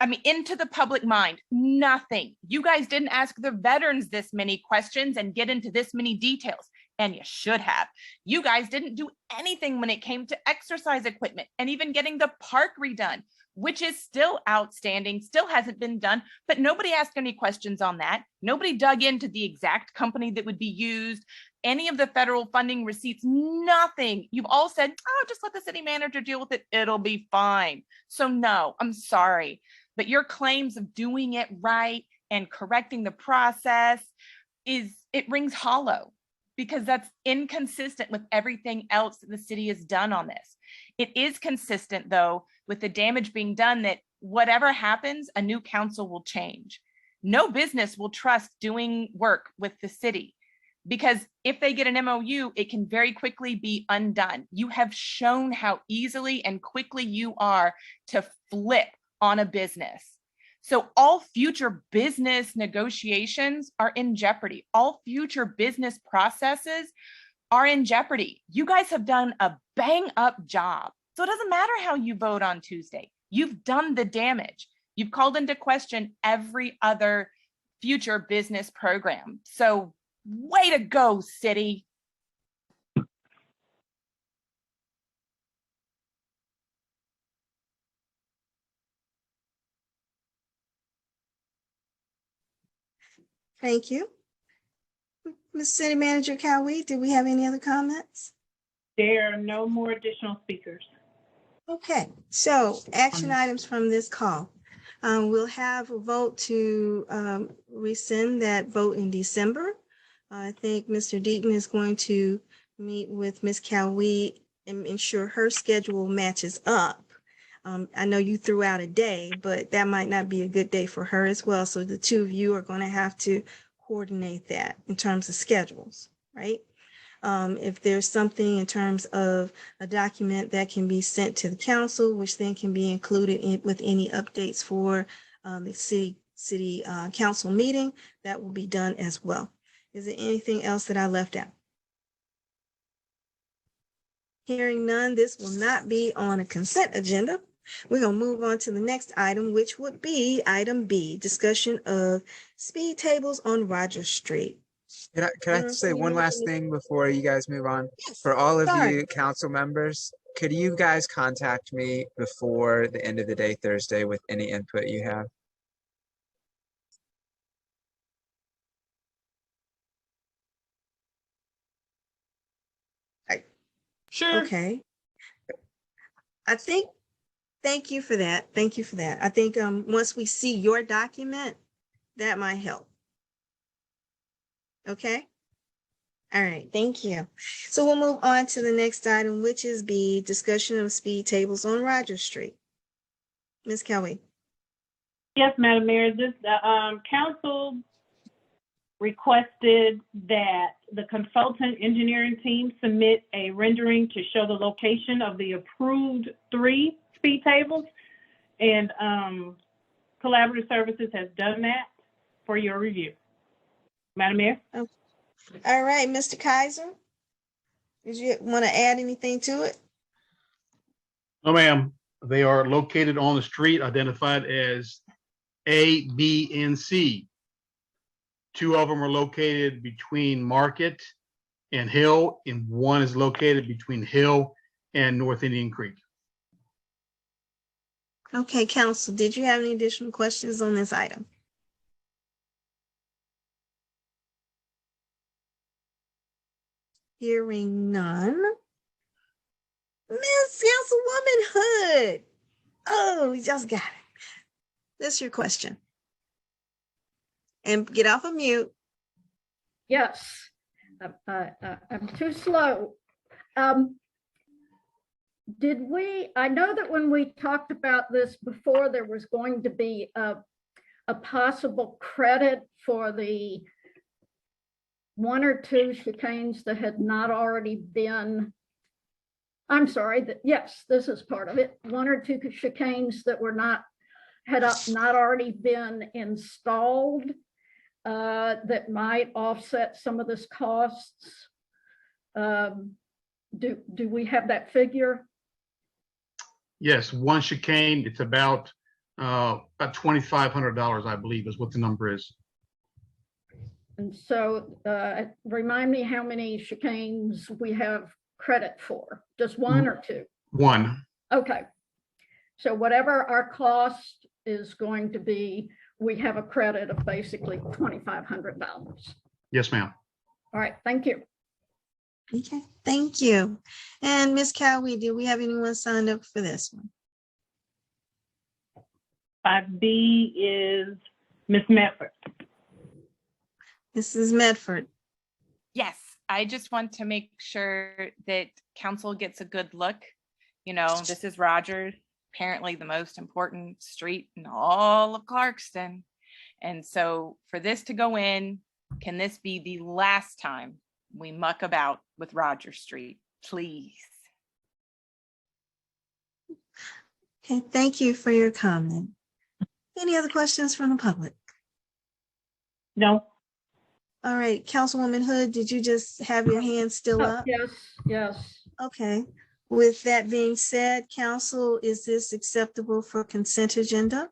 I mean, into the public mind, nothing. You guys didn't ask the veterans this many questions and get into this many details, and you should have. You guys didn't do anything when it came to exercise equipment and even getting the park redone, which is still outstanding, still hasn't been done, but nobody asked any questions on that. Nobody dug into the exact company that would be used, any of the federal funding receipts, nothing. You've all said, oh, just let the city manager deal with it. It'll be fine. So no, I'm sorry. But your claims of doing it right and correcting the process it rings hollow because that's inconsistent with everything else that the city has done on this. It is consistent though with the damage being done that whatever happens, a new council will change. No business will trust doing work with the city because if they get an MOU, it can very quickly be undone. You have shown how easily and quickly you are to flip on a business. So all future business negotiations are in jeopardy. All future business processes are in jeopardy. You guys have done a bang up job. So it doesn't matter how you vote on Tuesday. You've done the damage. You've called into question every other future business program. So way to go, city. Thank you. Ms. City Manager Cowie, do we have any other comments? There are no more additional speakers. Okay, so action items from this call. We'll have a vote to rescind that vote in December. I think Mr. Deaton is going to meet with Ms. Cowie and ensure her schedule matches up. I know you threw out a day, but that might not be a good day for her as well. So the two of you are going to have to coordinate that in terms of schedules, right? If there's something in terms of a document that can be sent to the council, which then can be included with any updates for the city council meeting, that will be done as well. Is there anything else that I left out? Hearing none, this will not be on a consent agenda. We're going to move on to the next item, which would be item B, discussion of speed tables on Rogers Street. Can I say one last thing before you guys move on? Yes, For all of sorry. you council members, could you guys contact me before the end of the day Thursday with any input you have? Sure. Okay. Thank you for that. Thank you for that. I think once we see your document, that might help. Okay. All right, thank you. So we'll move on to the next item, which is B, discussion of speed tables on Rogers Street. Ms. Kelly. Yes, Madam Mayor, this council requested that the consultant engineering team submit a rendering to show the location of the approved 3 speed tables. And Collaborative Services has done that for your review. Madam Mayor? Oh. All right, Mr. Kaiser, did you want to add anything to it? No, ma'am. They are located on the street identified as A, B, and C. 2 of them are located between Market and Hill, and 1 is located between Hill and North Indian Creek. Okay, council, did you have any additional questions on this item? Hearing none. Miss Councilwoman Hood. Oh, we just got it. That's your question. And get off of mute. Yes, I'm too slow. I know that when we talked about this before, there was going to be a possible credit for the 1 or 2 chicanes that had not already been, I'm sorry, yes, this is part of it. 1 or 2 chicanes that were not already been installed that might offset some of this costs. Do we have that figure? Yes, 1 chicane, it's about $2,500, I believe, is what the number is. And so remind me how many chicanes we have credit for, just 1 or 2? 1. Okay. So whatever our cost is going to be, we have a credit of basically $2,500. Yes, ma'am. All right, thank you. Okay, thank you. And Ms. Cowie, do we have anyone signed up for this one? 5B is Ms. Medford. Mrs. Medford. Yes, I just want to make sure that council gets a good look. You know, this is Rogers, apparently the most important street in all of Clarkston. And so for this to go in, can this be the last time we muck about with Rogers Street, please? Okay, thank you for your comment. Any other questions from the public? No. All right, Councilwoman Hood, did you just have your hand still up? Yes, yes. Okay. With that being said, council, is this acceptable for consent agenda?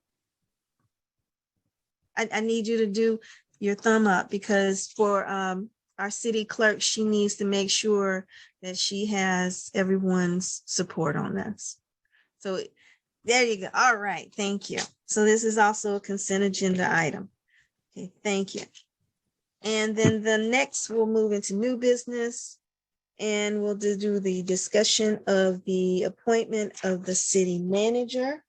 I need you to do your thumb up because for our city clerk, she needs to make sure that she has everyone's support on this. So there you go. All right, thank you. So this is also a consent agenda item. Okay, thank you. And then the next, we'll move into new business and we'll do the discussion of the appointment of the city manager.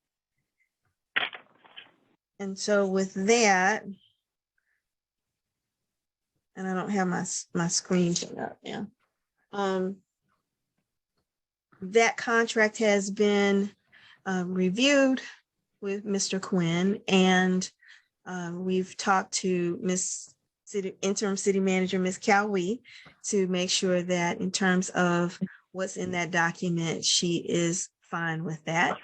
And so with that, and I don't have my screen put up now. That contract has been reviewed with Mr. Quinn, and we've talked to interim city manager, Ms. Cowie, to make sure that in terms of what's in that document, she is fine with that.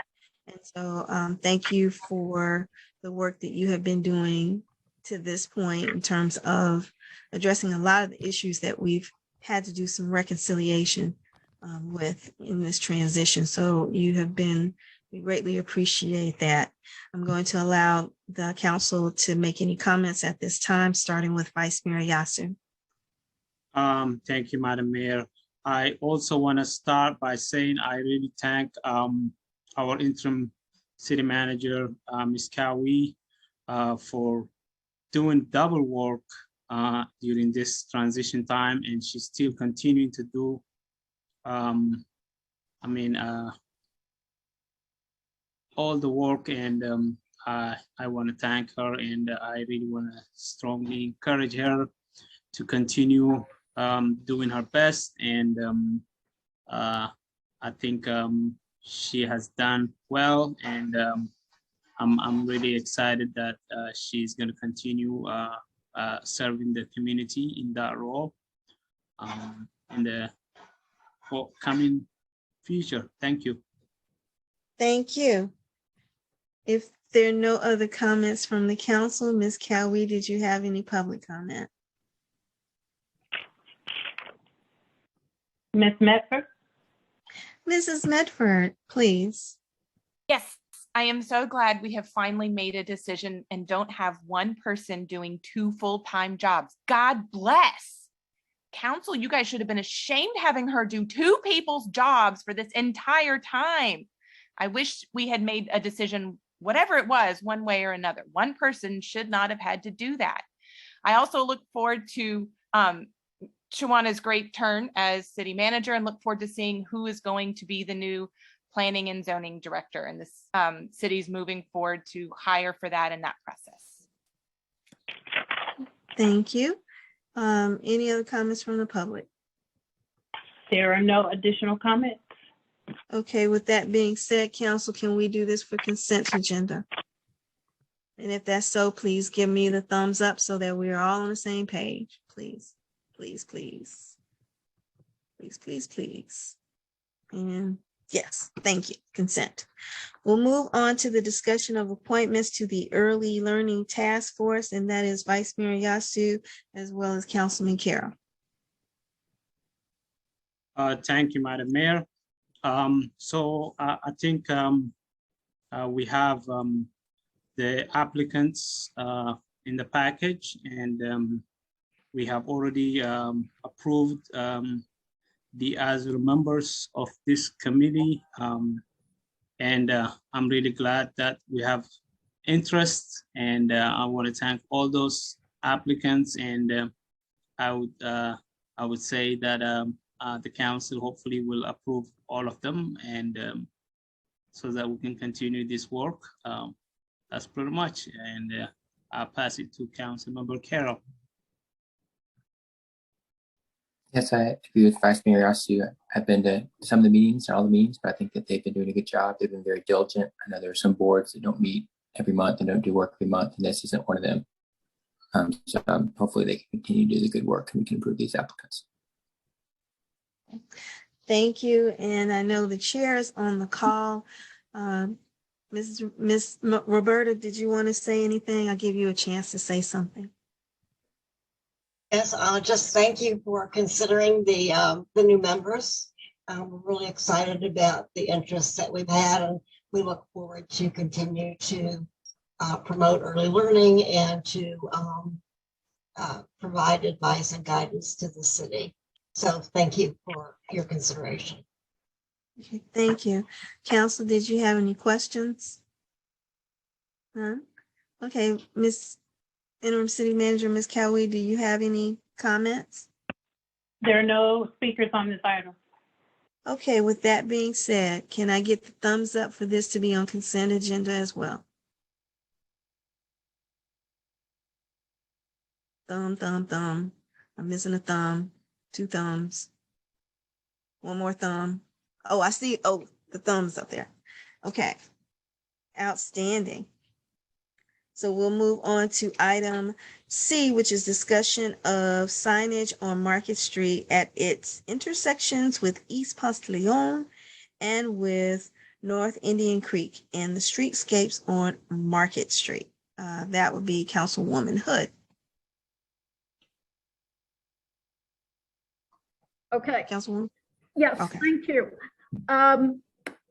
And so thank you for the work that you have been doing to this point in terms of addressing a lot of the issues that we've had to do some reconciliation with in this transition. So you have been, we greatly appreciate that. I'm going to allow the council to make any comments at this time, starting with Vice Mayor Yasu. Thank you, Madam Mayor. I also want to start by saying I really thank our interim city manager, Ms. Cowie, for doing double work during this transition time, and she's still continuing to do all the work, and I want to thank her, and I really want to strongly encourage her to continue doing her best, and I think she has done well, and I'm really excited that she's going to continue serving the community in that role in the coming future. Thank you. Thank you. If there are no other comments from the council, Ms. Cowie, did you have any public comment? Ms. Medford? Mrs. Medford, please. Yes, I am so glad we have finally made a decision and don't have one person doing 2 full-time jobs. God bless. Council, you guys should have been ashamed having her do 2 people's jobs for this entire time. I wish we had made a decision, whatever it was, one way or another. One person should not have had to do that. I also look forward to Shawana's great turn as city manager and look forward to seeing who is going to be the new planning and zoning director, and this city's moving forward to hire for that in that process. Thank you. Any other comments from the public? There are no additional comments. Okay, with that being said, council, can we do this for consent agenda? And if that's so, please give me the thumbs up so that we are all on the same page, please. Please, please. Please, please, please. And yes, thank you. Consent. We'll move on to the discussion of appointments to the Early Learning Task Force, and that is Vice Mayor Yasu as well as Councilman Carroll. Thank you, Madam Mayor. So I think we have the applicants in the package, and we have already approved as members of this committee, and I'm really glad that we have interest, and I want to thank all those applicants, and I would say that the council hopefully will approve all of them, and so that we can continue this work. That's pretty much, and I'll pass it to Councilmember Carroll. Yes, I agree with Vice Mayor Yasu. I've been to some of the meetings, not all the meetings, but I think that they've been doing a good job. They've been very diligent. I know there are some boards that don't meet every month and don't do work every month, and this isn't one of them. So hopefully they can continue to do the good work and we can improve these applicants. Thank you. And I know the chair is on the call. Miss Roberta, did you want to say anything? I'll give you a chance to say something. Yes, just thank you for considering the new members. We're really excited about the interest that we've had, and we look forward to continue to promote early learning and to provide advice and guidance to the city. So thank you for your consideration. Okay, thank you. Council, did you have any questions? Huh? Okay, Miss Interim City Manager, Ms. Cowie, do you have any comments? There are no speakers on this item. Okay, with that being said, can I get the thumbs up for this to be on consent agenda as well? Thumb, thumb, thumb. I'm missing a thumb. 2 thumbs. One more thumb. Oh, I see. Oh, the thumbs up there. Okay. Outstanding. So we'll move on to item C, which is discussion of signage on Market Street at its intersections with East Ponce de Leon and with North Indian Creek and the streetscapes on Market Street. That would be Councilwoman Hood. Okay. Councilwoman? Yes, Okay. thank you.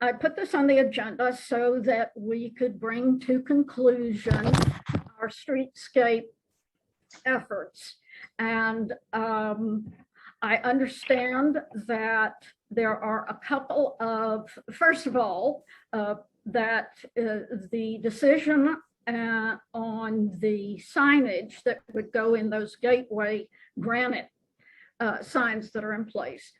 I put this on the agenda so that we could bring to conclusion our streetscape efforts. And I understand that there are a couple of, first of all, that the decision on the signage that would go in those gateway granite signs that are in place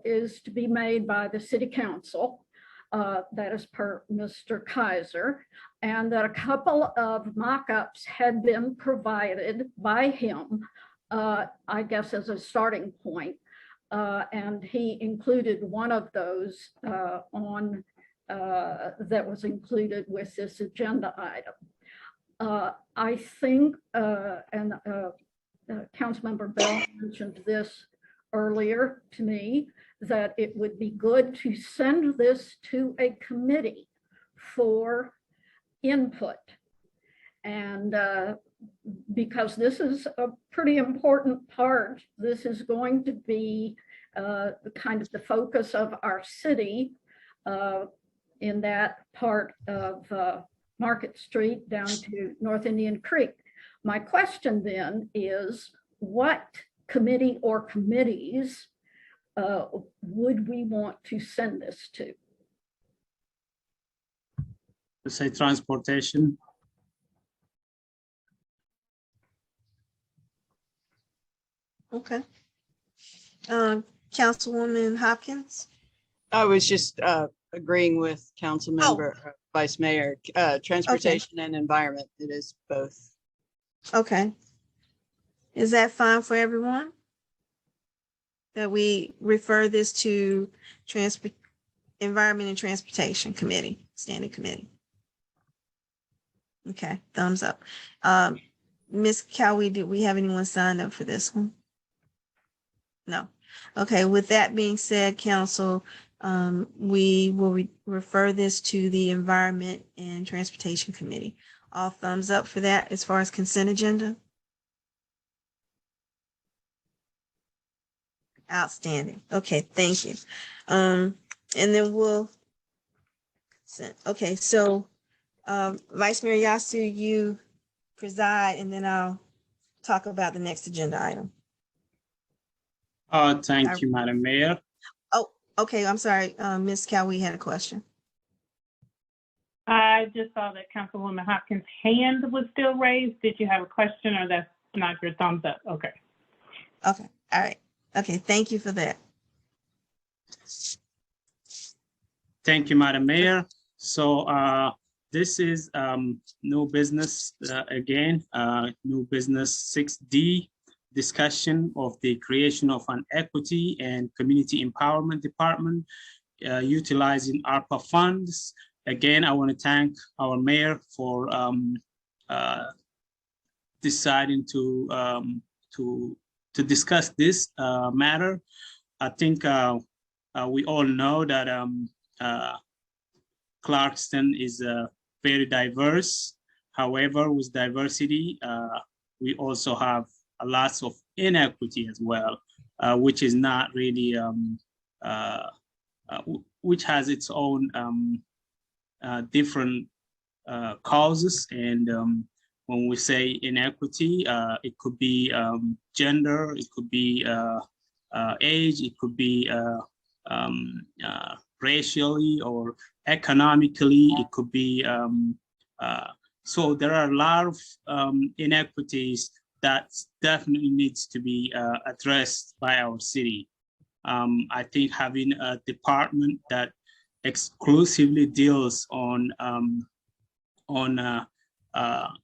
is to be made by the city council. That is per Mr. Kaiser, and that a couple of mock-ups had been provided by him, I guess as a starting point, and he included one of those on that was included with this agenda item. I think, and Councilmember Bell mentioned this earlier to me, that it would be good to send this to a committee for input. And because this is a pretty important part, this is going to be the kind of the focus of our city in that part of Market Street down to North Indian Creek. My question then is, what committee or committees would we want to send this to? Let's say transportation. Okay. Councilwoman Hopkins? I was just agreeing with Councilmember Vice Mayor, transportation and environment. It is both. Okay. Is that fine for everyone? That we refer this to Environment and Transportation Committee, Standing Committee. Okay, thumbs up. Ms. Cowie, did we have anyone signed up for this one? No. Okay, with that being said, Council, we will refer this to the Environment and Transportation Committee. All thumbs up for that as far as consent agenda? Outstanding. Okay, thank you. And then we'll, okay, so Vice Mayor Yasu, you preside, and then I'll talk about the next agenda item. Thank you, Madam Mayor. Oh, okay, I'm sorry. Ms. Cowie had a question. I just saw that Councilwoman Hopkins' hand was still raised. Did you have a question, or that's not your thumbs up? Okay. Okay, all right. Okay, thank you for that. Thank you, Madam Mayor. So this is new business again, new business 6D, discussion of the creation of an equity and community empowerment department utilizing ARPA funds. Again, I want to thank our mayor for deciding to discuss this matter. I think we all know that Clarkston is very diverse. However, with diversity, we also have a lot of inequity as well, which is not really, which has its own different causes. And when we say inequity, it could be gender, it could be age, it could be racially or economically, it could be, so there are a lot of inequities that definitely needs to be addressed by our city. I think having a department that exclusively deals on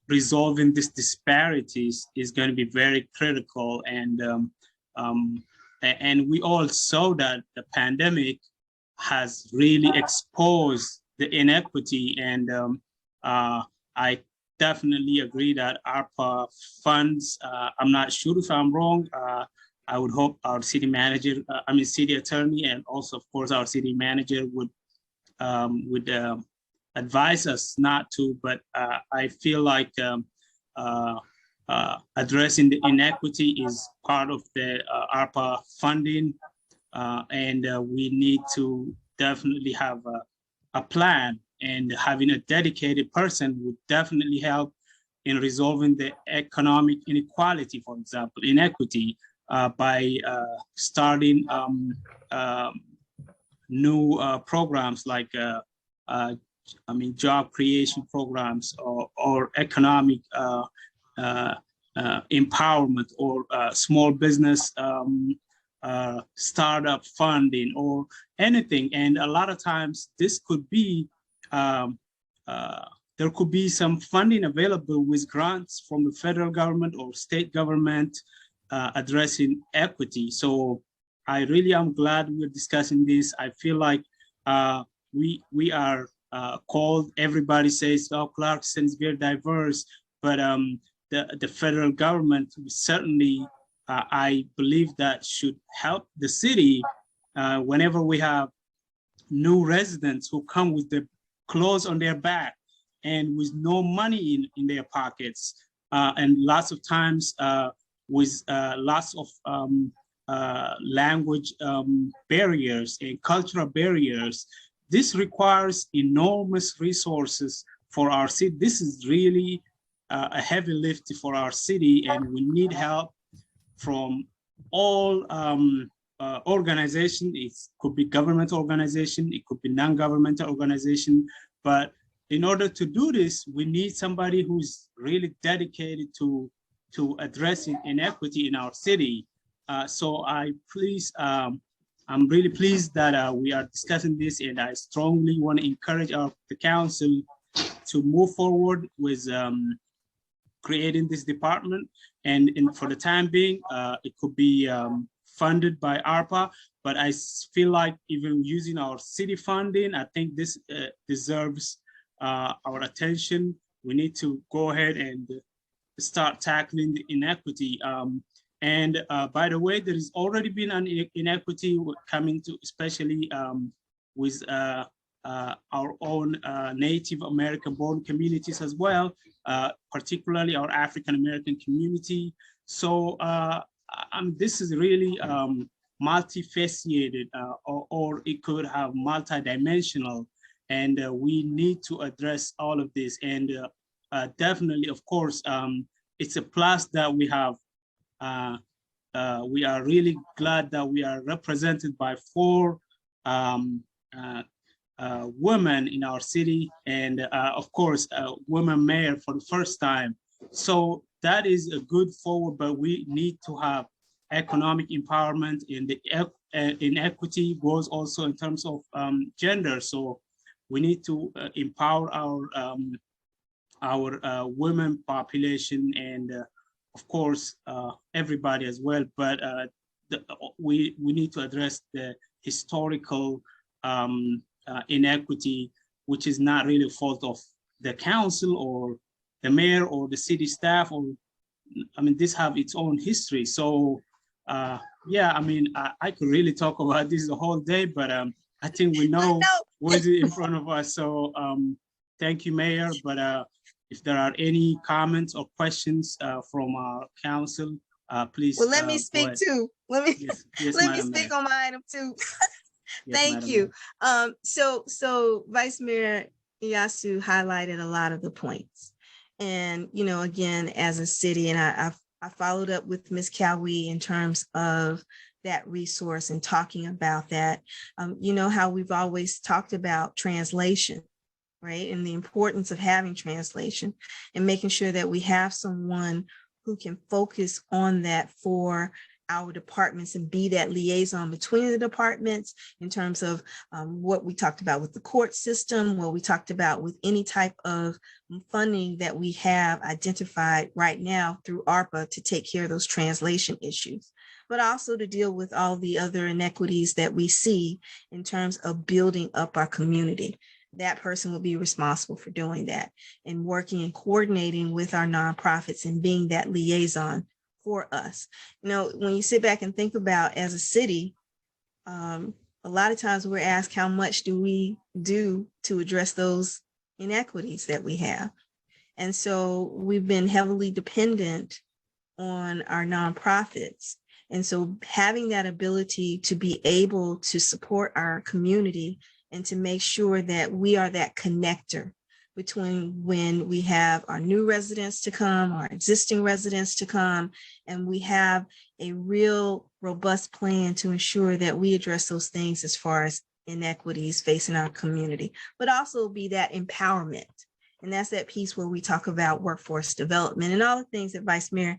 resolving these disparities is going to be very critical. And we all saw that the pandemic has really exposed the inequity. And I definitely agree that ARPA funds, I'm not sure if I'm wrong, I would hope our city manager, city attorney, and also of course our city manager would advise us not to, but I feel like addressing the inequity is part of the ARPA funding, and we need to definitely have a plan, and having a dedicated person would definitely help in resolving the economic inequality, for example, inequity, by starting new programs like job creation programs or economic empowerment, or small business startup funding, or anything. And a lot of times this could be, there could be some funding available with grants from the federal government or state government addressing equity. So I really am glad we're discussing this. I feel like we are called, everybody says, oh, Clarkston is very diverse, but the federal government certainly, I believe that should help the city whenever we have new residents who come with the clothes on their back and with no money in their pockets, and lots of times with lots of language barriers and cultural barriers. This requires enormous resources for our city. This is really a heavy lift for our city, and we need help from all organizations. It could be government organization, it could be non-governmental organization, but in order to do this, we need somebody who's really dedicated to addressing inequity in our city. So I'm really pleased that we are discussing this, and I strongly want to encourage the council to move forward with creating this department. And for the time being, it could be funded by ARPA, but I feel like even using our city funding, I think this deserves our attention. We need to go ahead and start tackling the inequity. And by the way, there has already been an inequity coming to, especially with our own Native American born communities as well, particularly our African American community. So this is really multifaceted, or it could have multidimensional, and we need to address all of this. And definitely, of course, it's a plus that we have. We are really glad that we are represented by 4 women in our city, and of course, a woman mayor for the first time. So that is a good forward, but we need to have economic empowerment, in the inequity goes also in terms of gender. So we need to empower our women population, and of course, everybody as well. But we need to address the historical inequity, which is not really a fault of the council or the mayor or the city staff, or this have its own history. So yeah, I could really talk about this the whole day, but I think we know with it in front of us. So thank you, Mayor. But if there are any comments or questions from our council, please. Well, let me go speak ahead. too. Let me Yes, yes, let me Madam speak Mayor. on my item too. Yes, Thank Madam you. Mayor. So Vice Mayor Yasu highlighted a lot of the points. And, you know, again, as a city, and I followed up with Ms. Cowie in terms of that resource and talking about that. You know how we've always talked about translation, right? And the importance of having translation and making sure that we have someone who can focus on that for our departments and be that liaison between the departments in terms of what we talked about with the court system, what we talked about with any type of funding that we have identified right now through ARPA to take care of those translation issues, but also to deal with all the other inequities that we see in terms of building up our community. That person will be responsible for doing that and working and coordinating with our nonprofits and being that liaison for us. You know, when you sit back and think about as a city, a lot of times we're asked how much do we do to address those inequities that we have. And so we've been heavily dependent on our nonprofits. And so having that ability to be able to support our community and to make sure that we are that connector between when we have our new residents to come, our existing residents to come, and we have a real robust plan to ensure that we address those things as far as inequities facing our community, but also be that empowerment. And that's that piece where we talk about workforce development and all the things that Vice Mayor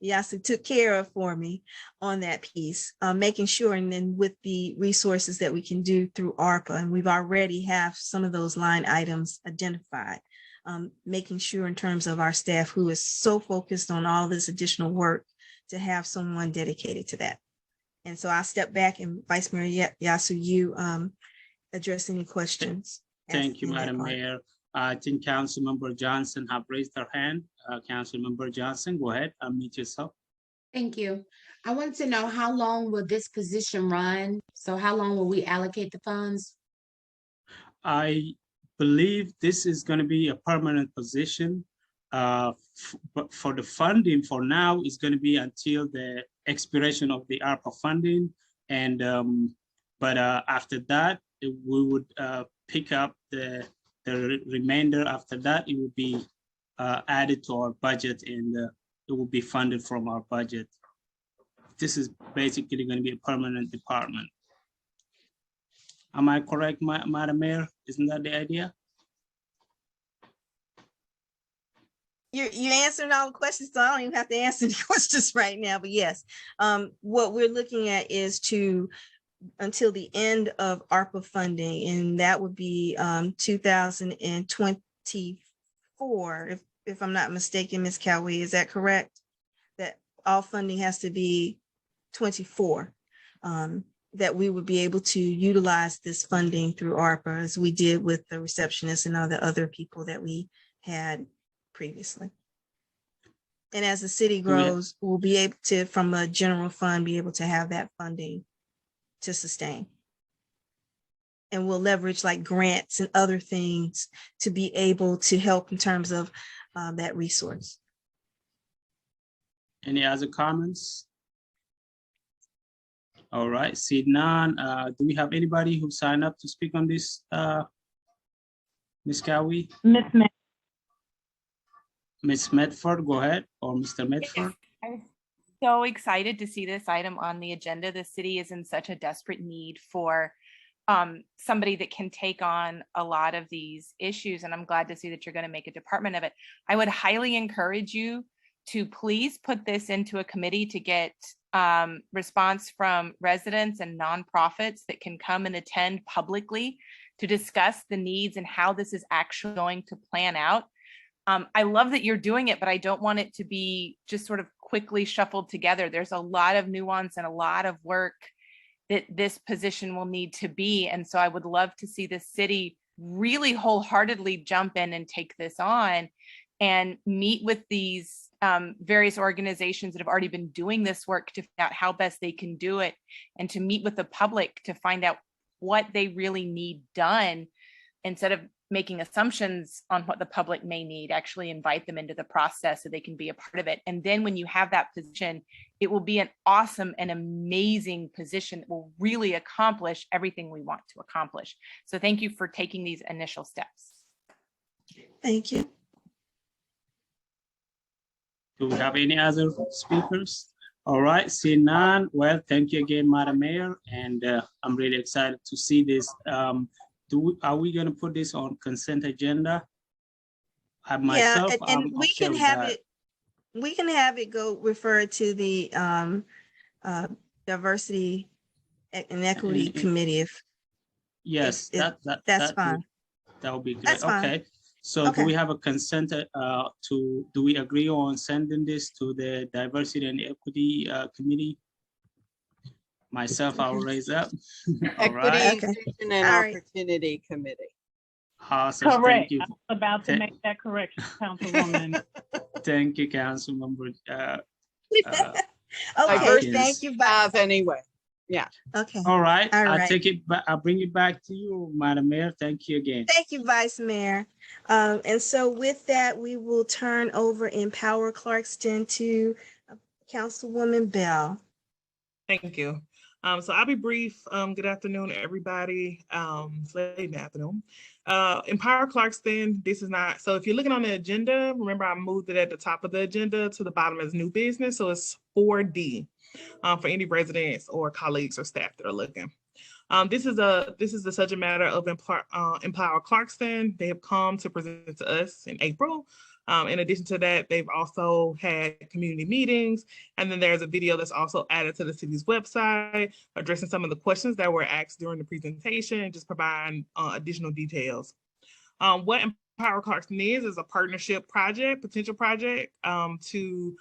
Yasu took care of for me on that piece, making sure, and then with the resources that we can do through ARPA, and we've already have some of those line items identified, making sure in terms of our staff who is so focused on all this additional work to have someone dedicated to that. And so I'll step back and Vice Mayor Yasu, you address any questions. Thank you, Madam Mayor. I think Councilmember Johnson have raised her hand. Councilmember Johnson, go ahead, unmute yourself. Thank you. I want to know how long will this position run? So how long will we allocate the funds? I believe this is going to be a permanent position. But for the funding for now, it's going to be until the expiration of the ARPA funding. And but after that, we would pick up the remainder. After that, it will be added to our budget, and it will be funded from our budget. This is basically going to be a permanent department. Am I correct, Madam Mayor? Isn't that the idea? You answered all the questions, so I don't even have to answer the questions right now. But yes, what we're looking at is to until the end of ARPA funding, and that would be 2024, if I'm not mistaken, Ms. Cowie, is that correct? That all funding has to be 24, that we would be able to utilize this funding through ARPA as we did with the receptionists and all the other people that we had previously. And as the city grows, we'll be able to, from a general fund, be able to have that funding to sustain. And we'll leverage like grants and other things to be able to help in terms of that resource. Any other comments? All right, see none. Do we have anybody who signed up to speak on this, Ms. Cowie? Ms. Medford, go ahead, or Mr. Medford. I'm so excited to see this item on the agenda. The city is in such a desperate need for somebody that can take on a lot of these issues, and I'm glad to see that you're going to make a department of it. I would highly encourage you to please put this into a committee to get response from residents and nonprofits that can come and attend publicly to discuss the needs and how this is actually going to plan out. I love that you're doing it, but I don't want it to be just sort of quickly shuffled together. There's a lot of nuance and a lot of work that this position will need to be. And so I would love to see the city really wholeheartedly jump in and take this on and meet with these various organizations that have already been doing this work to find out how best they can do it, and to meet with the public to find out what they really need done, instead of making assumptions on what the public may need. Actually invite them into the process so they can be a part of it. And then when you have that position, it will be an awesome and amazing position that will really accomplish everything we want to accomplish. So thank you for taking these initial steps. Thank you. Do we have any other speakers? All right, seeing none. Well, thank you again, Madam Mayor, and I'm really excited to see this. Are we going to put this on consent agenda? Myself, yeah, and we okay can with have that. it. We can have it go refer to the diversity and equity committee. If yes, that's fine. That would be great. That's fine. Okay. So Okay. do we have a consent do we agree on sending this to the diversity and equity committee? Myself, I'll raise up. All right. Equity, Okay. Vision, and All right. Opportunity Committee. Awesome. Correct. Thank you. I was about to make that correction, Councilwoman. Thank you, Councilmember. Okay, Diversity thank you. have anyway. Yeah. Okay. All right. All I'll right. take it back. I'll bring it back to you, Madam Mayor. Thank you again. Thank you, Vice Mayor. And so with that, we will turn over Empower Clarkston to Councilwoman Bell. Thank you. So I'll be brief. Good afternoon, everybody. It's late in the afternoon. Empower Clarkston, this is not, so if you're looking on the agenda, remember I moved it at the top of the agenda to the bottom as new business. So it's 4D for any residents or colleagues or staff that are looking. This is the subject matter of Empower Clarkston. They have come to present to us in April. In addition to that, they've also had community meetings, and then there's a video that's also added to the city's website addressing some of the questions that were asked during the presentation and just providing additional details. What Empower Clarkston is a partnership project, potential project to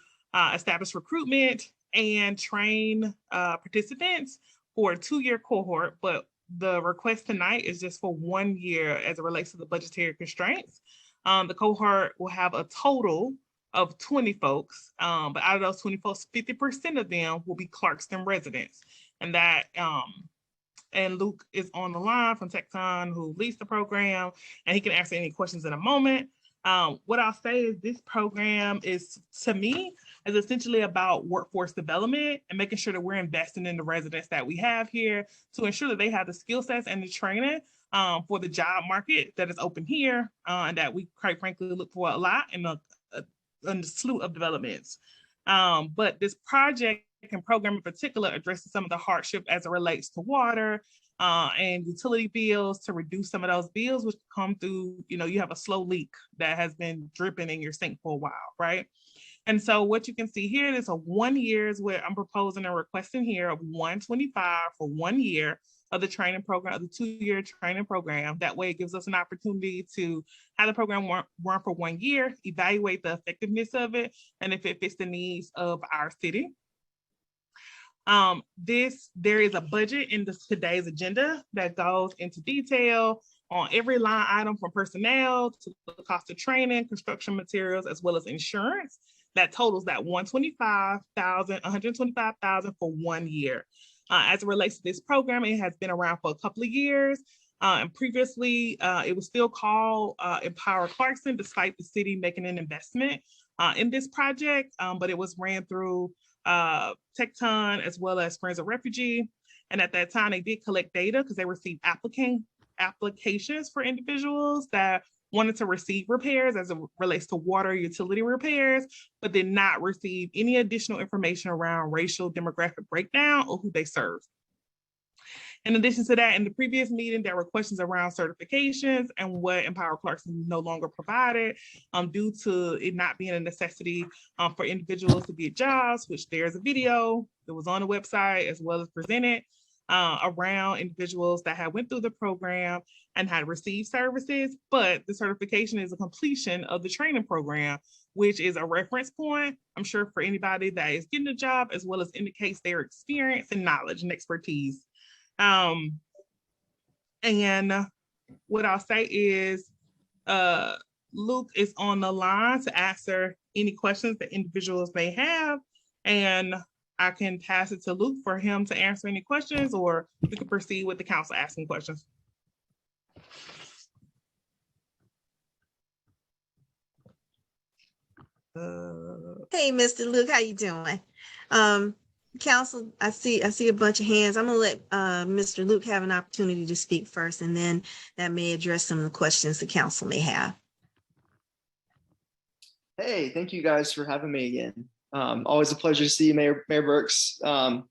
establish recruitment and train participants for a 2-year cohort, but the request tonight is just for 1 year as it relates to the budgetary constraints. The cohort will have a total of 20 folks, but out of those 20 folks, 50% of them will be Clarkston residents. And that, and Luke is on the line from Tecton, who leads the program, and he can answer any questions in a moment. What I'll say is this program is, to me, is essentially about workforce development and making sure that we're investing in the residents that we have here to ensure that they have the skill sets and the training for the job market that is open here and that we quite frankly look for a lot in the slew of developments. But this project and program in particular addresses some of the hardship as it relates to water and utility bills, to reduce some of those bills which come through, you have a slow leak that has been dripping in your sink for a while, right? And so what you can see here is a 1 year is what I'm proposing and requesting here of $125 for 1 year of the training program, of the 2-year training program. That way it gives us an opportunity to have the program run for 1 year, evaluate the effectiveness of it, and if it fits the needs of our city. There is a budget in today's agenda that goes into detail on every line item from personnel to the cost of training, construction materials, as well as insurance. That totals that $125,000 for 1 year. As it relates to this program, it has been around for a couple of years. And previously, it was still called Empower Clarkston, despite the city making an investment in this project, but it was ran through Tecton as well as Friends of Refugee. And at that time, they did collect data because they received applications for individuals that wanted to receive repairs as it relates to water utility repairs, but did not receive any additional information around racial demographic breakdown or who they serve. In addition to that, in the previous meeting, there were questions around certifications and what Empower Clarkston no longer provided due to it not being a necessity for individuals to get jobs, which there's a video that was on the website as well as presented around individuals that had went through the program and had received services, but the certification is a completion of the training program, which is a reference point, I'm sure, for anybody that is getting a job, as well as indicates their experience and knowledge and expertise. And what I'll say is Luke is on the line to answer any questions that individuals may have. And I can pass it to Luke for him to answer any questions, or we can proceed with the council asking questions. Hey, Mr. Luke, how you doing? Council, I see a bunch of hands. I'm gonna let Mr. Luke have an opportunity to speak first, and then that may address some of the questions the council may have. Hey, thank you guys for having me again. Always a pleasure to see you, Mayor Burks, and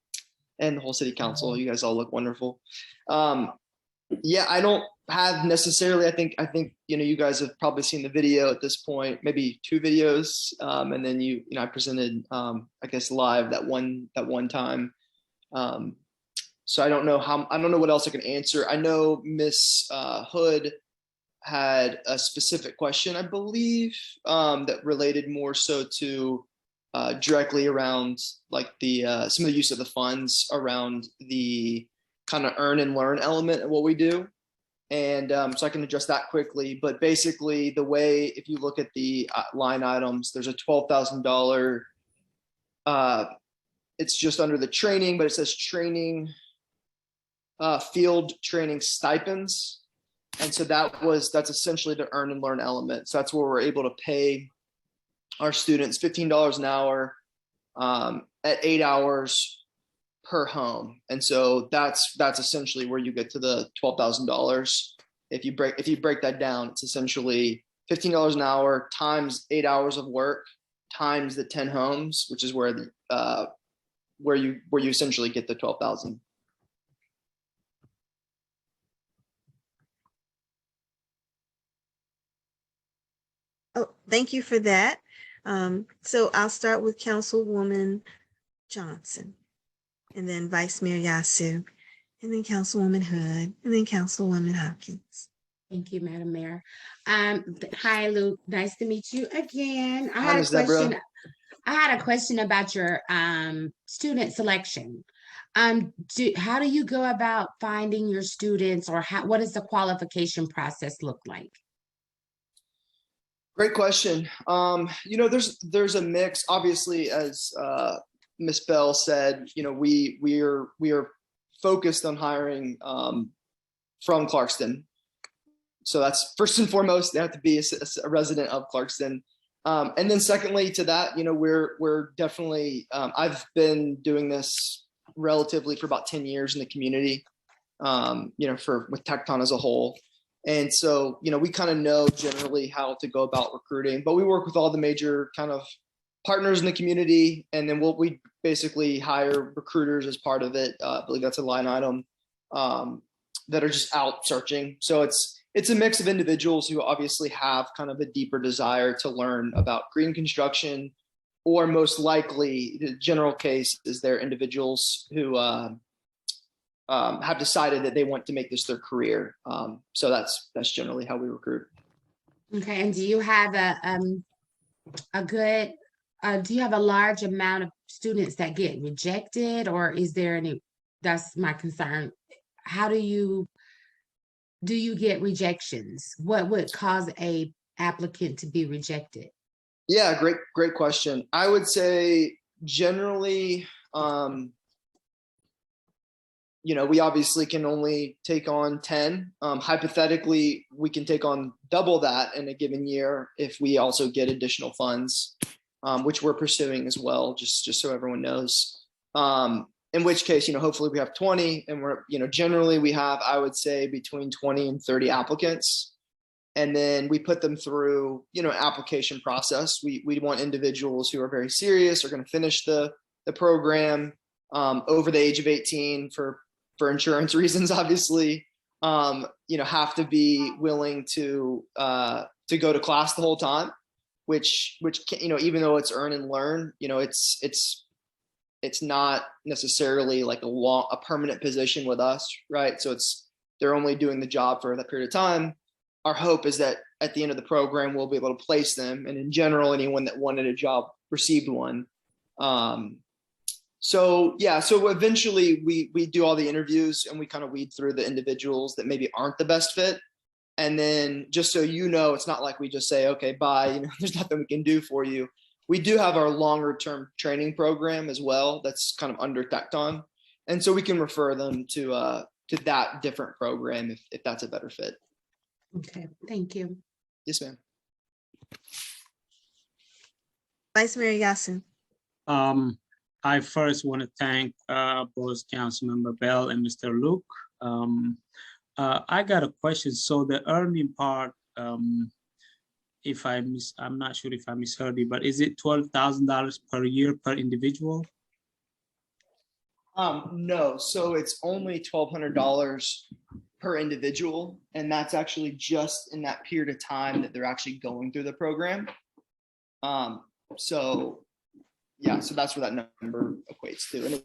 the whole city council. You guys all look wonderful. Yeah, I don't have necessarily, I think, you guys have probably seen the video at this point, maybe 2 videos. And then I presented, I guess, live that one time. So I don't know what else I can answer. I know Miss Hood had a specific question, I believe, that related more so to directly around like the some of the use of the funds around the kind of earn and learn element of what we do. And so I can address that quickly, but basically the way, if you look at the line items, there's a $12,000, it's just under the training, but it says training, field training stipends. And so that's essentially the earn and learn element. So that's where we're able to pay our students $15 an hour at 8 hours per home. And so that's essentially where you get to the $12,000. If you break that down, it's essentially $15 an hour times 8 hours of work times the 10 homes, which is where you essentially get the 12,000. Oh, thank you for that. So I'll start with Councilwoman Johnson, and then Vice Mayor Yasu, and then Councilwoman Hood, and then Councilwoman Hopkins. Thank you, Madam Mayor. Hi, Luke. Nice to meet you again. I Hi, had Ms. a question. Deborah. I had a question about your student selection. How do you go about finding your students, or what does the qualification process look like? Great question. There's a mix. Obviously, as Ms. Bell said, we are focused on hiring from Clarkston. So that's first and foremost, they have to be a resident of Clarkston. And then secondly to that, we're definitely, I've been doing this relatively for about 10 years in the community, with Tecton as a whole. And so, we kind of know generally how to go about recruiting, but we work with all the major kind of partners in the community. And then we basically hire recruiters as part of it. I believe that's a line item that are just out searching. So it's a mix of individuals who obviously have kind of a deeper desire to learn about green construction, or most likely the general case is they're individuals who have decided that they want to make this their career. So that's generally how we recruit. Okay, and do you have do you have a large amount of students that get rejected, or is there any? That's my concern. How do you get rejections? What would cause a applicant to be rejected? Yeah, great question. I would say generally, we obviously can only take on 10. Hypothetically, we can take on double that in a given year if we also get additional funds, which we're pursuing as well, just so everyone knows. In which case, hopefully we have 20, and we're, generally we have, I would say, between 20 and 30 applicants. And then we put them through, application process. We want individuals who are very serious, are going to finish the program, over the age of 18 for insurance reasons, obviously, have to be willing to go to class the whole time, which even though it's earn and learn, it's not necessarily like a permanent position with us, right? So they're only doing the job for that period of time. Our hope is that at the end of the program, we'll be able to place them. And in general, anyone that wanted a job received one. So eventually we do all the interviews, and we kind of weed through the individuals that maybe aren't the best fit. And then just so it's not like we just say, okay, bye, there's nothing we can do for you. we do have our longer term training program as well. That's kind of under Tecton. And so we can refer them to that different program if that's a better fit. Okay, thank you. Yes, ma'am. Vice Mayor Yasin. I first want to thank both Councilmember Bell and Mr. Luke. I got a question. So the earning part, I'm not sure if I misheard you, but is it $12,000 per year per individual? No, so it's only $1,200 per individual, and that's actually just in that period of time that they're actually going through the program. So yeah, so that's where that number equates to, and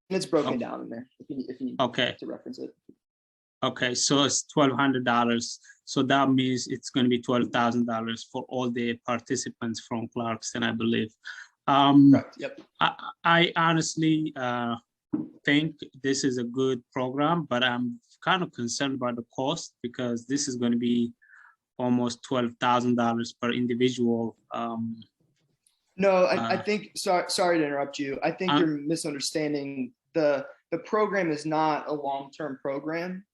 it's broken down in there if you need Okay. to reference it. Okay, so it's $1,200. So that means it's going to be $12,000 for all the participants from Clarkston, I believe. Correct. Yep. I honestly think this is a good program, but I'm kind of concerned about the cost because this is going to be almost $12,000 per individual. No, I think, sorry to interrupt you. I think you're misunderstanding. The program is not a long-term program.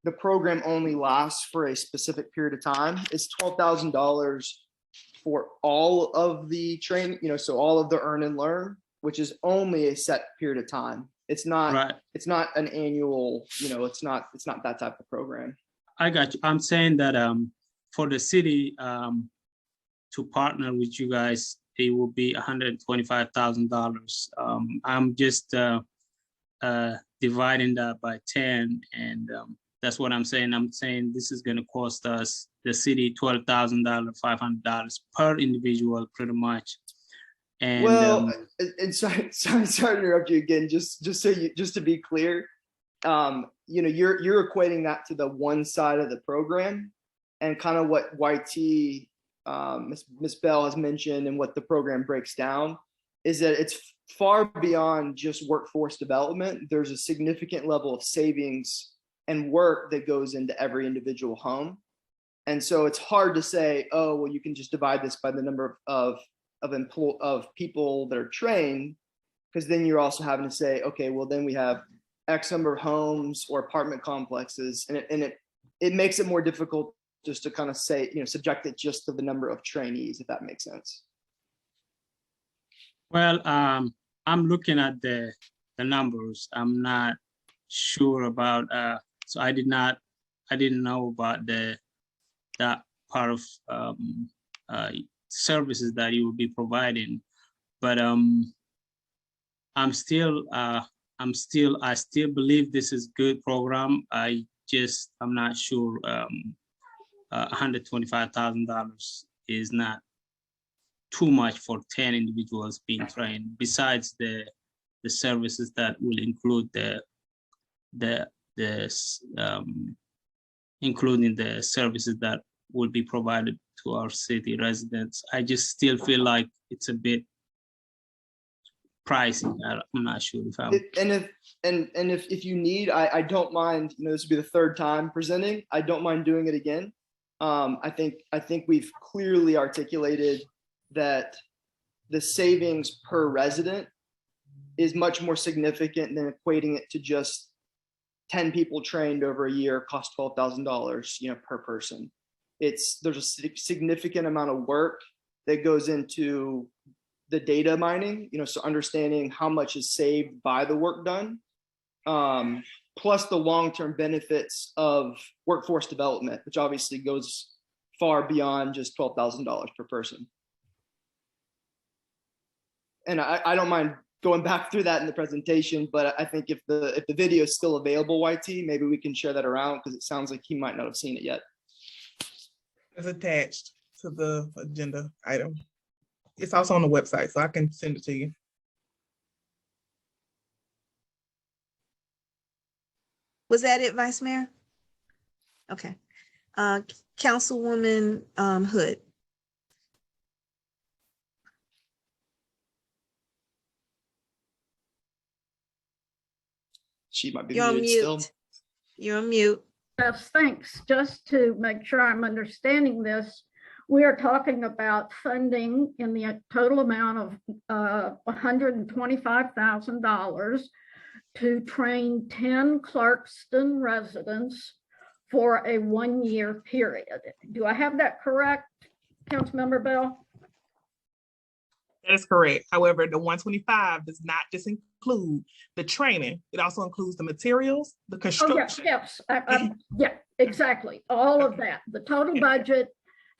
The program only lasts for a specific period of time. It's $12,000 for all of the training, so all of the earn and learn, which is only a set period of time. It's not, right. It's not an annual, it's not that type of program. I got you. I'm saying that for the city to partner with you guys, it will be $125,000. I'm just dividing that by 10, and that's what I'm saying. I'm saying this is going to cost us, the city, $12,000, $500 per individual, pretty much. And well, and sorry to interrupt you again. Just to be clear, you're equating that to the one side of the program, and kind of what YT Ms. Bell has mentioned and what the program breaks down is that it's far beyond just workforce development. There's a significant level of savings and work that goes into every individual home. And so it's hard to say, oh, well, you can just divide this by the number of people that are trained, because then you're also having to say, okay, well, then we have X number of homes or apartment complexes, and it makes it more difficult just to kind of say, subject it just to the number of trainees, if that makes sense. Well, I'm looking at the numbers. I'm not sure about, so I didn't know about that part of services that you will be providing, but I still believe this is good program. I'm not sure. $125,000 is not too much for 10 individuals being trained, besides the services that will include including the services that will be provided to our city residents. I just still feel like it's a bit pricey. I'm not sure if I'm. If you need, I don't mind. This will be the third time presenting. I don't mind doing it again. I think we've clearly articulated that the savings per resident is much more significant than equating it to just 10 people trained over a year cost $12,000, per person. There's a significant amount of work that goes into the data mining, so understanding how much is saved by the work done, plus the long-term benefits of workforce development, which obviously goes far beyond just $12,000 per person. And I don't mind going back through that in the presentation, but I think if the video is still available, YT, maybe we can share that around, because it sounds like he might not have seen it yet. It's attached to the agenda item. It's also on the website, so I can send it to you. Was that it, Vice Mayor? Okay. Councilwoman Hood. She might be You're on muted mute. still. You're on mute. Yes, thanks. Just to make sure I'm understanding this, we are talking about funding in the total amount of $125,000 to train 10 Clarkston residents for a 1-year period. Do I have that correct, Councilmember Bell? That is correct. However, the 125 does not just include the training. It also includes the materials, the Oh, construction. yes, yeah, exactly. All of that. The total budget,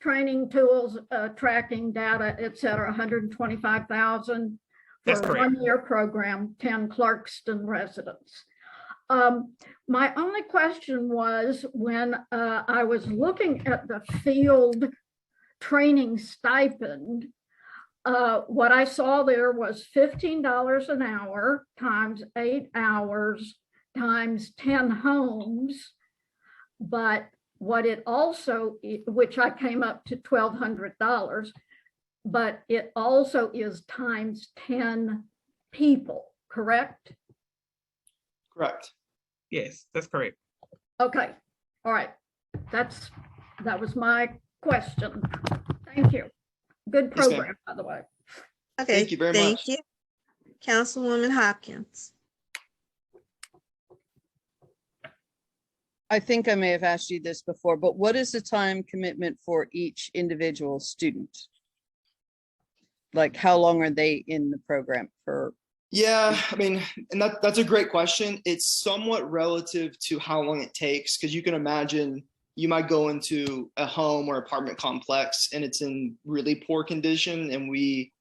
training tools, tracking data, et cetera, 125,000 for That's a correct. 1-year program, 10 Clarkston residents. My only question was when I was looking at the field training stipend, what I saw there was $15 an hour times 8 hours times 10 homes. But what it also, which I came up to $1,200, but it also is times 10 people, correct? Correct. Yes, that's correct. Okay, all right. That was my question. Thank you. Good Yes, ma'am. program, by the way. Okay, Thank you very thank much. you. Councilwoman Hopkins. I think I may have asked you this before, but what is the time commitment for each individual student? Like, how long are they in the program for? Yeah, I mean, and that's a great question. It's somewhat relative to how long it takes, because you can imagine you might go into a home or apartment complex and it's in really poor condition, and we,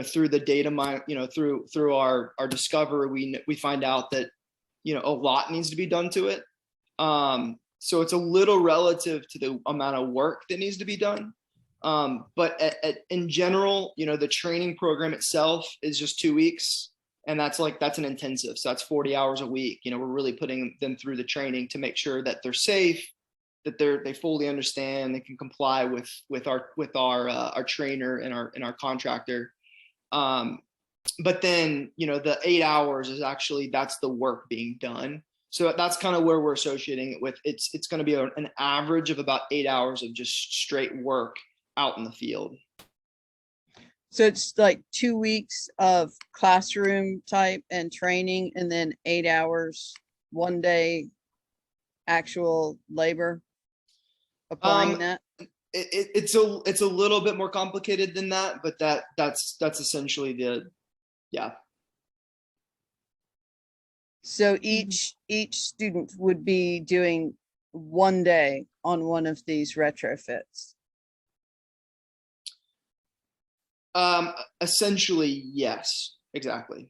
through the data mine, through our discovery, we find out that a lot needs to be done to it. So it's a little relative to the amount of work that needs to be done. But in general, the training program itself is just 2 weeks. And that's an intensive. So that's 40 hours a week. We're really putting them through the training to make sure that they're safe, that they fully understand, they can comply with our trainer and our contractor. But then, the 8 hours is actually, that's the work being done. So that's kind of where we're associating it with. It's going to be an average of about 8 hours of just straight work out in the field. So it's like 2 weeks of classroom type and training, and then 8 hours, 1 day actual labor applying that? It's a little bit more complicated than that, but that's essentially yeah. So each student would be doing 1 day on one of these retrofits. Essentially, yes, exactly.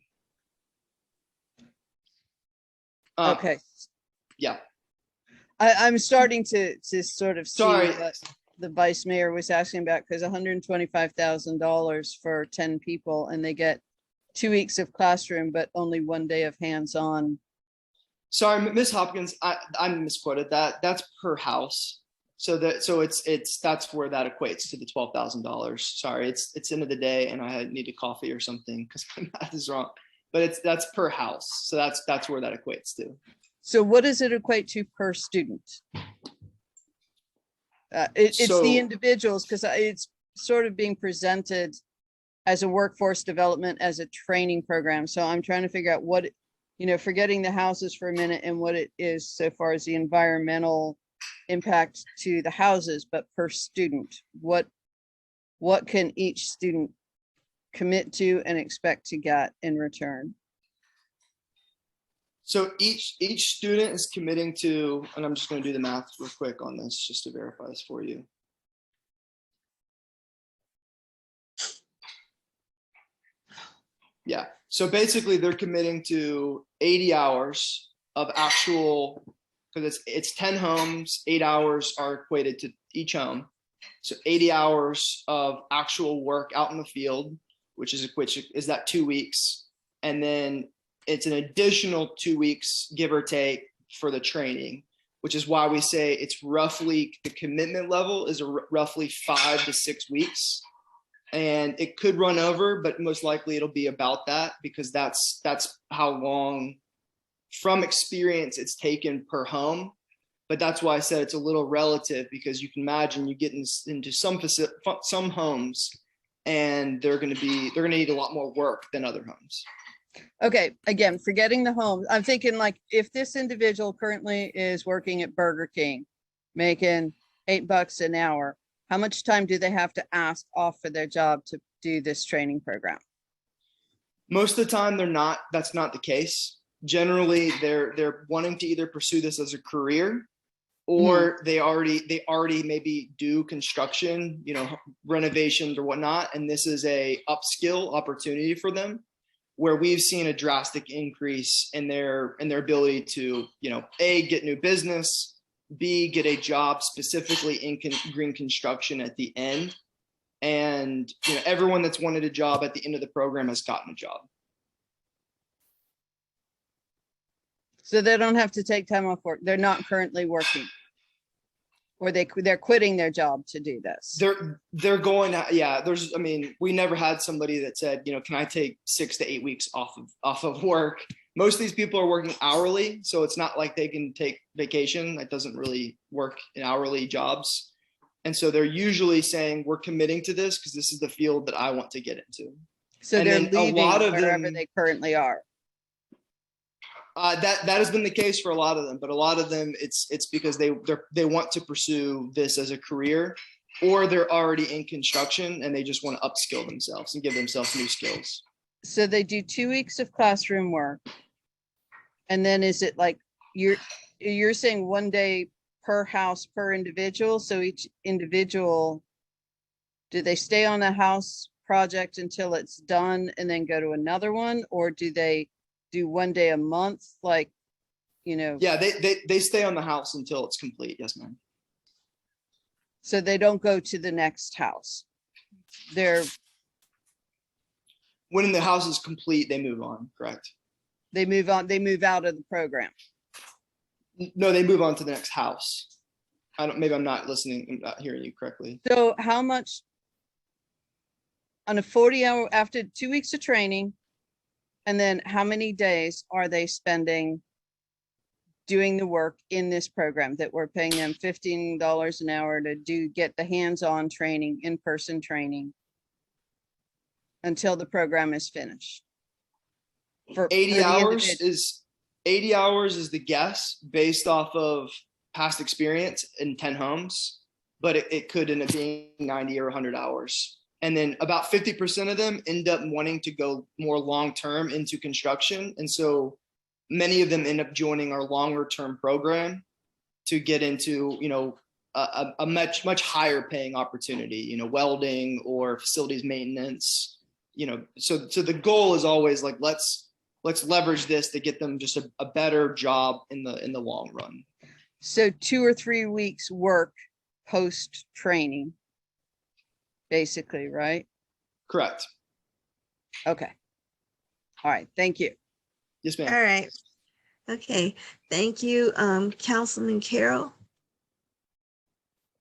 Okay. Yeah. I'm starting to sort of see Sorry. what the vice mayor was asking about, because $125,000 for 10 people, and they get 2 weeks of classroom, but only 1 day of hands-on. Sorry, Ms. Hopkins, I misquoted that. That's per house. So that's where that equates to the $12,000. Sorry, it's end of the day and I need a coffee or something because my math is wrong. But that's per house. So that's where that equates to. So what does it equate to per student? It's the individuals, because it's sort of being presented as a workforce development, as a training program. So I'm trying to figure out what, forgetting the houses for a minute and what it is so far as the environmental impact to the houses, but per student, what can each student commit to and expect to get in return? So each student is committing to, and I'm just going to do the math real quick on this just to verify this for you. Yeah. So basically they're committing to 80 hours of actual, because it's 10 homes, 8 hours are equated to each home. So 80 hours of actual work out in the field, which is that 2 weeks. And then it's an additional 2 weeks, give or take, for the training, which is why we say it's roughly, the commitment level is roughly 5 to 6 weeks. And it could run over, but most likely it'll be about that, because that's how long from experience it's taken per home. But that's why I said it's a little relative, because you can imagine you get into some homes and they're going to need a lot more work than other homes. Okay, again, forgetting the homes, I'm thinking like if this individual currently is working at Burger King, making $8 an hour, how much time do they have to ask off for their job to do this training program? Most of the time that's not the case. Generally, they're wanting to either pursue this as a career, or they already maybe do construction, renovations or whatnot. And this is a upskill opportunity for them, where we've seen a drastic increase in their ability to, A, get new business, B, get a job specifically in green construction at the end. And everyone that's wanted a job at the end of the program has gotten a job. So they don't have to take time off work. They're not currently working, or they're quitting their job to do this. They're going to, yeah. We never had somebody that said, can I take 6 to 8 weeks off of work? Most of these people are working hourly, so it's not like they can take vacation. That doesn't really work in hourly jobs. And so they're usually saying, we're committing to this because this is the field that I want to get into. So they're leaving wherever they currently are. That has been the case for a lot of them, but a lot of them it's because they want to pursue this as a career, or they're already in construction and they just want to upskill themselves and give themselves new skills. So they do 2 weeks of classroom work, and then is it like you're saying 1 day per house per individual? So each individual, do they stay on a house project until it's done and then go to another one, or do they do 1 day a month, Yeah, they stay on the house until it's complete. Yes, ma'am. So they don't go to the next house. When the house is complete, they move on. Correct. They move on. They move out of the program. No, they move on to the next house. Maybe I'm not listening. I'm not hearing you correctly. So how much on a 40-hour, after 2 weeks of training, and then how many days are they spending doing the work in this program that we're paying them $15 an hour to get the hands-on training, in-person training, until the program is finished? 80 hours is the guess based off of past experience in 10 homes, but it could end up being 90 or 100 hours. And then about 50% of them end up wanting to go more long-term into construction. And so many of them end up joining our longer-term program to get into, a much higher paying opportunity, welding or facilities maintenance, so the goal is always like, let's leverage this to get them just a better job in the long run. So 2 or 3 weeks work post training, basically, right? Correct. Okay. All right. Thank you. Yes, ma'am. All right. Okay. Thank you, Councilman Carroll.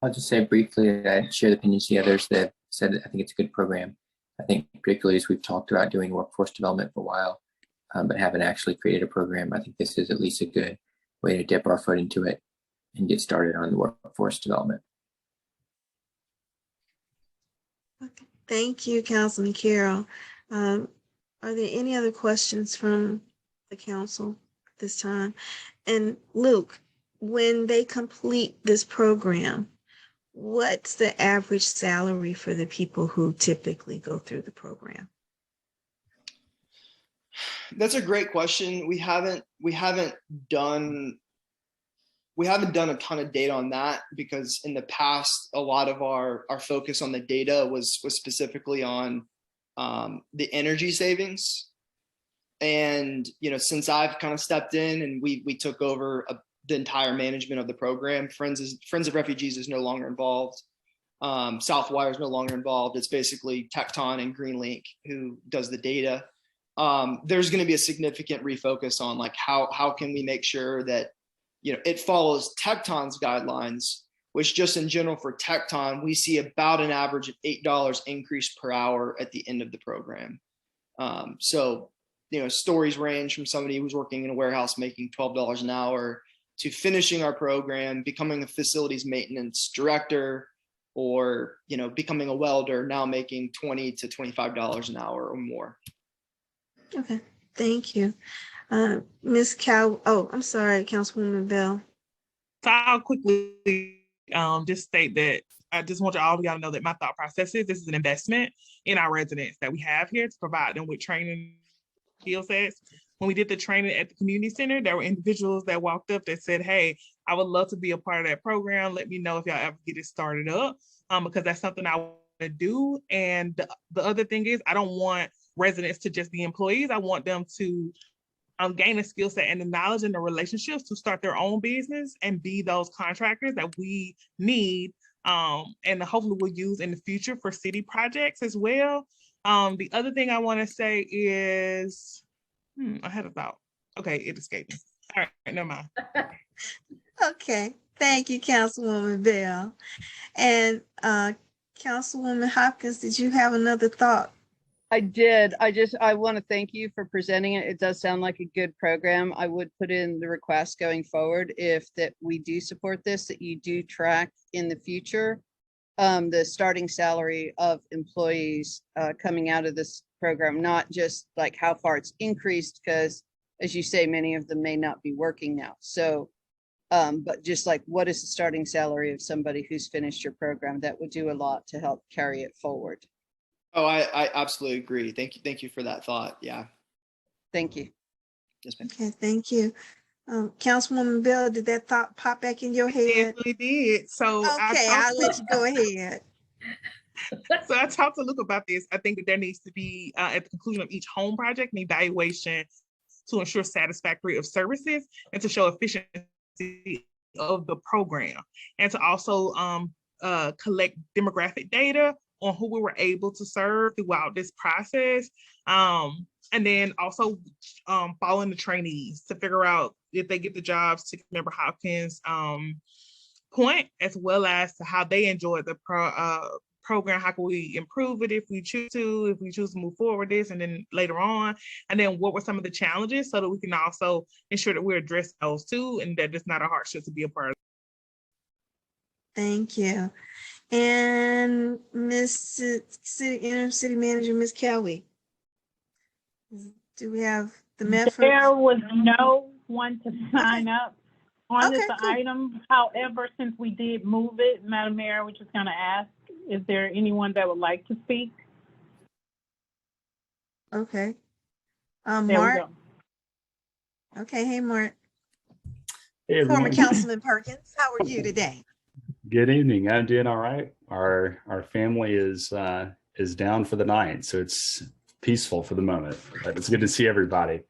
I'll just say briefly, I share the opinions of the others that said I think it's a good program. I think particularly as we've talked about doing workforce development for a while, but haven't actually created a program, I think this is at least a good way to dip our foot into it and get started on the workforce development. Okay. Thank you, Councilman Carroll. Are there any other questions from the council at this time? And Luke, when they complete this program, what's the average salary for the people who typically go through the program? That's a great question. We haven't done a ton of data on that, because in the past, a lot of our focus on the data was specifically on the energy savings. And, since I've kind of stepped in and we took over the entire management of the program, Friends of Refugees is no longer involved. Southwire is no longer involved. It's basically Tecton and Greenlink who does the data. There's going to be a significant refocus on like how can we make sure that it follows Tecton's guidelines, which just in general for Tecton, we see about an average of $8 increase per hour at the end of the program. So stories range from somebody who's working in a warehouse making $12 an hour to finishing our program, becoming a facilities maintenance director, or becoming a welder, now making $20 to $25 an hour or more. Okay, thank you. Ms. I'm sorry, Councilwoman Bell. So I'll quickly just state that I just want all of y'all to know that my thought process is this is an investment in our residents that we have here to provide them with training skill sets. When we did the training at the community center, there were individuals that walked up that said, hey, I would love to be a part of that program. Let me know if y'all ever get it started up, because that's something I want to do. And the other thing is, I don't want residents to just be employees. I want them to gain a skill set and the knowledge and the relationships to start their own business and be those contractors that we need, and hopefully we'll use in the future for city projects as well. The other thing I want to say is, I had a thought. Okay, it escaped me. All right, never mind. Okay, thank you, Councilwoman Bell. And Councilwoman Hopkins, did you have another thought? I did. I want to thank you for presenting it. It does sound like a good program. I would put in the request going forward that we do support this, that you do track in the future the starting salary of employees coming out of this program, not just like how far it's increased, because as you say, many of them may not be working now. So, but just like, what is the starting salary of somebody who's finished your program? That would do a lot to help carry it forward. Oh, I absolutely agree. Thank you for that thought. Yeah. Thank you. Yes, ma'am. Okay, thank you. Councilwoman Bell, did that thought pop back in your head? It did. So okay, I'll let you go ahead. So I talked to Luke about this. I think that there needs to be, at the conclusion of each home project, an evaluation to ensure satisfactory of services and to show efficiency of the program, and to also collect demographic data on who we were able to serve throughout this process. And then also following the trainees to figure out if they get the jobs, to Member Hopkins' point, as well as to how they enjoyed the program. How can we improve it if we choose to move forward this, and then later on, and then what were some of the challenges, so that we can also ensure that we address those too, and that it's not a hardship to be a part of. Thank you. And Interim City Manager, Ms. Kelly, do we have the method? There was no one to sign up on this cool. item. However, since we did move it, Madam Mayor, we're just going to ask, is there anyone that would like to speak? Okay. There Mark? we go. Okay, hey, Mark. Hey, Former everyone. Councilman Perkins, how are you today? Good evening. I'm doing all right. Our family is down for the night, so it's peaceful for the moment. But it's good to see everybody.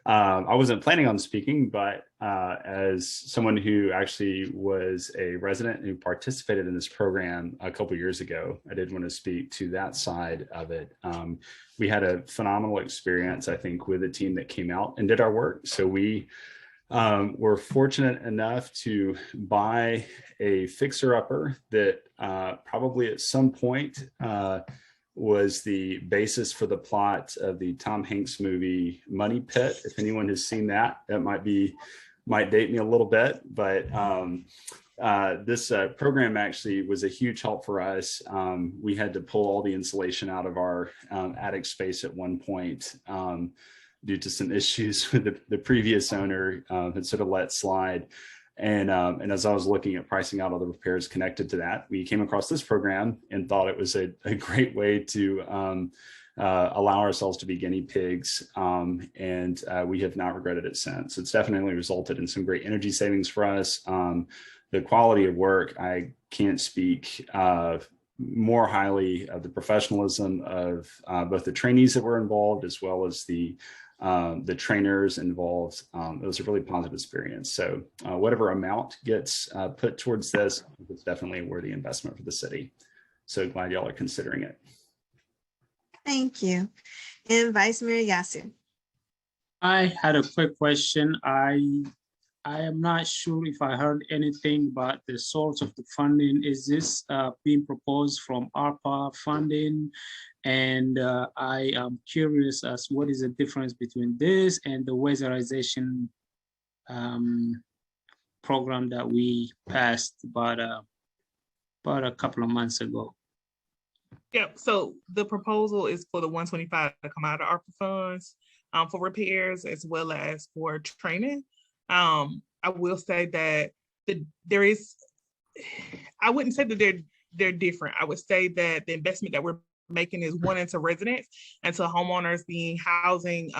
I wasn't planning on speaking, but as someone who actually was a resident who participated in this program a couple years ago, I did want to speak to that side of it. We had a phenomenal experience, I think, with a team that came out and did our work. So we were fortunate enough to buy a fixer-upper that probably at some point was the basis for the plot of the Tom Hanks movie Money Pit. If anyone has seen that, that might date me a little bit, but this program actually was a huge help for us. We had to pull all the insulation out of our attic space at one point due to some issues with the previous owner had sort of let slide. And as I was looking at pricing out all the repairs connected to that, we came across this program and thought it was a great way to allow ourselves to be guinea pigs. And we have not regretted it since. It's definitely resulted in some great energy savings for us. The quality of work, I can't speak more highly of the professionalism of both the trainees that were involved, as well as the trainers involved. It was a really positive experience. So whatever amount gets put towards this, it's definitely a worthy investment for the city. So glad y'all are considering it. Thank you. And Vice Mayor Yasser. I had a quick question. I am not sure if I heard anything about the source of the funding. Is this being proposed from ARPA funding? And I am curious as what is the difference between this and the weatherization program that we passed about a couple of months ago. Yep, so the proposal is for the 125 to come out of ARPA funds for repairs as well as for training. I will say that there is, I wouldn't say that they're different. I would say that the investment that we're making is one into residents and to homeowners being housing,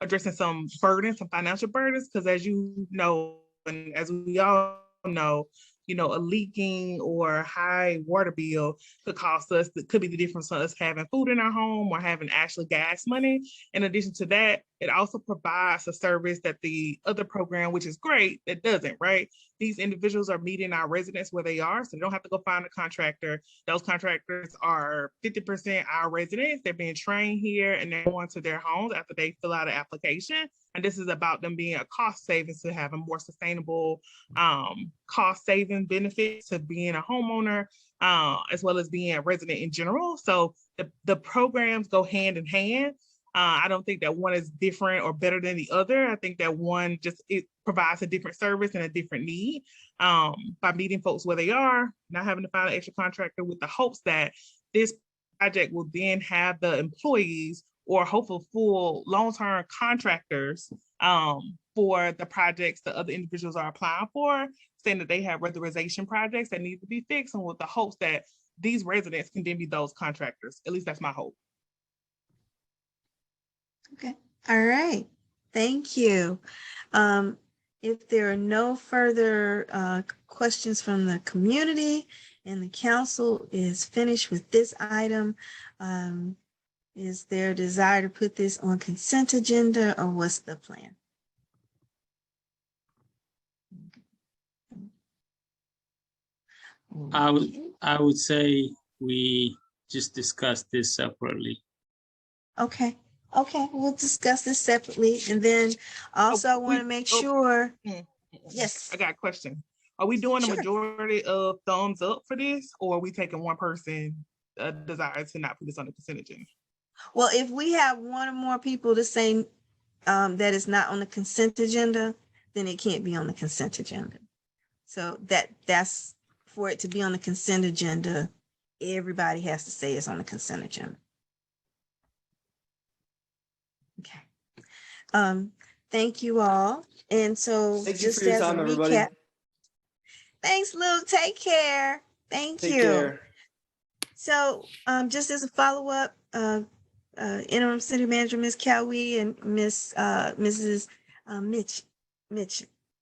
addressing some burdens, some financial burdens, because as you know, and as we all know, a leaking or high water bill could cost us, that could be the difference of us having food in our home or having actually gas money. In addition to that, it also provides a service that the other program, which is great, that doesn't, right? These individuals are meeting our residents where they are, so they don't have to go find a contractor. Those contractors are 50% our residents. They're being trained here and they're going to their homes after they fill out an application. And this is about them being a cost savings to have a more sustainable cost saving benefit to being a homeowner, as well as being a resident in general. So the programs go hand in hand. I don't think that one is different or better than the other. I think that one it provides a different service and a different need by meeting folks where they are, not having to find an extra contractor, with the hopes that this project will then have the employees or hopefully full long-term contractors for the projects that other individuals are applying for, saying that they have weatherization projects that need to be fixed, and with the hopes that these residents can then be those contractors. At least that's my hope. Okay. All right. Thank you. If there are no further questions from the community and the council is finished with this item, is there a desire to put this on consent agenda, or what's the plan? I would say we just discuss this separately. Okay. Okay, we'll discuss this separately. And then also I want to make sure. Yes. I got a question. Are we doing Sure. a majority of thumbs up for this, or are we taking one person desire to not put this on the consent agenda? Well, if we have one or more people to say that it's not on the consent agenda, then it can't be on the consent agenda. So that's for it to be on the consent agenda, everybody has to say it's on the consent agenda. Okay. Thank you all. And so Thank you just for your as time, a everybody. recap. Thanks, Luke. Take care. Thank Take you. care. So just as a follow-up, interim city manager, Ms. Cowie and Mrs.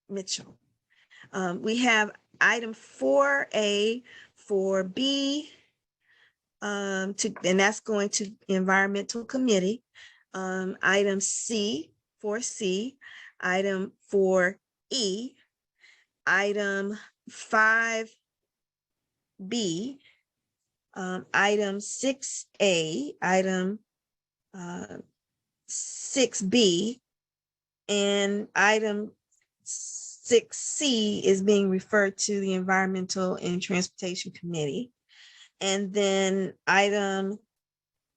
Mitchell. We have item 4A, 4B, and that's going to environmental committee. Item C, 4C, item 4E, item 5B, item 6A, item 6B, and item 6C is being referred to the Environmental and Transportation Committee. And then item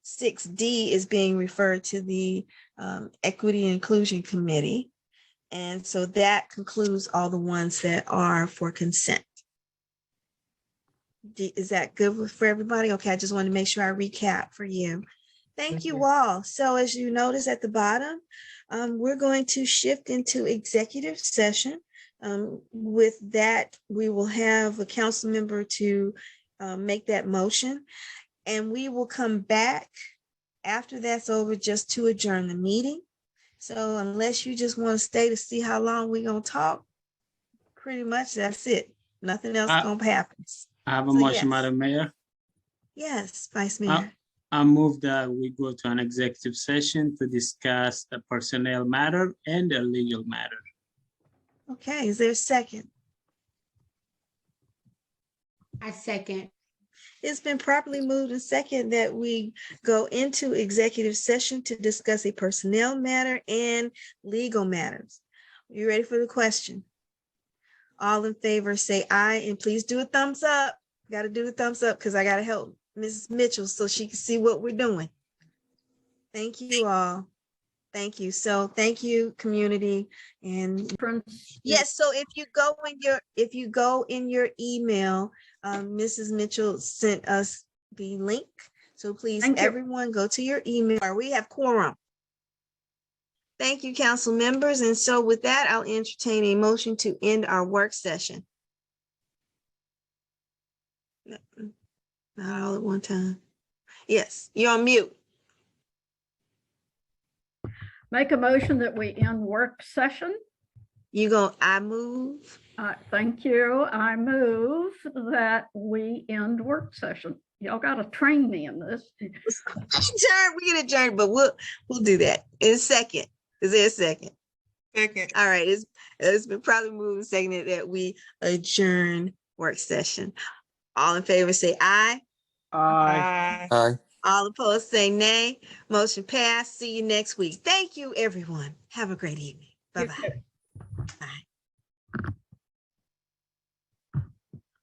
6D is being referred to the Equity and Inclusion Committee. And so that concludes all the ones that are for consent. Is that good for everybody? Okay, I just want to make sure I recap for you. Thank you all. So as you notice at the bottom, we're going to shift into executive session. With that, we will have a council member to make that motion. And we will come back after that's over just to adjourn the meeting. So unless you just want to stay to see how long we're going to talk, pretty much that's it. Nothing else going to happen. I have a So motion, yes. Madam Mayor. Yes, Vice Mayor. I move that we go to an executive session to discuss a personnel matter and a legal matter. Okay, is there a second? I second. It's been properly moved and second that we go into executive session to discuss a personnel matter and legal matters. You ready for the question? All in favor say aye, and please do a thumbs up. Got to do the thumbs up because I got to help Mrs. Mitchell so she can see what we're doing. Thank you all. Thank you. So thank you, community. And Prince, yes, so if you go in your email, Mrs. Mitchell sent us the link. So please, Thank you. everyone, go to your email. We have quorum. Thank you, council members. And so with that, I'll entertain a motion to end our work session. Not all at one time. Yes, you're on mute. make a motion that we end work session. I move. Thank you. I move that we end work session. Y'all got to train me in this. Adjourn, we can adjourn, but we'll do that in a second. Is there a second? Second. All right, it's been probably moved and seconded that we adjourn work session. All in favor say aye. Aye. Aye. All opposed say nay. Motion passed. See you next week. Thank you, everyone. Have a great evening. Bye-bye. Bye.